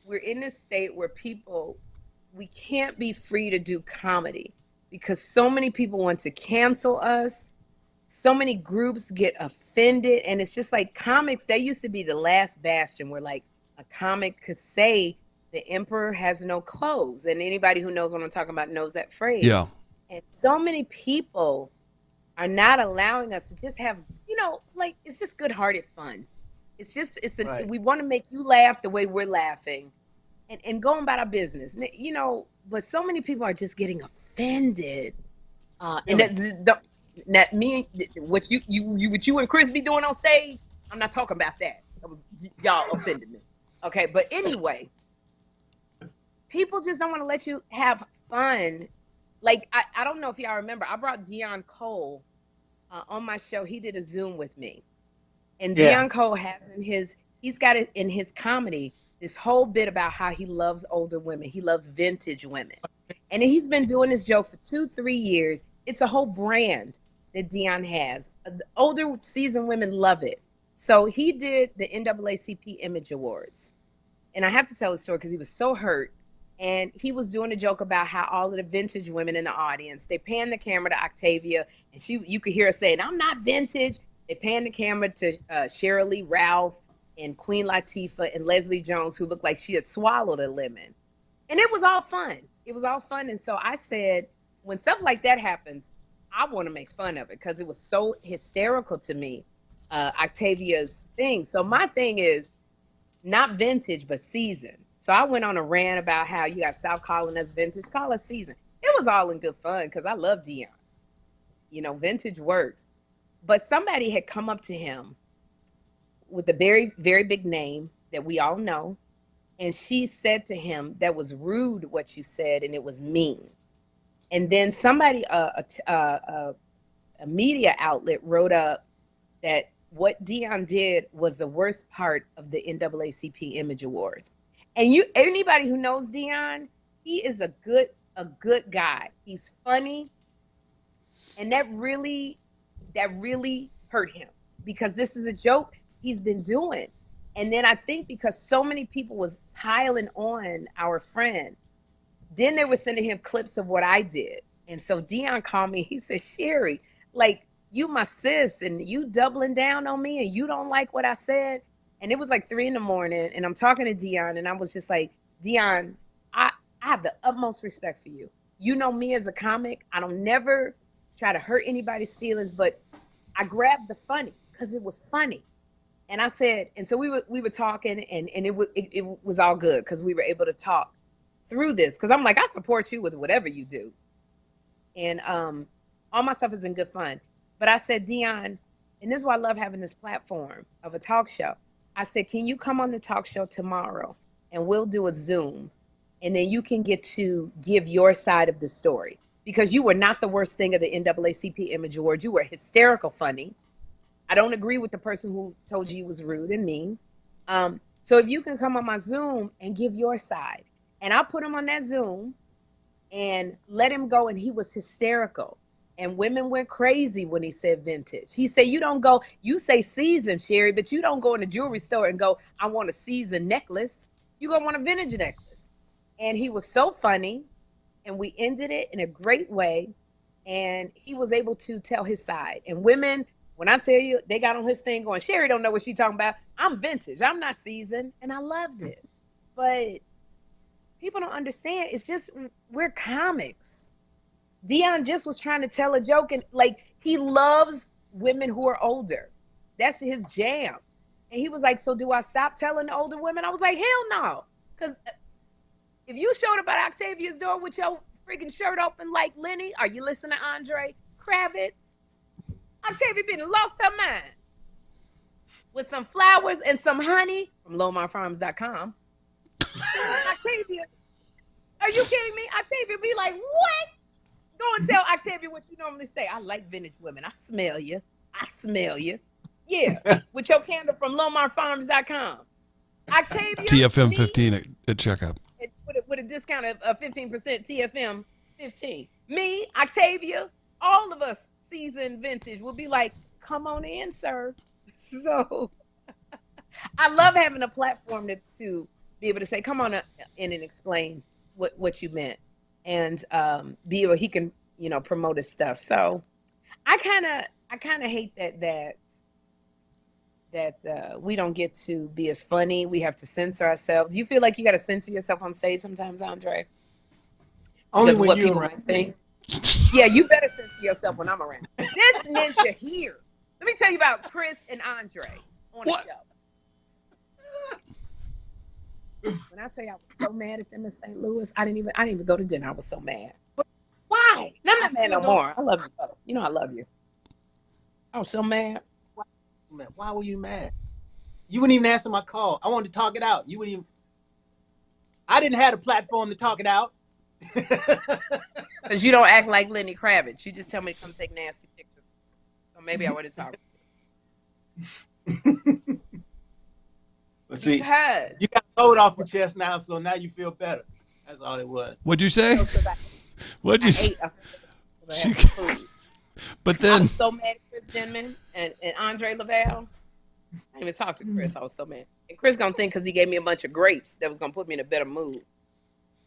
we're in this state where we can't be free to do comedy because so many people want to cancel us. So many groups get offended, and it's just like comics. That used to be the last bastion where like a comic could say the emperor has no clothes, and anybody who knows what I'm talking about knows that phrase. Yeah. And so many people are not allowing us to just have, like it's just good-hearted fun. Right. We want to make you laugh the way we're laughing, and going about our business. But so many people are just getting offended, and that me, what you and Chris be doing on stage. I'm not talking about that. That was y'all offended me. Okay, but anyway, people just don't want to let you have fun. Like I don't know if y'all remember, I brought Dion Cole on my show. He did a Zoom with me, and Dion Cole he's got it in his comedy. This whole bit about how he loves older women. He loves vintage women. And he's been doing this joke for 2-3 years. It's a whole brand that Dion has. The older seasoned women love it. So he did the NAACP Image Awards. And I have to tell the story because he was so hurt. And he was doing a joke about how all of the vintage women in the audience, they pan the camera to Octavia, and you could hear her saying, "I'm not vintage." They pan the camera to Shirley, Ralph, and Queen Latifah, and Leslie Jones, who looked like she had swallowed a lemon. And it was all fun. It was all fun. And so I said, when stuff like that happens, I want to make fun of it because it was so hysterical to me, Octavia's thing. So my thing is not vintage, but seasoned. So I went on a rant about how you got to stop calling us vintage, call us seasoned. It was all in good fun because I love Dion. Vintage works. But somebody had come up to him with a very, very big name that we all know. And she said to him, that was rude what you said, and it was mean. And then somebody, a media outlet wrote up that what Deion did was the worst part of the NAACP Image Awards. And anybody who knows Deion, he is a good guy. He's funny. And that really hurt him, because this is a joke he's been doing. And then I think because so many people was piling on our friend, then they were sending him clips of what I did. And so Deion called me. He said, Sherri, like, you my sis, and you doubling down on me, and you don't like what I said. And it was like 3 a.m, and I'm talking to Deion, and I was just like, Deion, I have the utmost respect for you. You know me as a comic. I don't never try to hurt anybody's feelings, but I grabbed the funny because it was funny. And I said, and so we were talking, and it was all good because we were able to talk through this, because I'm like, I support you with whatever you do. And all my stuff is in good fun. But I said, Deion, and this is why I love having this platform of a talk show. I said, can you come on the talk show tomorrow, and we'll do a Zoom, and then you can get to give your side of the story, because you were not the worst thing of the NAACP Image Award. You were hysterical funny. I don't agree with the person who told you was rude and mean. So if you can come on my Zoom and give your side, and I put him on that Zoom and let him go, and he was hysterical. And women went crazy when he said vintage. He said, you say season, Sherri, but you don't go in a jewelry store and go, I want a season necklace. You gonna want a vintage necklace. And he was so funny, and we ended it in a great way. And he was able to tell his side. And women, when I tell you, they got on his thing going, Sherri don't know what she's talking about. I'm vintage, I'm not seasoned. And I loved it. But people don't understand. It's just, we're comics. Deion just was trying to tell a joke, and like, he loves women who are older. That's his jam. And he was like, so do I stop telling the older women? I was like, hell no. Because if you showed up at Octavia's door with your freaking shirt open like Lenny, are you listening to Andre Kravitz? Octavia been lost her mind with some flowers and some honey from LomarFarms.com. Octavia, are you kidding me? Octavia be like, what? Go and tell Octavia what you normally say. I like vintage women. I smell you. I smell you. Yeah, with your candle from LomarFarms.com. Octavia. TFM 15 at checkout. With a discount of 15%, TFM 15. Me, Octavia, all of us seasoned vintage will be like, come on in, sir. So I love having a platform to be able to say, come on in and explain what you meant. And be able, he can, promote his stuff. So I kind of hate that we don't get to be as funny. We have to censor ourselves. Do you feel like you got to censor yourself on stage sometimes, Andre? Only because when what you're people around. might think. Yeah, you better censor yourself when I'm around. This ninja here. Let me tell you about Chris and Andre on the show. When I tell you I was so mad at them in St. Louis, I didn't even go to dinner. I was so mad. Why? And I'm not mad no more. I love you both. You know I love you. I was so mad. Why were you mad? You wouldn't even answer my call. I wanted to talk it out. You wouldn't even. I didn't have a platform to talk it out. Because you don't act like Lenny Kravitz. You just tell me to come take nasty pictures. So maybe I would have talked to you. Let's see. Because you got a load off your chest now, so now you feel better. That's all it was. What'd you say? What'd you say? But then I was so mad at Chris Denman and Andre Lavelle. I didn't even talk to Chris. I was so mad. And Chris gonna think because he gave me a bunch of grapes that was gonna put me in a better mood.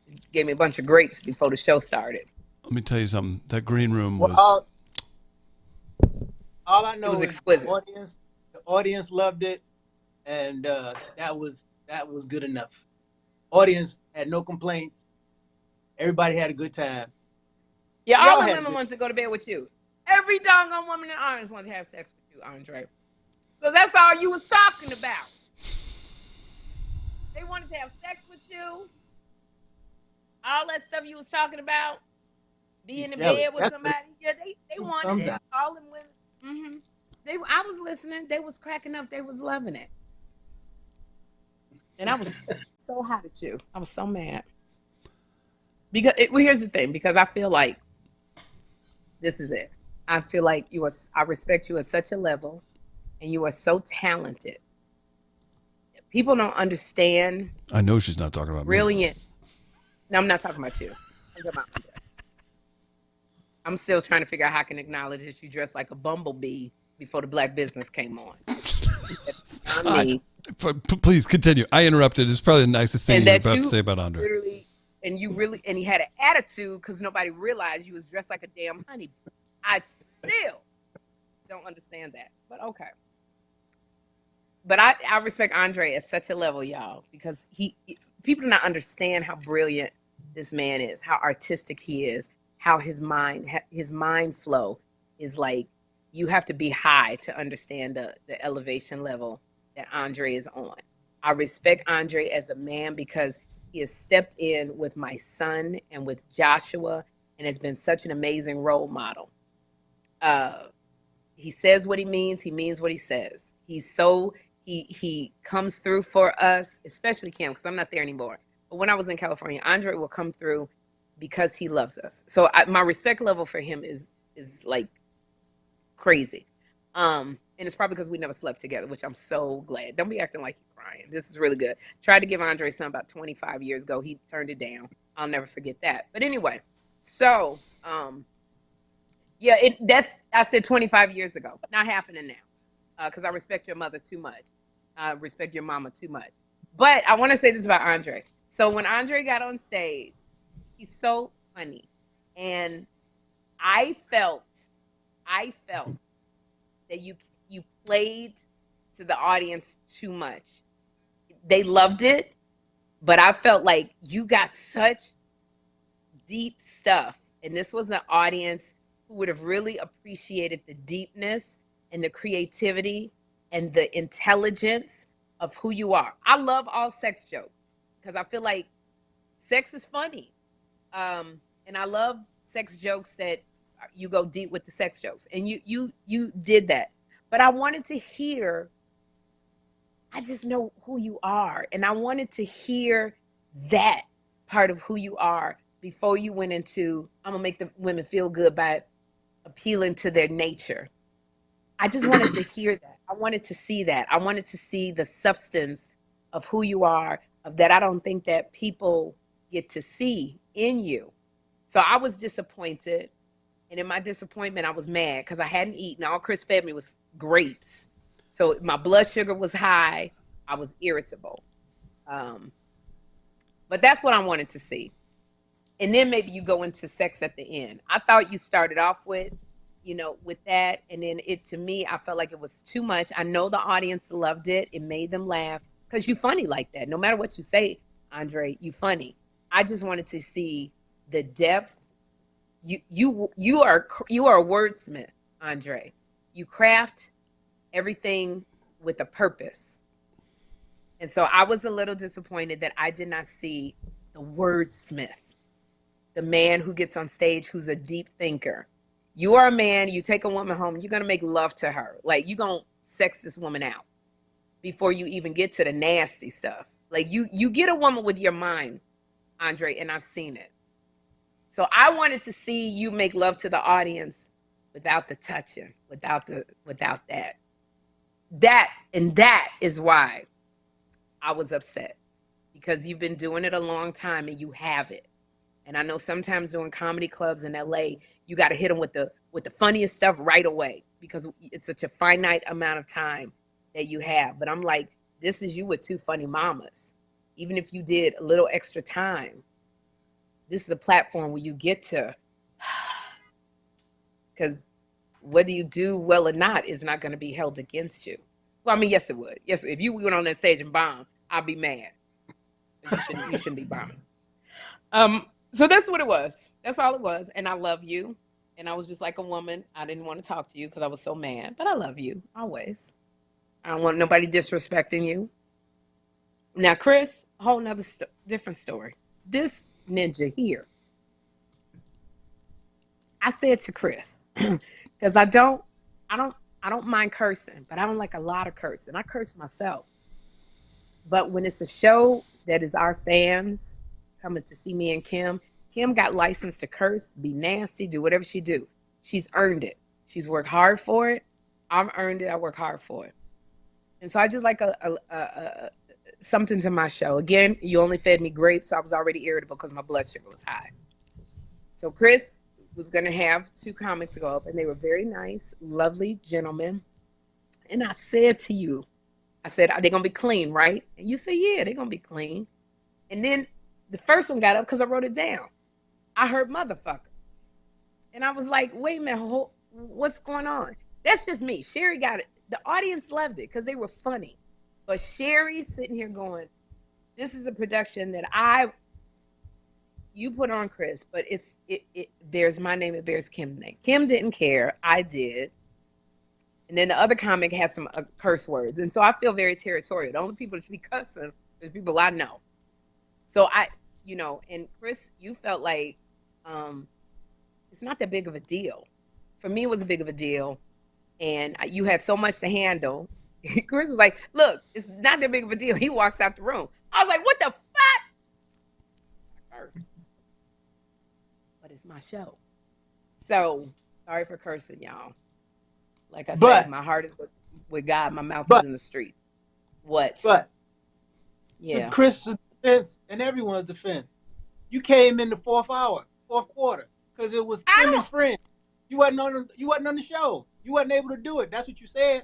He gave me a bunch of grapes before the show started. Let me tell you something. That green room was. All I know was is exquisite. The audience loved it, and that was good enough. Audience had no complaints. Everybody had a good time. Yeah, all the women wanted to go to bed with you. Every doggone woman in Orange wanted to have sex with you, Andre. Because that's all you was talking about. They wanted to have sex with you. All that stuff you was talking about. Be in the bed with somebody. Yeah, they wanted it. All them women. I was listening. They was cracking up. They was loving it. And I was so hot at you. I was so mad. Because well, here's the thing, because I feel like this is it. I feel like I respect you at such a level, and you are so talented. People don't understand. I know she's not talking about brilliant. No, I'm not talking about you. I'm talking about Andre. I'm still trying to figure out how I can acknowledge that you dressed like a bumblebee before the Black Business came on. Please continue. I interrupted. It's probably the nicest thing you're about to say about Andre. And he had an attitude because nobody realized you was dressed like a damn honeybee. I still don't understand that, but okay. But I respect Andre at such a level, y'all, because people do not understand how brilliant this man is, how artistic he is, how his mind flow is like. You have to be high to understand the elevation level that Andre is on. I respect Andre as a man because he has stepped in with my son and with Joshua and has been such an amazing role model. He says what he means what he says. He comes through for us, especially Kym, because I'm not there anymore. But when I was in California, Andre will come through because he loves us. So my respect level for him is like crazy. And it's probably because we never slept together, which I'm so glad. Don't be acting like you're crying. This is really good. Tried to give Andre something about 25 years ago. He turned it down. I'll never forget that. But anyway, so yeah, I said 25 years ago. Not happening now. Because I respect your mother too much. I respect your mama too much. But I want to say this about Andre. So when Andre got on stage, he's so funny. And I felt that you played to the audience too much. They loved it, but I felt like you got such deep stuff. And this was an audience who would have really appreciated the deepness and the creativity and the intelligence of who you are. I love all sex jokes because I feel like sex is funny. And I love sex jokes that you go deep with the sex jokes. And you did that. But I wanted to hear, I just know who you are. And I wanted to hear that part of who you are before you went into, I'm going to make the women feel good by appealing to their nature. I just wanted to hear that. I wanted to see that. I wanted to see the substance of who you are, of that I don't think that people get to see in you. So I was disappointed. And in my disappointment, I was mad because I hadn't eaten. All Chris fed me was grapes. So my blood sugar was high. I was irritable. But that's what I wanted to see. And then maybe you go into sex at the end. I thought you started off with that. And then to me, I felt like it was too much. I know the audience loved it. It made them laugh because you funny like that. No matter what you say, Andre, you funny. I just wanted to see the depth. You are a wordsmith, Andre. You craft everything with a purpose. And so I was a little disappointed that I did not see the wordsmith, the man who gets on stage who's a deep thinker. You are a man, you take a woman home, you're going to make love to her. Like, you're going to sex this woman out before you even get to the nasty stuff. Like, you get a woman with your mind, Andre, and I've seen it. So I wanted to see you make love to the audience without the touching, without that. That is why I was upset, because you've been doing it a long time and you have it. And I know sometimes doing comedy clubs in LA, you got to hit them with the funniest stuff right away because it's such a finite amount of time that you have. But I'm like, this is you with two funny mamas. Even if you did a little extra time, this is a platform where you get to, because whether you do well or not is not going to be held against you. Well, I mean, yes, it would. Yes, if you went on that stage and bombed, I'd be mad. You shouldn't be bombing. So that's what it was. That's all it was. And I love you. And I was just like a woman. I didn't want to talk to you because I was so mad. But I love you always. I don't want nobody disrespecting you. Now, Chris, a whole nother different story. This ninja here. I said to Chris, because I don't mind cursing, but I don't like a lot of cursing. I curse myself. But when it's a show that is our fans coming to see me and Kym, Kym got licensed to curse, be nasty, do whatever she do. She's earned it. She's worked hard for it. I've earned it. I work hard for it. And so I just like something to my show. Again, you only fed me grapes, so I was already irritable because my blood sugar was high. So Chris was going to have 2 comics go up, and they were very nice, lovely gentlemen. And I said to you, I said, are they going to be clean, right? And you said, yeah, they're going to be clean. And then the first one got up because I wrote it down. I heard motherfucker. And I was like, wait a minute, what's going on? That's just me. Sherri got it. The audience loved it because they were funny. But Sherri's sitting here going, this is a production that you put on, Chris, but there's my name, it bears Kym's name. Kym didn't care. I did. And then the other comic has some curse words. And so I feel very territorial. The only people that should be cussing is people I know. So and Chris, you felt like it's not that big of a deal. For me, it was a big of a deal. And you had so much to handle. Chris was like, look, it's not that big of a deal. He walks out the room. I was like, what the fuck? But it's my show. So sorry for cursing, y'all. Like I said, my heart is with God. My mouth is in the street. What? But yeah, to Chris' defense and everyone's defense, you came in the fourth quarter, because it was Kym and friends. You wasn't on the show. You wasn't able to do it. That's what you said.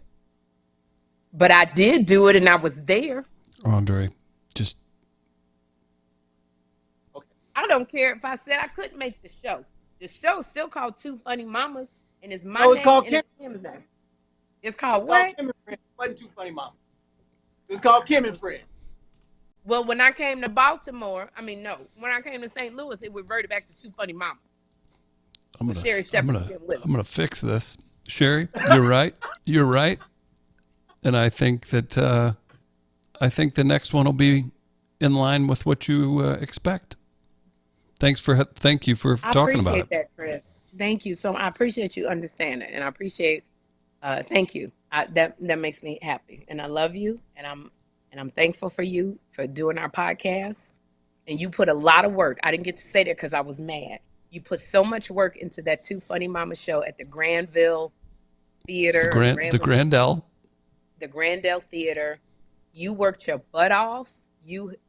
But I did do it, and I was there. Andre, just. Okay. I don't care if I said I couldn't make the show. The show's still called Two Funny Mamas, and it's my name. It's called Kym's name. It's called what? Kym and Friends. It wasn't Two Funny Mamas. It's called Kym and Friends. Well, when I came to Baltimore, when I came to St. Louis, it reverted back to Two Funny Mamas. I'm gonna fix this. Sherri, you're right. You're right. And I think that the next one will be in line with what you expect. Thank you for talking about it. I appreciate that, Chris. Thank you. So I appreciate you understanding, and I appreciate. Thank you. That makes me happy, and I love you, and I'm thankful for you for doing our podcast. And you put a lot of work. I didn't get to say that because I was mad. You put so much work into that Two Funny Mama show at the Granville Theater. The Grandel. The Grandel Theater. You worked your butt off.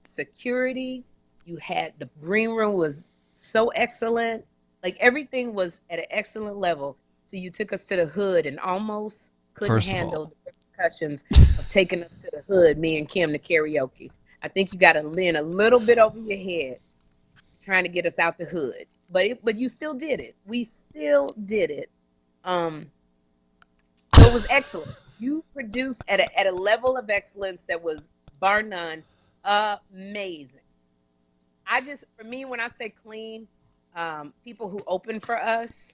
Security. You had the green room was so excellent. Like everything was at an excellent level. So you took us to the hood and almost couldn't handle the repercussions of taking us to the hood, me and Kym, to karaoke. I think you got to lean a little bit over your head trying to get us out the hood. But you still did it. We still did it. So it was excellent. You produced at a level of excellence that was bar none amazing. For me, when I say clean, people who open for us,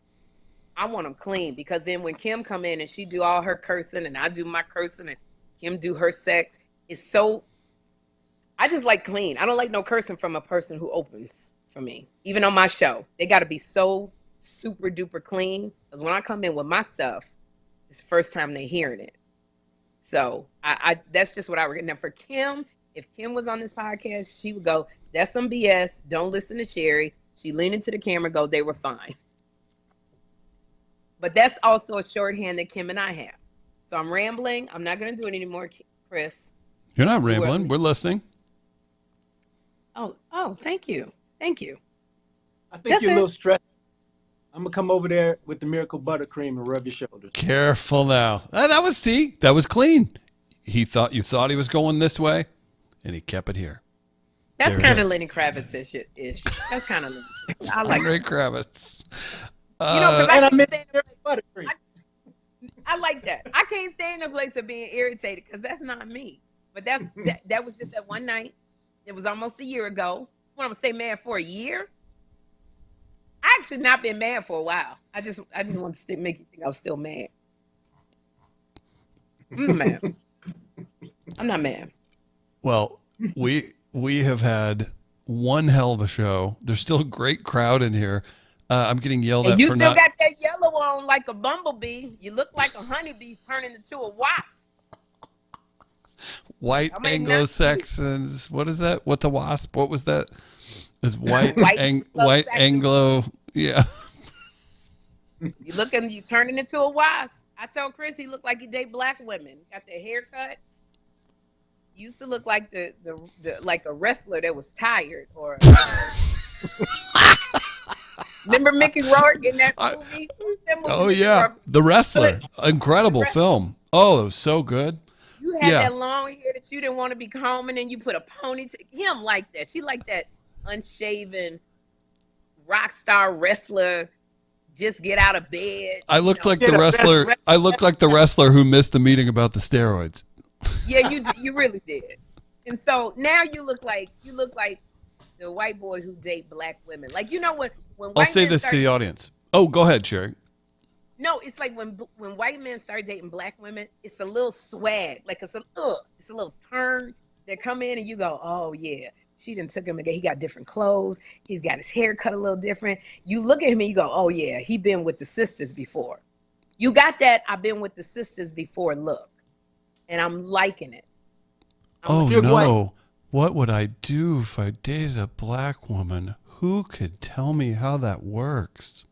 I want them clean, because then when Kym come in and she do all her cursing and I do my cursing and Kym do her sex, I just like clean. I don't like no cursing from a person who opens for me. Even on my show, they got to be so super duper clean, because when I come in with my stuff, it's the first time they're hearing it. So I that's just what I would. Now for Kym, if Kym was on this podcast, she would go, that's some BS. Don't listen to Sherri. She leaned into the camera, go, they were fine. But that's also a shorthand that Kym and I have. So I'm rambling. I'm not going to do it anymore, Chris. You're not rambling. We're listening. Oh, thank you. Thank you. I think you're a little stressed. I'm going to come over there with the miracle buttercream and rub your shoulders. Careful now. That was clean. You thought he was going this way, and he kept it here. That's kind of Lenny Kravitz's ish. That's kind of I like Lenny Kravitz. Because I like that. I can't stay in a place of being irritated because that's not me. But that was just that one night. It was almost a year ago. What, I'm gonna stay mad for a year? I actually not been mad for a while. I just want to make you think I was still mad. I'm not mad. I'm not mad. Well, we have had one hell of a show. There's still a great crowd in here. I'm getting yelled at. You still got that yellow on like a bumblebee. You look like a honeybee turning into a wasp. White Anglo-Saxons. What is that? What's a wasp? What was that? It's white Anglo. Yeah. You turning into a wasp. I told Chris he looked like he date black women. Got the haircut. Used to look like the like a wrestler that was tired or. Remember Mickey Rourke in that movie? Oh yeah, The Wrestler. Incredible film. Oh, it was so good. You had that long hair that you didn't want to be combing, and you put a ponytail. Him like that. She like that unshaven rock star wrestler. Just get out of bed. I looked like the wrestler. I looked like the wrestler who missed the meeting about the steroids. Yeah, you really did. And so now you look like the white boy who date black women. Like, you know when white I'll say this to the audience. Oh, go ahead, Sherri. No, it's like when white men start dating black women, it's a little swag. Like it's a little turn. They come in and you go, oh yeah, she done took him again. He got different clothes. He's got his hair cut a little different. You look at him and you go, oh yeah, he been with the sisters before. You got that I've been with the sisters before look. And I'm liking it. Oh no. What would I do if I dated a black woman? Who could tell me how that works?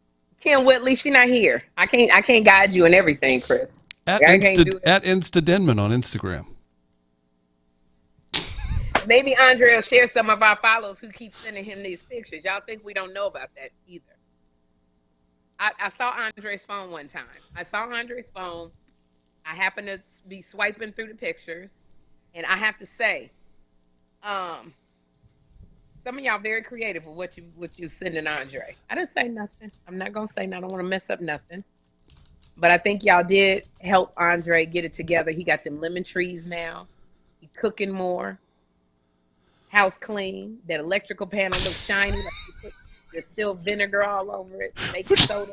Kym Whitley, she not here. I can't guide you in everything, Chris. At Insta Denman on Instagram. Maybe Andre will share some of our followers who keep sending him these pictures. Y'all think we don't know about that either. I saw Andre's phone one time. I happened to be swiping through the pictures, and I have to say, some of y'all very creative with what you sending Andre. I didn't say nothing. I'm not gonna say nothing. I don't want to mess up nothing. But I think y'all did help Andre get it together. He got them lemon trees now. He cooking more. House clean. That electrical panel looks shiny. Like there's still vinegar all over it. Baking soda.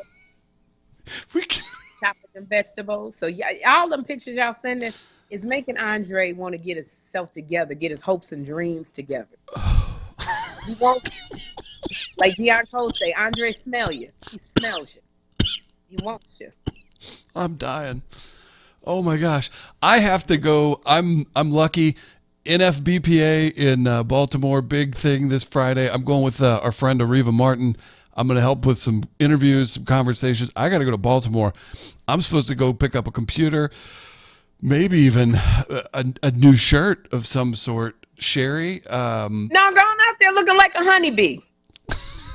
Chopping them vegetables. So yeah, all them pictures y'all sending is making Andre want to get himself together, get his hopes and dreams together. He won't, like Deion Cole say, Andre smell you. He smells you. He wants you. I'm dying. Oh my gosh. I have to go. I'm lucky. NFBPA in Baltimore, big thing this Friday. I'm going with our friend Ariva Martin. I'm going to help with some interviews, some conversations. I got to go to Baltimore. I'm supposed to go pick up a computer, maybe even a new shirt of some sort. Sherri? No, going out there looking like a honeybee.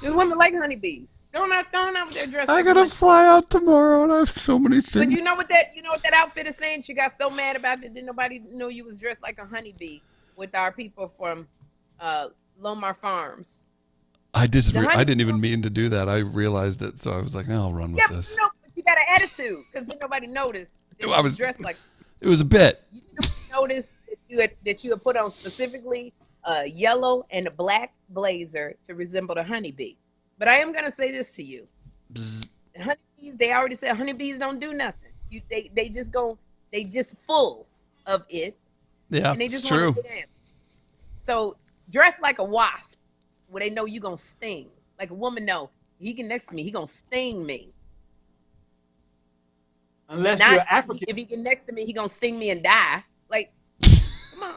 There's women like honeybees. Going out there dressed. I gotta fly out tomorrow, and I have so many things. But you know what that outfit is saying? She got so mad about it that nobody knew you was dressed like a honeybee with our people from Lomar Farms. I disagree. I didn't even mean to do that. I realized it, so I was like, I'll run with this. But you got an attitude because then nobody noticed that you was dressed like. It was a bit. You didn't notice that you had put on specifically a yellow and a black blazer to resemble the honeybee. But I am gonna say this to you: honeybees. They already said honeybees don't do nothing. They just full of it. Yeah, and they just it's true. Want to get in. So dress like a wasp, where they know you gonna sting. Like a woman know he get next to me, he gonna sting me. Unless you're African. If he get next to me, he gonna sting me and die. Like, come on,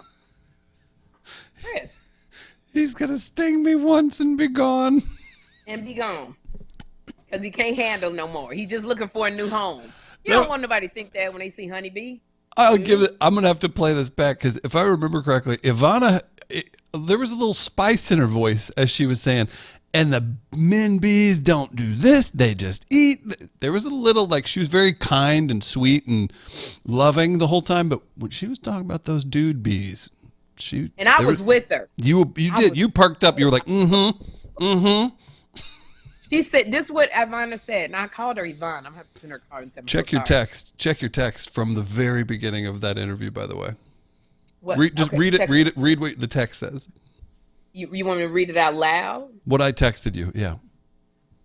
Chris. He's gonna sting me once and be gone. And be gone. Because he can't handle no more. He just looking for a new home. You don't want nobody to think that when they see honeybee. I'm gonna have to play this back because if I remember correctly, Ivana, there was a little spice in her voice as she was saying, and the men bees don't do this, they just eat. There was a little, like, she was very kind and sweet and loving the whole time, but when she was talking about those dude bees, I was with her. You perked up. You were like, mm-hmm. She said, this is what Ivana said, and I called her Yvonne. I'm going to have to send her a card and say, Check your text from the very beginning of that interview, by the way. What? Read what the text says. You want me to read it out loud? What I texted you, yeah.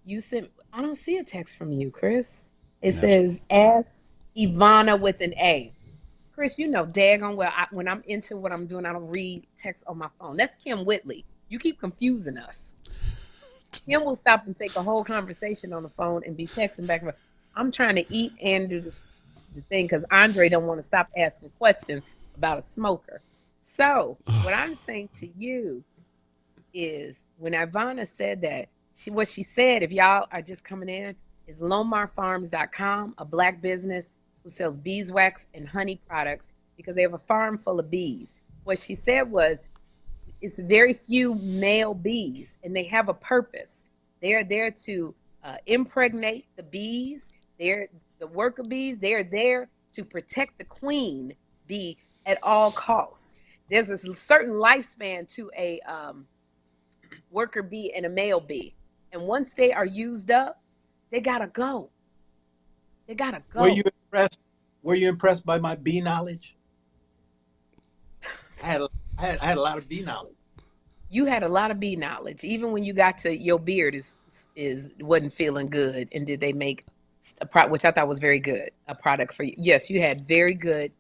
You sent. I don't see a text from you, Chris. It says, ask Ivana with an A. Chris, you know daggone well, when I'm into what I'm doing, I don't read text on my phone. That's Kym Whitley. You keep confusing us. Kym will stop and take a whole conversation on the phone and be texting back and forth. I'm trying to eat and do the thing because Andre don't want to stop asking questions about a smoker. So what I'm saying to you is when Ivana said that, what she said, if y'all are just coming in, is lomarfarms.com, a Black business who sells beeswax and honey products because they have a farm full of bees. What she said was, it's very few male bees, and they have a purpose. They are there to impregnate the bees. They're the worker bees. They are there to protect the queen bee at all costs. There's a certain lifespan to a worker bee and a male bee. And once they are used up, they gotta go. They gotta go. Were you impressed by my bee knowledge? I had a lot of bee knowledge. You had a lot of bee knowledge. Even when you got to your beard wasn't feeling good, and did they make a product, which I thought was very good, a product for you? Yes, you had very good.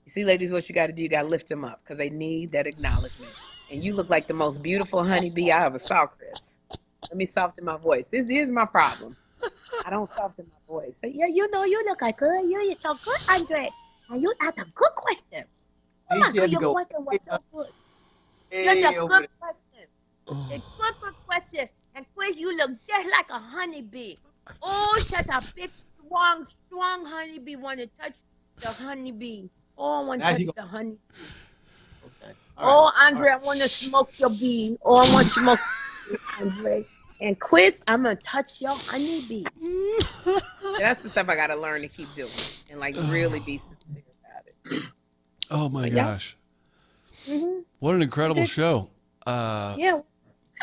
You see, ladies, what you got to do, you got to lift them up because they need that acknowledgement. And you look like the most beautiful honeybee I ever saw, Chris. Let me soften my voice. Here's my problem. I don't soften my voice. So, yeah, you look like good. You're so good, Andre. And you asked a good question. Oh my God, your question was so good. That's a good question. A good question. And Chris, you look just like a honeybee. Oh, such a big, strong honeybee. Want to touch the honeybee. Oh, I want to touch the honeybee. Okay. Andre, I want to smoke your bee. Oh, I want to smoke you, Andre. And Chris, I'm going to touch your honeybee. That's the stuff I got to learn to keep doing and like really be sincere about it. Oh my gosh. Mm-hmm. What an incredible show. Yeah.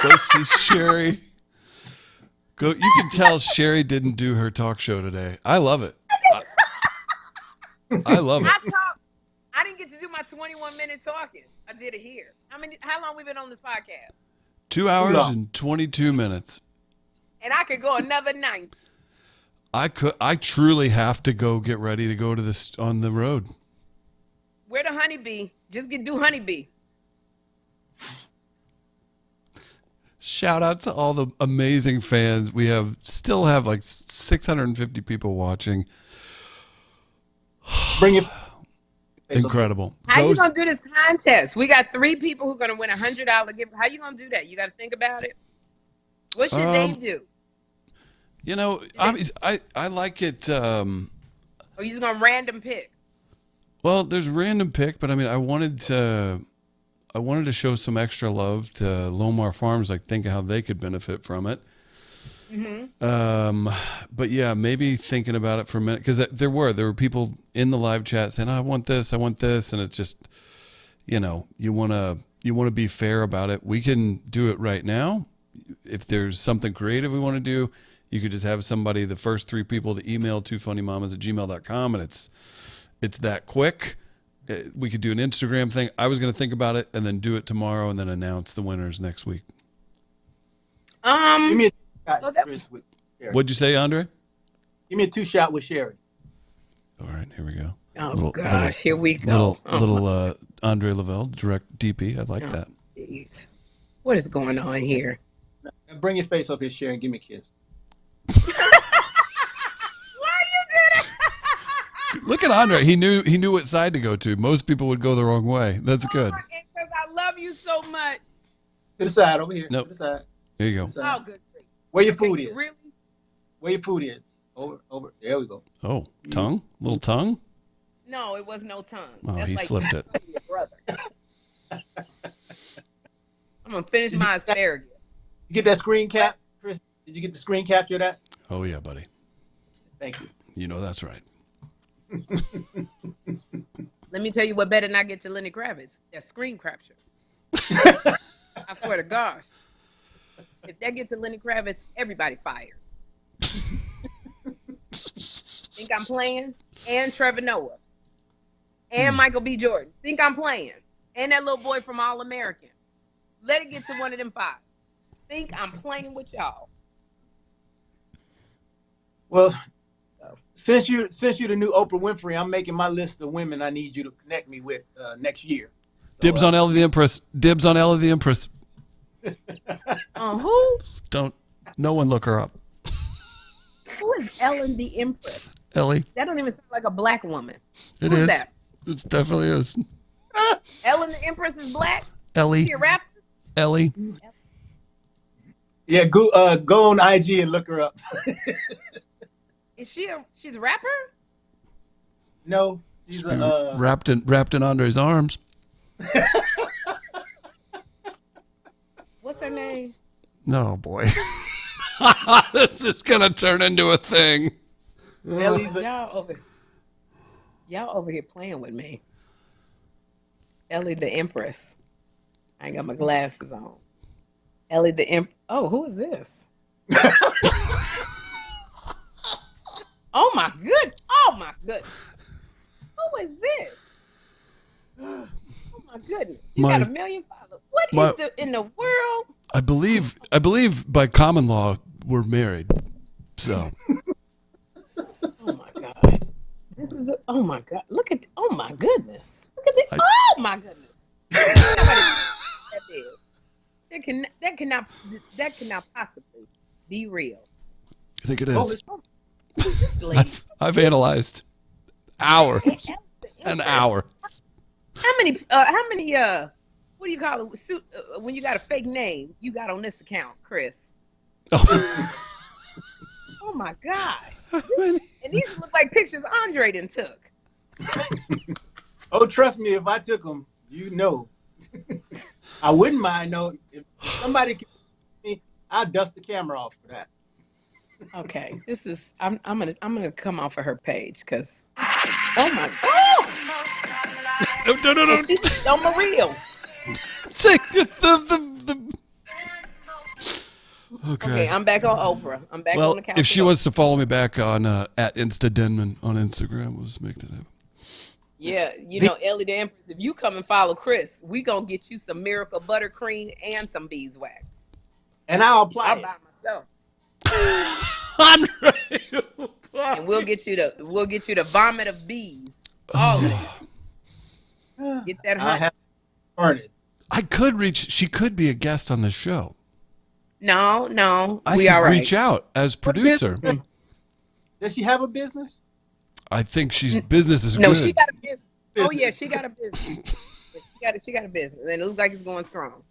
Go see Sherri. You can tell Sherri didn't do her talk show today. I love it. I love it. I didn't get to do my 21 minutes talking. I did it here. How long we been on this podcast? 2 hours and 22 minutes. And I could go another night. I truly have to go get ready to go to this on the road. Where the honeybee? Just do honeybee. Shout out to all the amazing fans. We still have like 650 people watching. Bring it. Incredible. How you gonna do this contest? We got 3 people who are gonna win $100 gift. How you gonna do that? You got to think about it. What should they do? You know, I like it. Or you just gonna random pick? Well, there's random pick, but I wanted to show some extra love to Lomar Farms, like think of how they could benefit from it. Mm-hmm. But yeah, maybe thinking about it for a minute, because there were people in the live chat saying, I want this, and it's just, you want to be fair about it. We can do it right now. If there's something creative we want to do, you could just have somebody, the first 3 people to email twofunnymamas@gmail.com, and it's that quick. We could do an Instagram thing. I was going to think about it and then do it tomorrow and then announce the winners next week. Give me a What'd you say, Andre? Give me a 2-shot with Sherri. All right, here we go. Here we go. Little Andre Lavelle, direct DP. I like that. Geez. What is going on here? Bring your face up here, Sherri, and give me a kiss. Look at Andre. He knew what side to go to. Most people would go the wrong way. That's good. Because I love you so much. To the side over here. Nope. To the side. There you go. Oh, good. Where your food is? Really? Where your food is? Over. There we go. Oh, tongue? Little tongue? No, it was no tongue. Oh, That's he slipped it. Your brother. I'm gonna finish my asparagus. You get that screen cap, Chris? Did you get the screen capture of that? Oh yeah, buddy. Thank you. You know that's right. Let me tell you what better not get to Lenny Kravitz. That screen capture. I swear to gosh. If that get to Lenny Kravitz, everybody fired. Think I'm playing? And Trevor Noah. And Michael B. Jordan. Think I'm playing? And that little boy from All American. Let it get to one of them 5. Think I'm playing with y'all. Well, since you're the new Oprah Winfrey, I'm making my list of women I need you to connect me with next year. So, Dibs on Ellie the Empress. Dibs on Ellie the Empress. Who? No one look her up. Who is Ellen the Empress? Ellie. That don't even sound like a black woman. It Who's is. that? It definitely is. Ellen the Empress is black? Ellie. Is she a rapper? Ellie. Yeah, go on IG and look her up. She's a rapper? No, she's a wrapped in Andre's arms. What's her name? No, boy. This is gonna turn into a thing. Y'all over here playing with me. Ellie the Empress. I ain't got my glasses on. Ellie the Oh, who is this? Oh my good. Who is this? Oh my goodness. She got 1 million followers. What is in the world? I believe by common law we're married. So. Oh my gosh. This is oh my god. Look at oh my goodness. Look at the oh my goodness. That cannot possibly be real. I think it is. I've analyzed hours and hours. How many what do you call it when you got a fake name you got on this account, Chris? Oh my gosh. And these look like pictures Andre done took. Oh, trust me, if I took them, you know. I wouldn't mind though. If somebody can me, I'd dust the camera off for that. Okay. This is I'm gonna come off of her page because oh my god. No. Don't Maria. Take the Okay, I'm back on Oprah. I'm back on the couch. If she wants to follow me back on at Denman on Instagram, we'll just make that happen. Yeah, you know, Ellie the Empress, if you come and follow Chris, we gonna get you some Miracle Buttercream and some beeswax. And I'll apply by myself. I'm ready to apply. And we'll get you the vomit of bees. All of it. Get that honey. She could be a guest on this show. No, I we could all right. reach out as producer. Does she have a business? I think she's business is no, good. No, she got a business. Oh yeah, she got a business. She got a business, and it looks like it's going strong.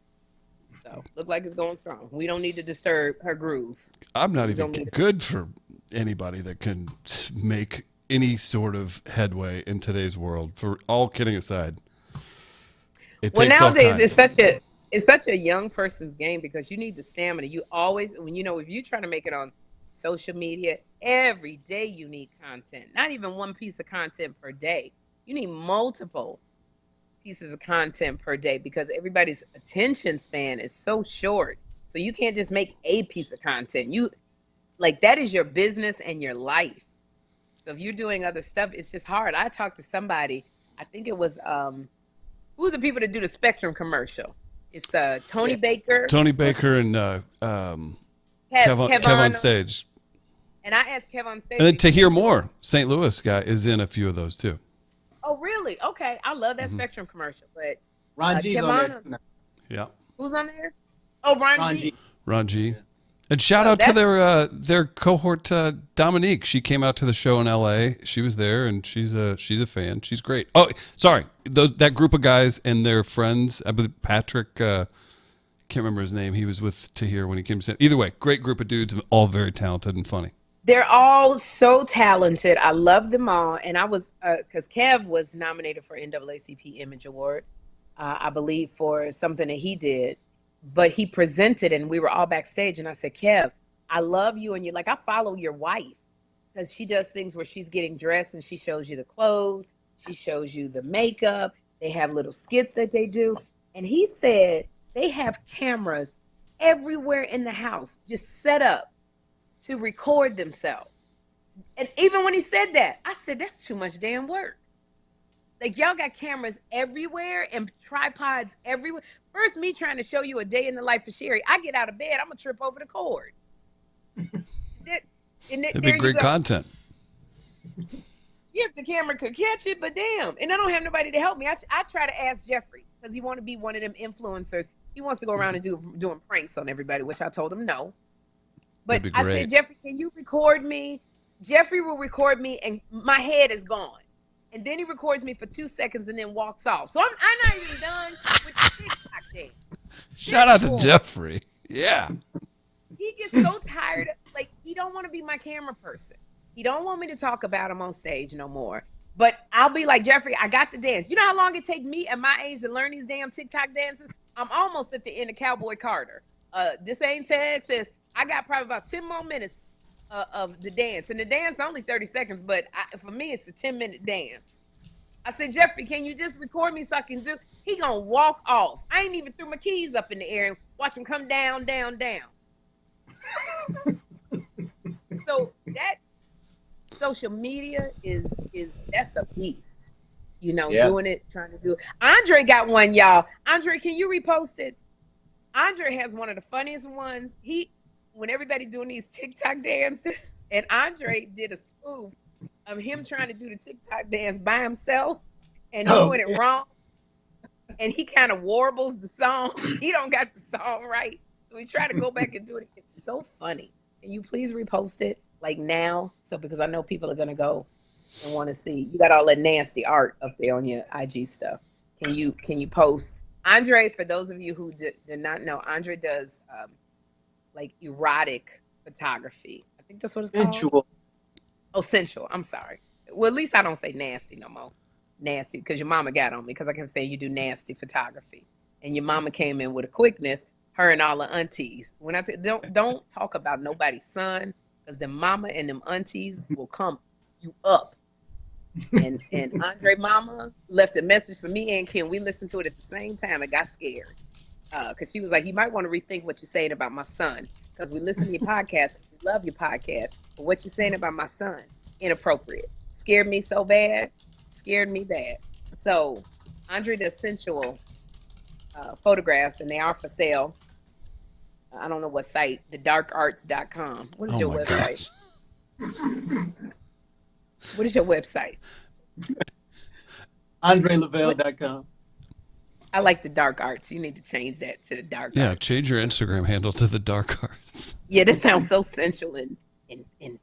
So look like it's going strong. We don't need to disturb her groove. I'm not even good for anybody that can make any sort of headway in today's world. For all kidding aside, nowadays it's such a young person's game because you need the stamina. You always, if you're trying to make it on social media, every day you need content. Not even one piece of content per day. You need multiple pieces of content per day because everybody's attention span is so short. So you can't just make a piece of content. That is your business and your life. So if you're doing other stuff, it's just hard. I talked to somebody, I think it was, who are the people that do the Spectrum commercial? It's Tony Baker. Tony Baker and Kev on Stage. And I asked Kev on Stage. And then To Hear More, St. Louis guy, is in a few of those too. Oh, really? Okay. I love that Spectrum commercial. But Ron G's on there. Yeah. Who's on there? Oh, Ron G. Ron G. And shout out to their cohort, Dominique. She came out to the show in L.A. She was there, and she's a fan. She's great. Oh, sorry, that group of guys and their friends. I believe Patrick. Can't remember his name. He was with Tahir when he came to. Either way, great group of dudes, all very talented and funny. They're all so talented. I love them all, and I was because Kev was nominated for NAACP Image Award, I believe, for something that he did. But he presented and we were all backstage and I said, Kev, I love you. And you're like, I follow your wife because she does things where she's getting dressed and she shows you the clothes. She shows you the makeup. They have little skits that they do. And he said they have cameras everywhere in the house just set up to record themselves. And even when he said that, I said, that's too much damn work. Like, y'all got cameras everywhere and tripods everywhere. First, me trying to show you a day in the life of Sherri. I get out of bed, I'm going to trip over the cord. It'd be great content. Yeah, if the camera could catch it, but damn. And I don't have nobody to help me. I try to ask Jeffrey because he want to be one of them influencers. He wants to go around and doing pranks on everybody, which I told him no. But I said, Jeffrey, can you record me? Jeffrey will record me and my head is gone. And then he records me for 2 seconds and then walks off. So I'm not even done with the TikTok thing. Shout out to Jeffrey. Yeah. He gets so tired. Like, he don't want to be my camera person. He don't want me to talk about him on stage no more. But I'll be like, Jeffrey, I got the dance. You know how long it take me at my age to learn these damn TikTok dances? I'm almost at the end of Cowboy Carter. This ain't Ted says, I got probably about 10 more minutes of the dance. And the dance only 30 seconds, but for me, it's a 10-minute dance. I said, Jeffrey, can you just record me so I can do? He gonna walk off. I ain't even threw my keys up in the air and watch him come down, down, down. So that social media is that's a beast, doing it, trying to do it. Andre got one, y'all. Andre, can you repost it? Andre has one of the funniest ones. When everybody doing these TikTok dances, and Andre did a spoof of him trying to do the TikTok dance by himself and doing it wrong. And he kind of warbles the song. He don't got the song right. So we try to go back and do it. It's so funny. Can you please repost it like now? So because I know people are gonna go and want to see. You got all that nasty art up there on your IG stuff. Can you post? Andre, for those of you who did not know, Andre does like erotic photography. I think that's what it's called. Sensual. Oh, sensual. I'm sorry. Well, at least I don't say nasty no more. Nasty, because your mama got on me because I kept saying you do nasty photography, and your mama came in with a quickness. Her and all the aunties. When I say don't talk about nobody's son, because the mama and them aunties will come you up. And Andre mama left a message for me and Kym. We listened to it at the same time and got scared. Because she was like, you might want to rethink what you're saying about my son. Because we listen to your podcast, we love your podcast, but what you're saying about my son, inappropriate. Scared me so bad. Scared me bad. So Andre does sensual photographs, and they are for sale. I don't know what site, thedarkarts.com. What is your website? What is your website? AndreLavel.com. I like the dark arts. You need to change that to the dark arts. Yeah, change your Instagram handle to the dark arts. Yeah, this sounds so sensual and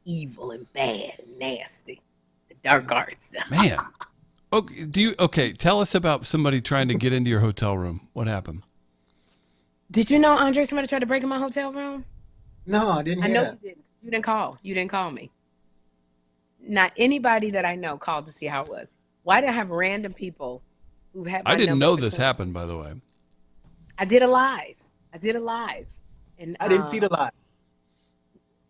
evil and bad and nasty. The dark arts. Man. Okay, tell us about somebody trying to get into your hotel room. What happened? Did you know, Andre, somebody tried to break in my hotel room? No, I didn't hear that. You didn't. You didn't call. You didn't call me. Not anybody that I know called to see how it was. Why do I have random people who've had my I didn't know this 20? happened, by the way. I did a live. And I didn't see the live.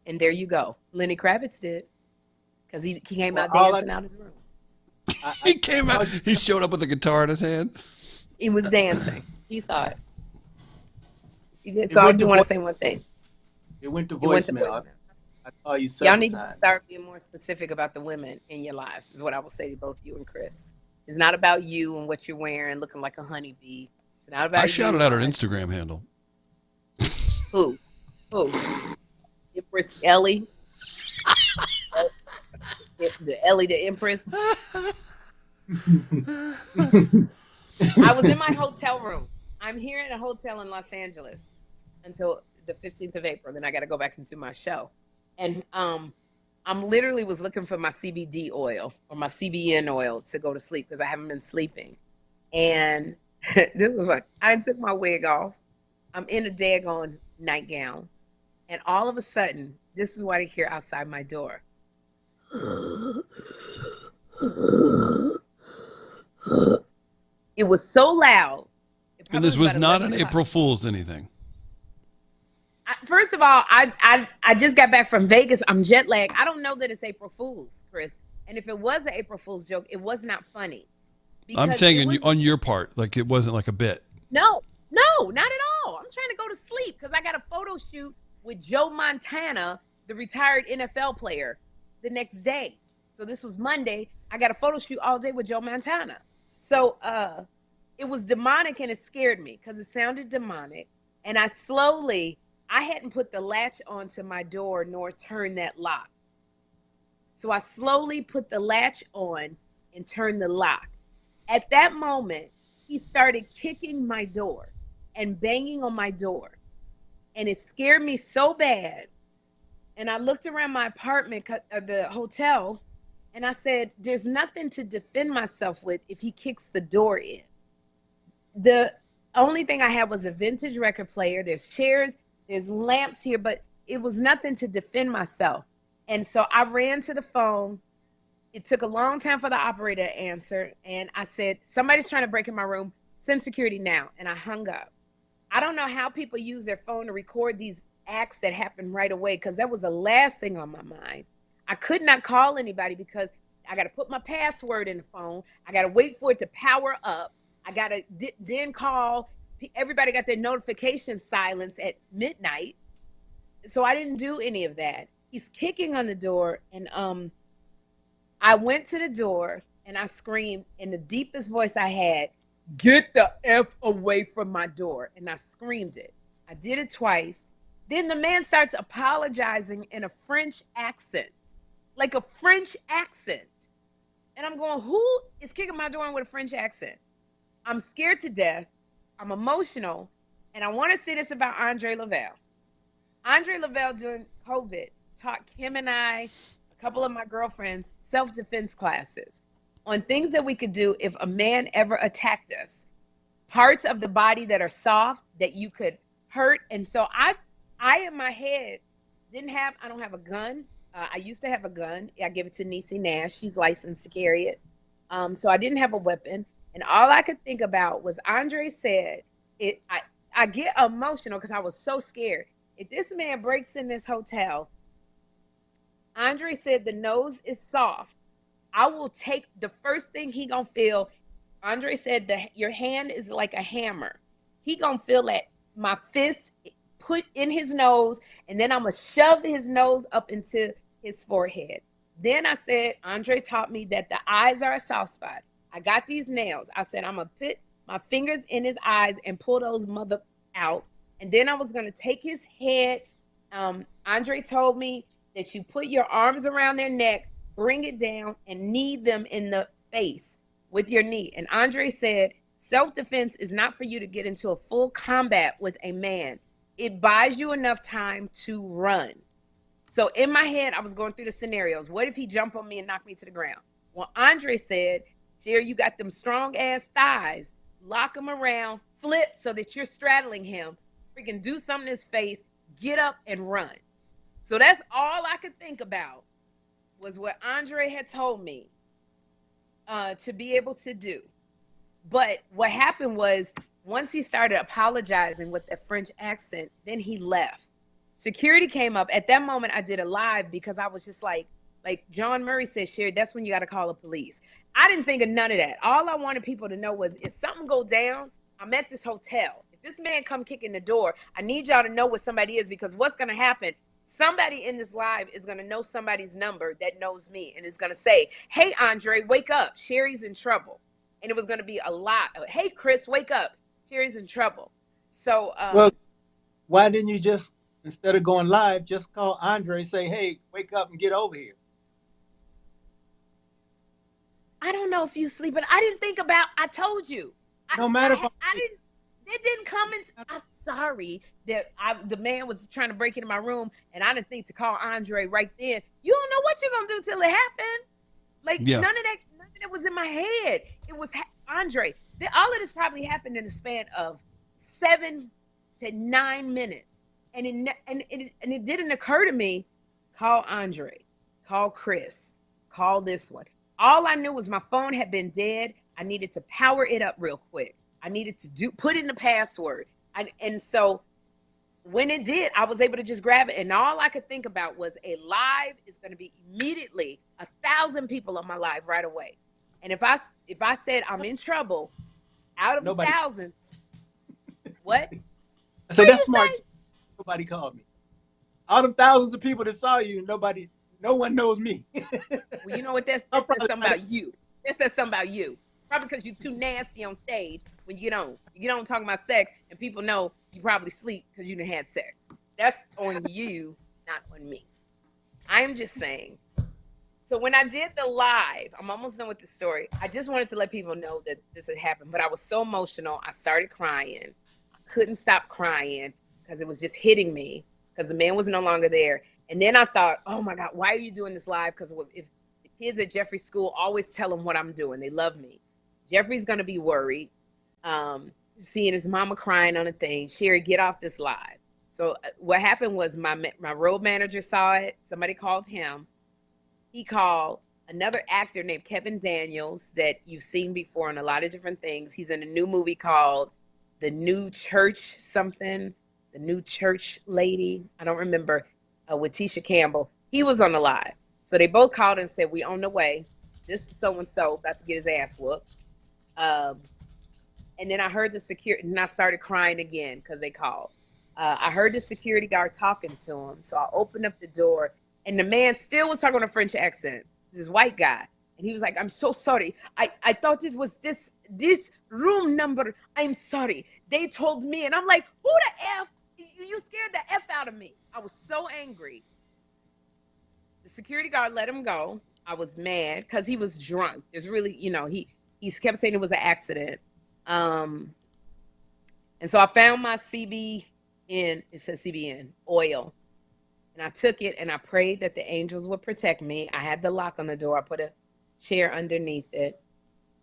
And there you go. Lenny Kravitz did. Because he came out dancing out his room. He came out. He showed up with a guitar in his hand. He was dancing. He saw it. So I do want to say one thing. It went to voicemail. I saw you Y'all need to start being more specific about the women in your lives, is what I will say to both you and Chris. It's not about you and what you're wearing, looking like a honeybee. It's not about you. I shouted out her Instagram handle. Who? Empress Ellie? The Ellie the Empress? I was in my hotel room. I'm here in a hotel in Los Angeles until the 15th of April. Then I got to go back into my show. And I'm literally was looking for my CBD oil or my CBN oil to go to sleep because I haven't been sleeping. And this was like, I took my wig off. I'm in a daggone nightgown. And all of a sudden, this is what I hear outside my door. It was so loud. And this was not an April Fool's anything. First of all, I just got back from Vegas. I'm jet lagged. I don't know that it's April Fool's, Chris. And if it was an April Fool's joke, it was not funny. I'm saying on your part, like it wasn't like a bit. No, not at all. I'm trying to go to sleep because I got a photo shoot with Joe Montana, the retired NFL player, the next day. So this was Monday. I got a photo shoot all day with Joe Montana. So it was demonic and it scared me because it sounded demonic. And I hadn't put the latch onto my door nor turned that lock. So I slowly put the latch on and turned the lock. At that moment, he started kicking my door and banging on my door. And it scared me so bad. And I looked around my apartment, the hotel, And I said, there's nothing to defend myself with if he kicks the door in. The only thing I had was a vintage record player. There's chairs, there's lamps here, but it was nothing to defend myself. And so I ran to the phone. It took a long time for the operator to answer. And I said, somebody's trying to break in my room. Send security now. And I hung up. I don't know how people use their phone to record these acts that happen right away, because that was the last thing on my mind. I could not call anybody because I got to put my password in the phone. I got to wait for it to power up. I got to then call. Everybody got their notification silence at midnight. So I didn't do any of that. He's kicking on the door, and I went to the door and I screamed in the deepest voice I had, "Get the F away from my door." And I screamed it. I did it twice. Then the man starts apologizing in a French accent, like a French accent. And I'm going, who is kicking my door in with a French accent? I'm scared to death. I'm emotional. And I want to say this about Andre Lavelle. Andre Lavelle during COVID taught Kym and I, a couple of my girlfriends, self-defense classes on things that we could do if a man ever attacked us. Parts of the body that are soft that you could hurt. And so I in my head I don't have a gun. I used to have a gun. I gave it to Niecy Nash. She's licensed to carry it. So I didn't have a weapon. And all I could think about was Andre said, I get emotional because I was so scared. If this man breaks in this hotel, Andre said the nose is soft. I will take the first thing he gonna feel. Andre said that your hand is like a hammer. He gonna feel that my fist put in his nose, and then I'm gonna shove his nose up into his forehead. Then I said, Andre taught me that the eyes are a soft spot. I got these nails. I said, I'm gonna put my fingers in his eyes and pull those mother out. And then I was gonna take his head. Andre told me that you put your arms around their neck, bring it down, and knee them in the face with your knee. And Andre said, self-defense is not for you to get into a full combat with a man. It buys you enough time to run. So in my head, I was going through the scenarios. What if he jumped on me and knocked me to the ground? Well, Andre said, Sherri, you got them strong ass thighs. Lock him around, flip so that you're straddling him. Freaking do something in his face, get up and run. So that's all I could think about was what Andre had told me to be able to do. But what happened was once he started apologizing with that French accent, then he left. Security came up. At that moment, I did a live because I was just like John Murray said, Sherri, that's when you got to call the police. I didn't think of none of that. All I wanted people to know was if something go down, I'm at this hotel. If this man come kicking the door, I need y'all to know what somebody is, because what's going to happen, somebody in this live is going to know somebody's number that knows me and is going to say, hey, Andre, wake up. Sherri's in trouble. And it was going to be a lot of, hey, Chris, wake up. Sherri's in trouble. So, well, why didn't you just, instead of going live, just call Andre and say, hey, wake up and get over here? I don't know if you sleep, but I didn't think about, I told you. No matter it didn't come in. I'm sorry that the man was trying to break into my room and I didn't think to call Andre right then. You don't know what you're going to do till it happened. Like none of that was in my head. It was Andre. All of this probably happened in the span of 7 to 9 minutes. And it didn't occur to me, call Andre, call Chris, call this one. All I knew was my phone had been dead. I needed to power it up real quick. I needed to put in the password. And so when it did, I was able to just grab it. And all I could think about was a live is going to be immediately 1,000 people on my live right away. And if I said I'm in trouble, out of 1,000, what? I said, that's smart. Nobody called me. All them thousands of people that saw you, no one knows me. Well, you know what? That says something about you. That says something about you. Probably because you're too nasty on stage when you don't talk about sex and people know you probably sleep because you done had sex. That's on you, not on me. I am just saying. So when I did the live, I'm almost done with the story. I just wanted to let people know that this had happened, but I was so emotional. I started crying. I couldn't stop crying because it was just hitting me because the man was no longer there. And then I thought, oh my God, why are you doing this live? Because if kids at Jeffrey's school always tell him what I'm doing. They love me. Jeffrey's going to be worried, seeing his mama crying on a thing. Sherri, get off this live. So what happened was my road manager saw it. Somebody called him. He called another actor named Kevin Daniels that you've seen before in a lot of different things. He's in a new movie called The New Church something, The New Church Lady. I don't remember, with Tisha Campbell. He was on the live. So they both called and said, we on the way. This is so-and-so about to get his ass whooped. And then I heard the security, and I started crying again because they called. I heard the security guard talking to him. So I opened up the door, and the man still was talking in a French accent, this white guy. And he was like, I'm so sorry. I thought it was this room number. I'm sorry. They told me. And I'm like, who the F? You scared the F out of me. I was so angry. The security guard let him go. I was mad because he was drunk. There's really, he kept saying it was an accident. And so I found my CBN, it says CBN, oil. And I took it and I prayed that the angels would protect me. I had the lock on the door. I put a chair underneath it.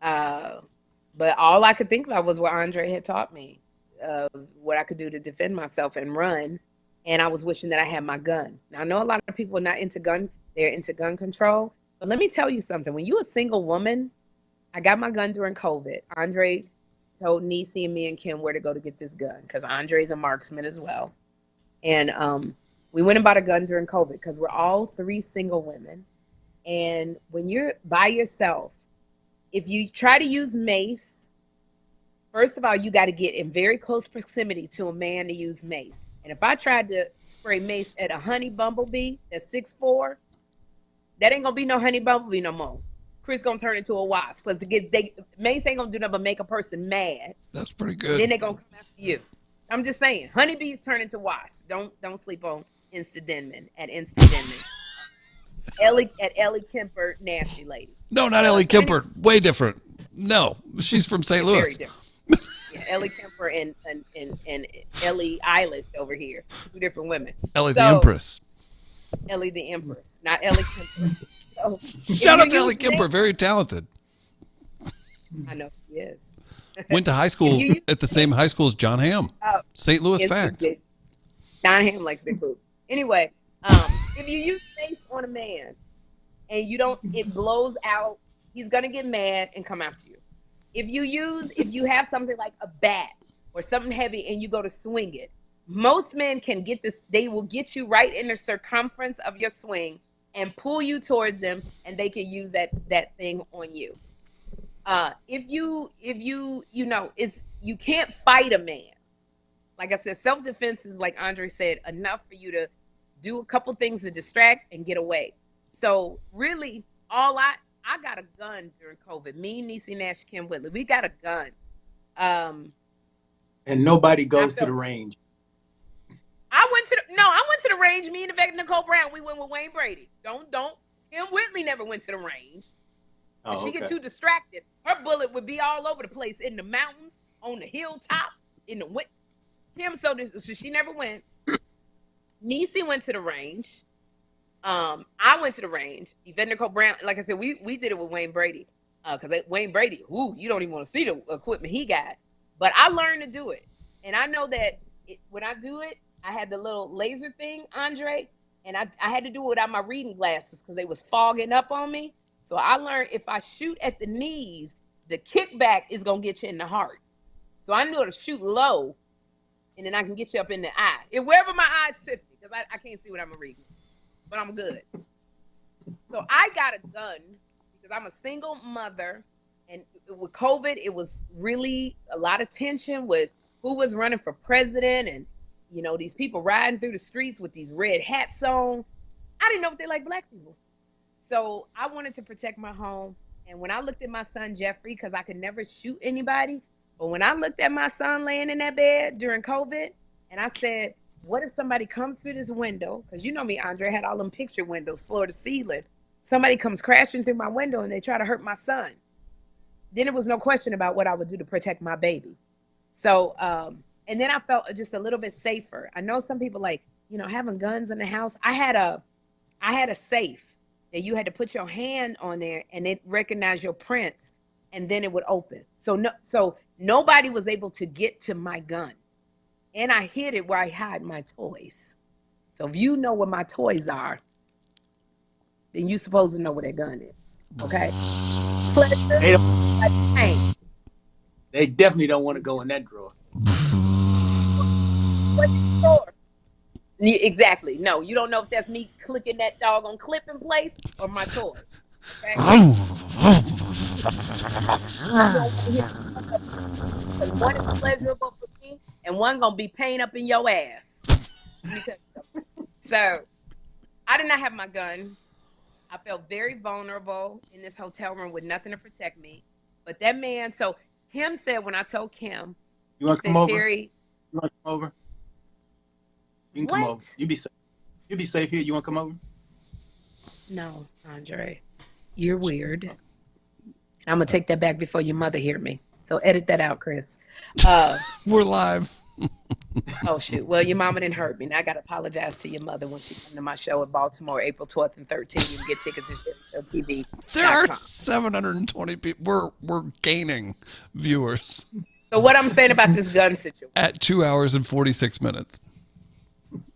But all I could think about was what Andre had taught me, what I could do to defend myself and run. And I was wishing that I had my gun. Now, I know a lot of people are not into gun. They're into gun control. But let me tell you something. When you're a single woman, I got my gun during COVID. Andre told Niecy and me and Kym where to go to get this gun because Andre's a marksman as well. And we went and bought a gun during COVID because we're all 3 single women. And when you're by yourself, if you try to use mace, first of all, you got to get in very close proximity to a man to use mace. And if I tried to spray mace at a honey bumblebee that's 6'4", that ain't gonna be no honey bumblebee no more. Chris gonna turn into a wasp because mace ain't gonna do nothing but make a person mad. That's pretty good. Then they gonna come after you. I'm just saying, honeybees turn into wasps. Don't sleep on Insta Denman at Insta Denman. Ellie Kemper, nasty lady. No, not Ellie Kemper. Way different. No, she's from St. Louis. Very different. Yeah, Ellie Kemper and Ellie Eilish over here. 2 different women. Ellie the Empress. Ellie the Empress, not Ellie Kemper. So, shout out to Ellie Kemper, very talented. I know she is. Went to high school at the same high school as John Hamm. St. Louis fact. John Hamm likes big boobs. Anyway, if you use mace on a man and it blows out, he's gonna get mad and come after you. If you have something like a bat or something heavy and you go to swing it, most men can get this. They will get you right in the circumference of your swing and pull you towards them, and they can use that thing on you. If you can't fight a man. Like I said, self-defense is, like Andre said, enough for you to do a couple things to distract and get away. So really, I got a gun during COVID. Me, Niecy Nash, Kym Whitley, we got a gun. And nobody goes to the range. I went to the range. Me and Yvette Nicole Brown, we went with Wayne Brady. Don't. Kym Whitley never went to the range. If she get too distracted, her bullet would be all over the place, in the mountains, on the hilltop, in the wind. So she never went. Niecy went to the range. I went to the range. Yvette Nicole Brown, like I said, we did it with Wayne Brady. Because Wayne Brady, you don't even want to see the equipment he got. But I learned to do it. And I know that when I do it, I had the little laser thing, Andre, and I had to do it without my reading glasses because they was fogging up on me. So I learned if I shoot at the knees, the kickback is going to get you in the heart. So I knew to shoot low, and then I can get you up in the eye. Wherever my eyes took me, because I can't see what I'm reading. But I'm good. So I got a gun because I'm a single mother. And with COVID, it was really a lot of tension with who was running for president and, these people riding through the streets with these red hats on. I didn't know if they like black people. So I wanted to protect my home. And when I looked at my son, Jeffrey, because I could never shoot anybody, but when I looked at my son laying in that bed during COVID, and I said, what if somebody comes through this window? Because you know me, Andre, had all them picture windows, floor to ceiling. Somebody comes crashing through my window and they try to hurt my son. Then it was no question about what I would do to protect my baby. So, and then I felt just a little bit safer. I know some people like, having guns in the house. I had a safe that you had to put your hand on there and it recognized your prints and then it would open. So nobody was able to get to my gun. And I hid it where I hide my toys. So if you know where my toys are, then you're supposed to know where that gun is. Okay? They definitely don't want to go in that drawer. What's the drawer? Exactly. No, you don't know if that's me clicking that doggone clip in place or my toy. Okay? Because one is pleasurable for me and one gonna be pain up in your ass. Let me tell you something. So I did not have my gun. I felt very vulnerable in this hotel room with nothing to protect me. But that man, so Kym said when I told Kym, you want to come over? Sherri, you want to come over? You can come over. You be safe. You be safe here. You want to come over? No, Andre, you're weird. And I'm gonna take that back before your mother hear me. So edit that out, Chris. We're live. Oh shoot! Well, your mama didn't hurt me. Now I gotta apologize to your mother when she come to my show in Baltimore, April 12th and 13th. You can get tickets at Sherri TV. There are 720 people. We're gaining viewers. So what I'm saying about this gun situation? At 2 hours and 46 minutes.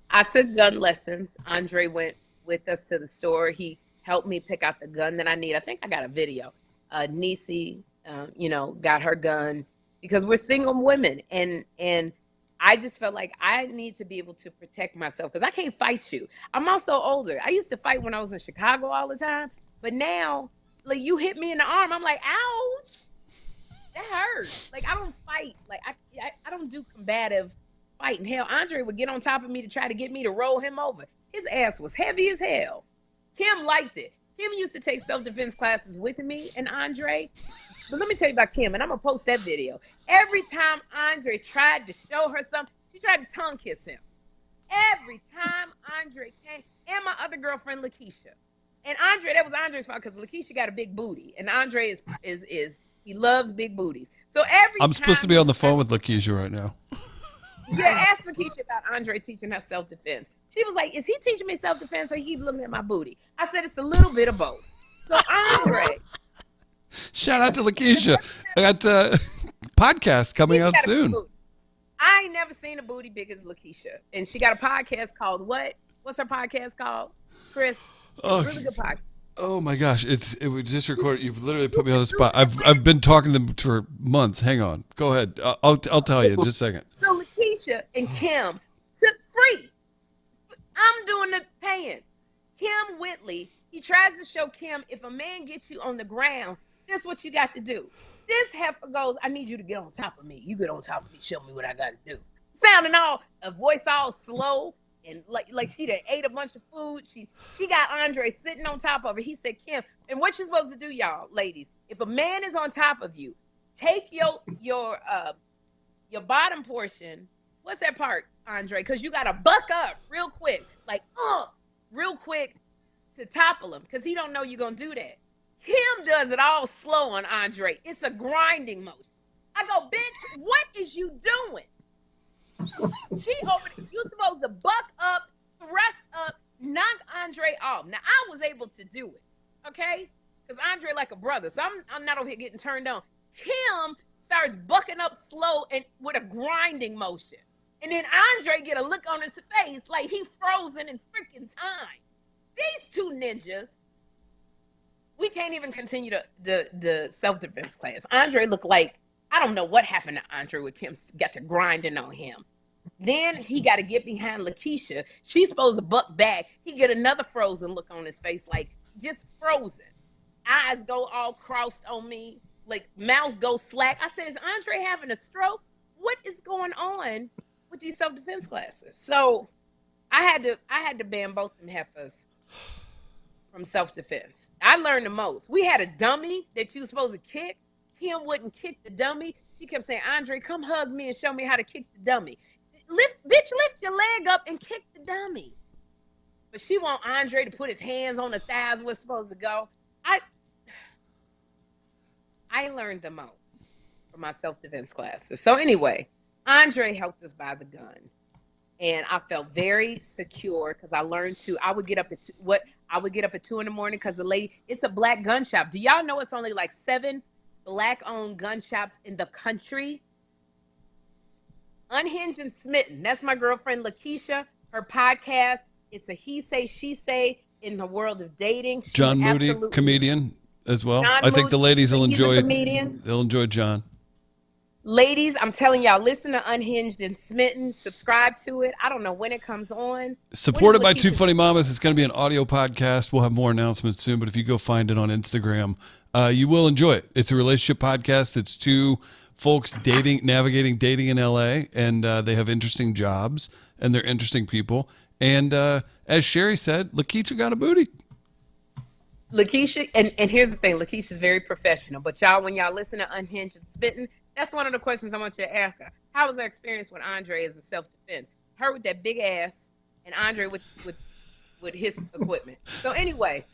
I took gun lessons. Andre went with us to the store. He helped me pick out the gun that I need. I think I got a video. Nisi, got her gun because we're single women, and I just felt like I need to be able to protect myself because I can't fight you. I'm also older. I used to fight when I was in Chicago all the time, but now, like, you hit me in the arm, I'm like, ouch, that hurts. Like, I don't fight. Like, I don't do combative fighting. Hell, Andre would get on top of me to try to get me to roll him over. His ass was heavy as hell. Kym liked it. Kym used to take self-defense classes with me and Andre. But let me tell you about Kym, and I'm going to post that video. Every time Andre tried to show her something, she tried to tongue kiss him. Every time Andre came, and my other girlfriend, Lakeisha. And Andre, that was Andre's fault because Lakeisha got a big booty. And Andre he loves big booties. So I'm supposed to be on the phone with Lakeisha right now. Yeah, ask Lakeisha about Andre teaching her self-defense. She was like, is he teaching me self-defense or he keep looking at my booty? I said, it's a little bit of both. So Andre... Shout out to Lakeisha. I got a podcast coming out soon. I ain't never seen a booty big as Lakeisha. And she got a podcast called what? What's her podcast called? Chris, it's a really good podcast. Oh my gosh. It was just recorded. You've literally put me on the spot. I've been talking to them for months. Hang on. Go ahead. I'll tell you in just a second. So Lakeisha and Kym took free. I'm doing the paying. Kym Whitley, he tries to show Kym, if a man gets you on the ground, this is what you got to do. This heifer goes, I need you to get on top of me. You get on top of me, show me what I got to do. Sounding a voice all slow and like she done ate a bunch of food. She got Andre sitting on top of her. He said, Kym, and what you supposed to do, y'all, ladies, if a man is on top of you, take your bottom portion. What's that part, Andre? Because you got to buck up real quick, real quick to topple him because he don't know you're going to do that. Kym does it all slow on Andre. It's a grinding motion. I go, bitch, what is you doing? You supposed to buck up, thrust up, knock Andre off. Now, I was able to do it, okay? Because Andre like a brother, so I'm not over here getting turned on. Kym starts bucking up slow and with a grinding motion. And then Andre get a look on his face like he frozen in freaking time. These two ninjas, we can't even continue the self-defense class. Andre looked like, I don't know what happened to Andre with Kym got to grinding on him. Then he got to get behind Lakeisha. She's supposed to buck back. He get another frozen look on his face, like just frozen. Eyes go all crossed on me, like mouth go slack. I said, is Andre having a stroke? What is going on with these self-defense classes? So I had to ban both them heifers from self-defense. I learned the most. We had a dummy that you were supposed to kick. Kym wouldn't kick the dummy. She kept saying, Andre, come hug me and show me how to kick the dummy. Lift your leg up and kick the dummy. But she want Andre to put his hands on the thighs where it's supposed to go. I learned the most from my self-defense classes. So anyway, Andre helped us buy the gun. and I felt very secure because I learned I would get up at 2 a.m. because the lady, it's a black gun shop. Do y'all know it's only like 7 black-owned gun shops in the country? Unhinged and Smitten. That's my girlfriend Lakeisha. Her podcast. It's a he say she say in the world of dating. She's John Moody, comedian as well. I think the ladies will enjoy. They'll enjoy John. Ladies, I'm telling y'all, listen to Unhinged and Smitten. Subscribe to it. I don't know when it comes on. Supported by Two Funny Mamas. It's going to be an audio podcast. We'll have more announcements soon, but if you go find it on Instagram, you will enjoy it. It's a relationship podcast. It's two folks navigating dating in LA, and they have interesting jobs, and they're interesting people. And as Sherri said, Lakeisha got a booty. Lakeisha, and here's the thing, Lakeisha's very professional, but y'all, when y'all listen to Unhinged and Smitten, that's one of the questions I want you to ask her. How was her experience with Andre as a self-defense? Her with that big ass, and Andre with his equipment. So anyway,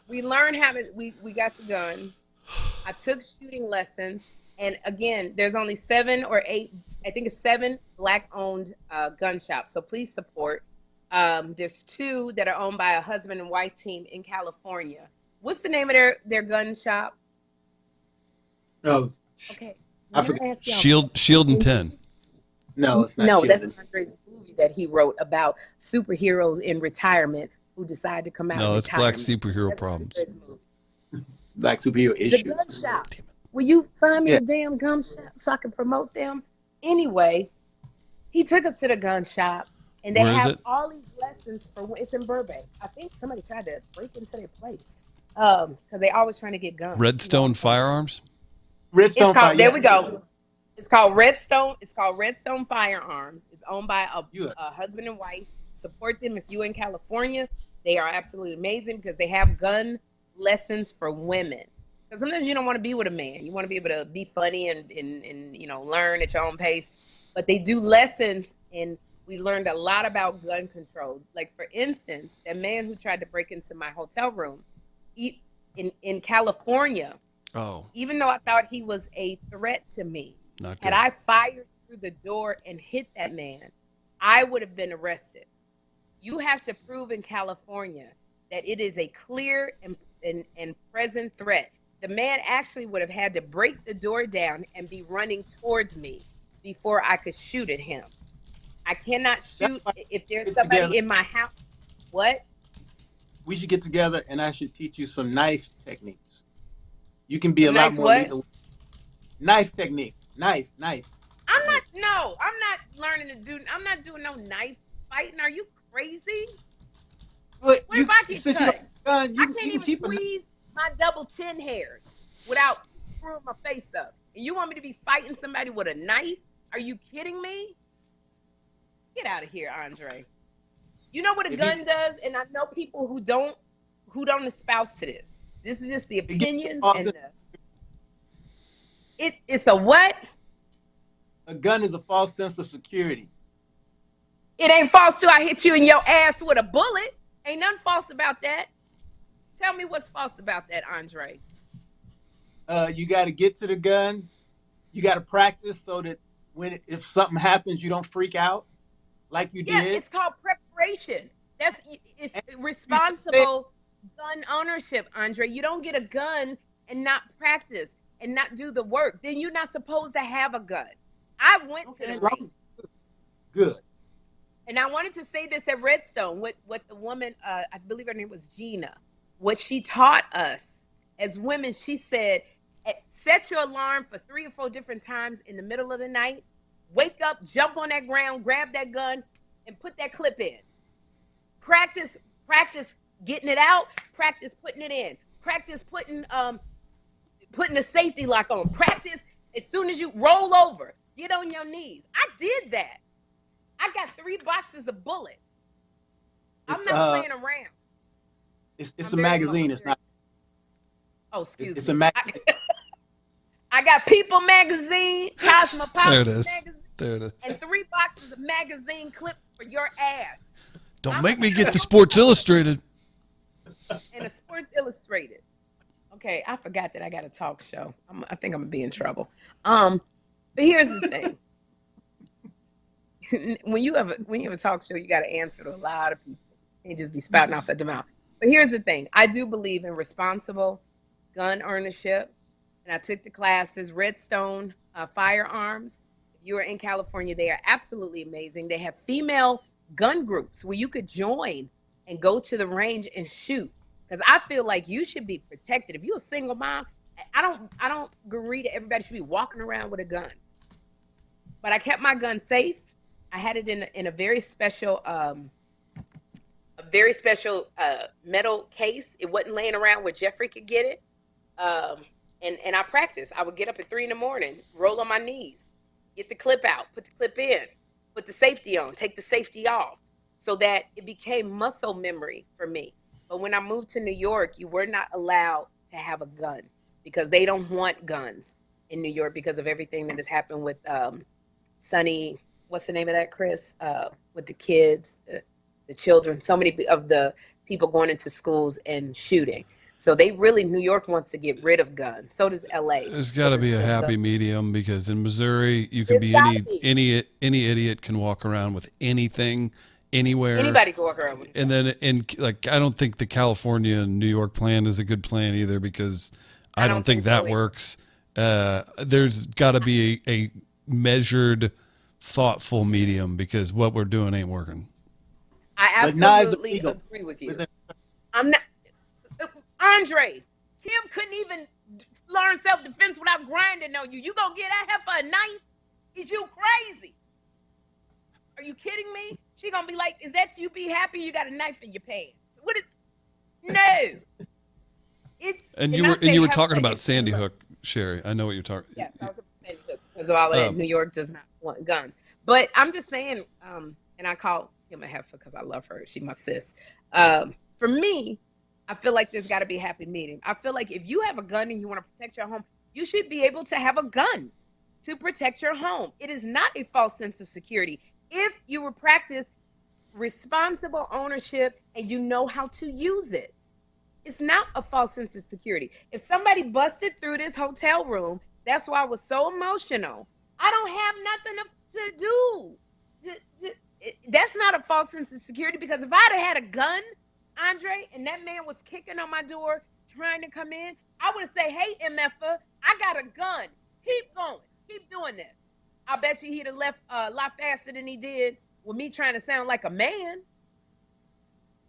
we learned how to, we got the gun. I took shooting lessons, and again, there's only 7 or 8, I think it's 7 black-owned gun shops. So please support. There's 2 that are owned by a husband and wife team in California. What's the name of their gun shop? Oh, okay. I forget. Shield and 10. No, it's not. No, Shield that's and... Andre's movie that he wrote about superheroes in retirement who decide to come out. No, of it's Black retirement. Superhero That's Problems. Black superhero issues. The gun shop. Will you find me a damn gun shop so I can promote them? Anyway, he took us to the gun shop, and they have all these lessons for. It's in Burbank. I think somebody tried to break into their place because they always trying to get guns. Redstone Firearms. Redstone. There we go. It's called Redstone. It's called Redstone Firearms. It's owned by a husband and wife. Support them if you're in California. They are absolutely amazing because they have gun lessons for women. Because sometimes you don't want to be with a man. You want to be able to be funny and learn at your own pace. But they do lessons, and we learned a lot about gun control. Like, for instance, that man who tried to break into my hotel room in California. Oh. Even though I thought he was a threat to me, had I fired through the door and hit that man, I would have been arrested. You have to prove in California that it is a clear and present threat. The man actually would have had to break the door down and be running towards me before I could shoot at him. I cannot shoot if there's somebody in my house. What? We should get together, and I should teach you some knife techniques. You can be a lot more lethal. Knife technique. Knife. I'm not doing no knife fighting. Are you crazy? What if I get cut? I can't even squeeze my double chin hairs without screwing my face up. And you want me to be fighting somebody with a knife? Are you kidding me? Get out of here, Andre. You know what a gun does? And I know people who don't espouse to this. This is just the opinions and it's a what? A gun is a false sense of security. It ain't false till I hit you in your ass with a bullet. Ain't nothing false about that. Tell me what's false about that, Andre. You got to get to the gun. You got to practice so that if something happens, you don't freak out like you did. Yeah, it's called preparation. It's responsible gun ownership, Andre. You don't get a gun and not practice and not do the work. Then you're not supposed to have a gun. I went to the ring. Good. And I wanted to say this at Redstone with the woman, I believe her name was Gina. What she taught us as women, she said, set your alarm for 3 or 4 different times in the middle of the night. Wake up, jump on that ground, grab that gun, and put that clip in. Practice getting it out. Practice putting it in. Practice putting the safety lock on. Practice as soon as you roll over, get on your knees. I did that. I got 3 boxes of bullets. I'm not playing around. It's a magazine. It's not. Oh, excuse me. It's a magazine. I got People magazine, Cosmopolitan magazine, there it is, and 3 boxes of magazine clips for your ass. Don't make me get the Sports Illustrated. And a Sports Illustrated. Okay, I forgot that I got a talk show. I think I'm gonna be in trouble. But here's the thing. when you have a talk show, you got to answer to a lot of people. You can't just be spouting off at the mouth. But here's the thing. I do believe in responsible gun ownership. And I took the classes, Redstone Firearms. If you are in California, they are absolutely amazing. They have female gun groups where you could join and go to the range and shoot. Because I feel like you should be protected. If you're a single mom, I don't agree that everybody should be walking around with a gun. But I kept my gun safe. I had it in a very special metal case. It wasn't laying around where Jeffrey could get it. And I practiced. I would get up at 3 a.m, roll on my knees, get the clip out, put the clip in, put the safety on, take the safety off, so that it became muscle memory for me. But when I moved to New York, you were not allowed to have a gun because they don't want guns in New York because of everything that has happened with Sonny, what's the name of that, Chris? With the kids, the children, so many of the people going into schools and shooting. So New York wants to get rid of guns. So does LA. There's got to be a happy medium, because in Missouri, you can be any idiot can walk around with anything, anywhere. Anybody can walk around with it. And then, I don't think the California and New York plan is a good plan either, because I don't think that works. There's got to be a measured, thoughtful medium, because what we're doing ain't working. I absolutely agree with you. I'm not. Andre, Kym couldn't even learn self-defense without grinding on you. You gonna get that heifer a knife? Is you crazy? Are you kidding me? She gonna be like, is that you be happy you got a knife in your pants? What is, no. It's And you were talking about Sandy Hook, Sherri. I know what you're talking. Yes, I was about Sandy Hook because of all of that. New York does not want guns. But I'm just saying, and I call Kym a heifer because I love her. She's my sis. For me, I feel like there's got to be a happy medium. I feel like if you have a gun and you want to protect your home, you should be able to have a gun to protect your home. It is not a false sense of security. If you will practice responsible ownership and you know how to use it, it's not a false sense of security. If somebody busted through this hotel room, that's why I was so emotional. I don't have nothing to do. That's not a false sense of security, because if I'd have had a gun, Andre, and that man was kicking on my door trying to come in, I would have said, hey, MFer, I got a gun. Keep going. Keep doing this. I bet you he'd have left a lot faster than he did with me trying to sound like a man.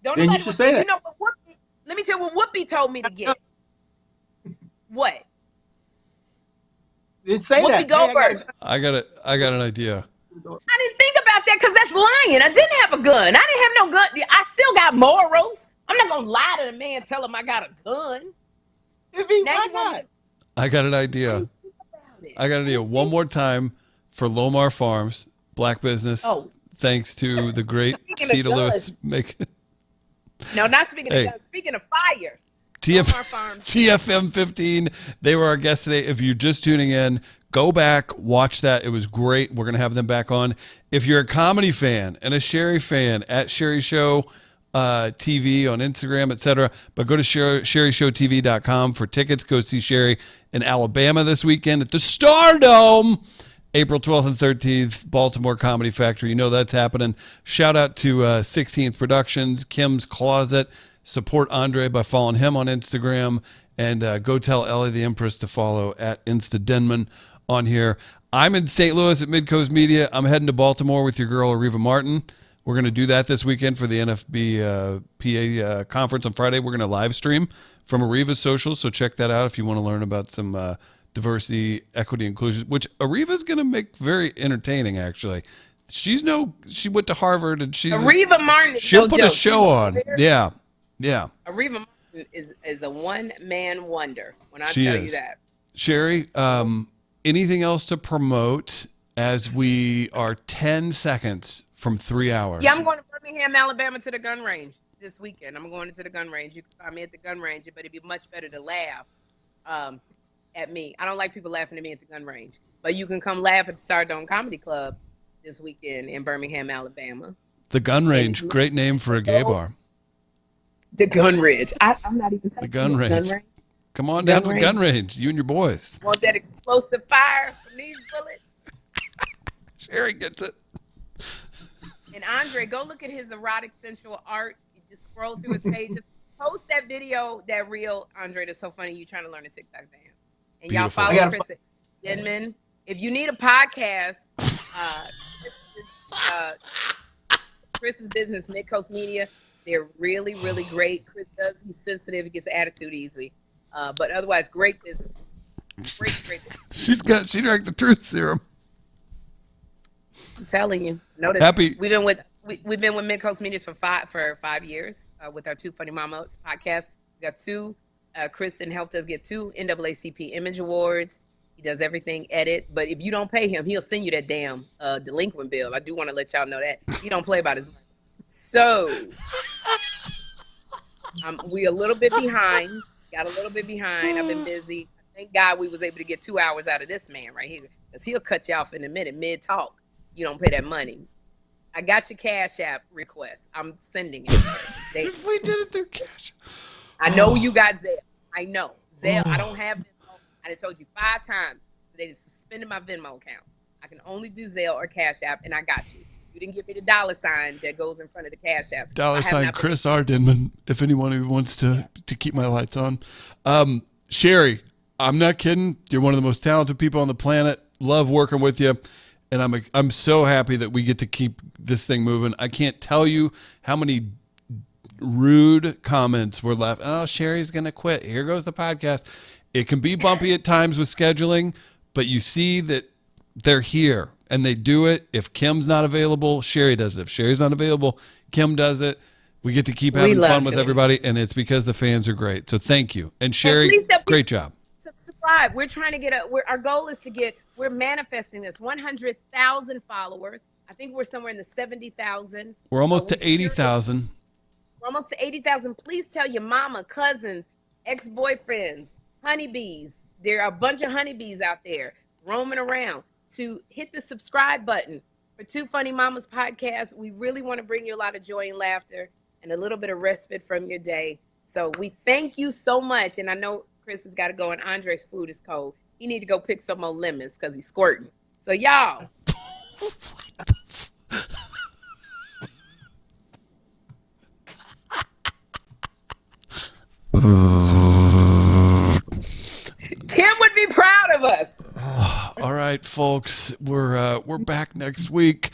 Don't then you should say that. You know what Whoopi, let me tell you what Whoopi told me to get. What? Didn't say Whoopi that. Goldberg. I got an idea. I didn't think about that because that's lying. I didn't have a gun. I didn't have no gun. I still got morals. I'm not gonna lie to the man, tell him I got a gun. Why not? I got an idea. One more time for Lomar Farms, black business. Oh. Thanks to the great Cedar Lewis. No, not speaking of guns. Speaking of fire. TFM 15. They were our guests today. If you're just tuning in, go back, watch that. It was great. We're going to have them back on. If you're a comedy fan and a Sherri fan, at Sherri Show TV on Instagram, etc. But go to sherrishowtv.com for tickets. Go see Sherri in Alabama this weekend at the Stardome, April 12th and 13th, Baltimore Comedy Factory. You know that's happening. Shout out to 16th Productions, Kym's Closet. Support Andre by following him on Instagram, and go tell Ellie the Empress to follow at InstaDenman on here. I'm in St. Louis at Midcoast Media. I'm heading to Baltimore with your girl, Ariva Martin. We're going to do that this weekend for the NFB PA conference on Friday. We're going to live stream from Ariva's socials, so check that out if you want to learn about some diversity, equity, inclusion, which Ariva's going to make very entertaining, actually. She went to Harvard, and Ariva Martin. She'll put a show on. Yeah. Ariva Martin is a one-man wonder, when I tell you that. Sherri, anything else to promote as we are 10 seconds from 3 hours? Yeah, I'm going to Birmingham, Alabama to the gun range this weekend. I'm going to the gun range. You can find me at the gun range, but it'd be much better to laugh at me. I don't like people laughing at me at the gun range. But you can come laugh at the Stardome Comedy Club this weekend in Birmingham, Alabama. The gun range, great name for a gay bar. The gun range. I'm not even saying the gun range. Come on down to the gun range, you and your boys. Want that explosive fire from these bullets? Sherri gets it. And Andre, go look at his erotic sensual art. You just scroll through his pages. Post that video, that reel, Andre. That's so funny. You trying to learn a TikTok dance. And y'all follow Chris Denman. If you need a podcast, Chris's business, Midcoast Media, they're really, really great. Chris he's sensitive. He gets attitude easily. But otherwise, great business. Great business. She drank the truth serum. I'm telling you. Notice Happy. We've been with Midcoast Media for 5 years with our Two Funny Mamas podcast. We got 2. Kristen helped us get 2 NAACP Image Awards. He does everything, edit. But if you don't pay him, he'll send you that damn delinquent bill. I do want to let y'all know that. He don't play about his money. So we a little bit behind. Got a little bit behind. I've been busy. Thank God we was able to get 2 hours out of this man right here. Because he'll cut you off in a minute, mid-talk. You don't pay that money. I got your Cash App request. I'm sending it. If we did it through Cash. I know you got Zelle. I know. Zelle, I don't have Venmo. I done told you 5 times. They just suspended my Venmo account. I can only do Zelle or Cash App, and I got you. You didn't give me the $ that goes in front of the Cash App. $ Chris R. Denman, if anyone who wants to keep my lights on. Sherri, I'm not kidding. You're one of the most talented people on the planet. Love working with you. And I'm so happy that we get to keep this thing moving. I can't tell you how many rude comments were left. Oh, Sherri's going to quit. Here goes the podcast. It can be bumpy at times with scheduling, but you see that they're here and they do it. If Kym's not available, Sherri does it. If Sherri's not available, Kym does it. We get to keep having fun with everybody, and it's because the fans are great. So thank you. And Sherri, great job. Subscribe. We're trying to get our goal is to we're manifesting this 100,000 followers. I think we're somewhere in the 70,000. We're almost to 80,000. We're almost to 80,000. Please tell your mama, cousins, ex-boyfriends, honeybees. There are a bunch of honeybees out there roaming around to hit the subscribe button for Two Funny Mamas podcast. We really want to bring you a lot of joy and laughter and a little bit of respite from your day. So we thank you so much. And I know Chris has got to go, and Andre's food is cold. He need to go pick some more lemons because he's squirting. So y'all. Kym would be proud of us. All right, folks, we're back next week.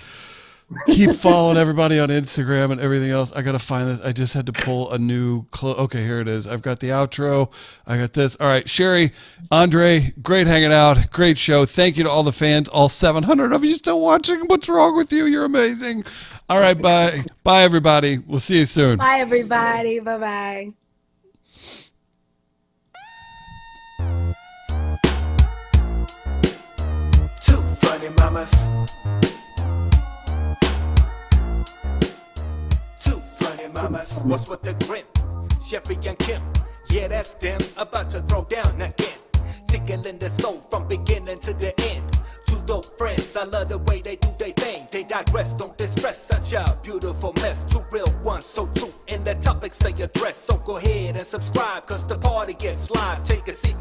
Keep following everybody on Instagram and everything else. I got to find this. I just had to pull a new okay, here it is. I've got the outro. I got this. All right, Sherri, Andre, great hanging out. Great show. Thank you to all the fans, all 700 of you still watching. What's wrong with you? You're amazing. All right, bye. Bye, everybody. We'll see you soon. Bye, everybody. Bye-bye. Two funny mamas. Mamas, what's with the grin? Sherri and Kym, yeah, that's them. About to throw down again. Tickling the soul from beginning to the end. Two dope friends, I love the way they do their thing. They digress, don't distress, such a beautiful mess. Two real ones, so true, and the topics they address. So go ahead and subscribe, cause the party gets live. Take a seat.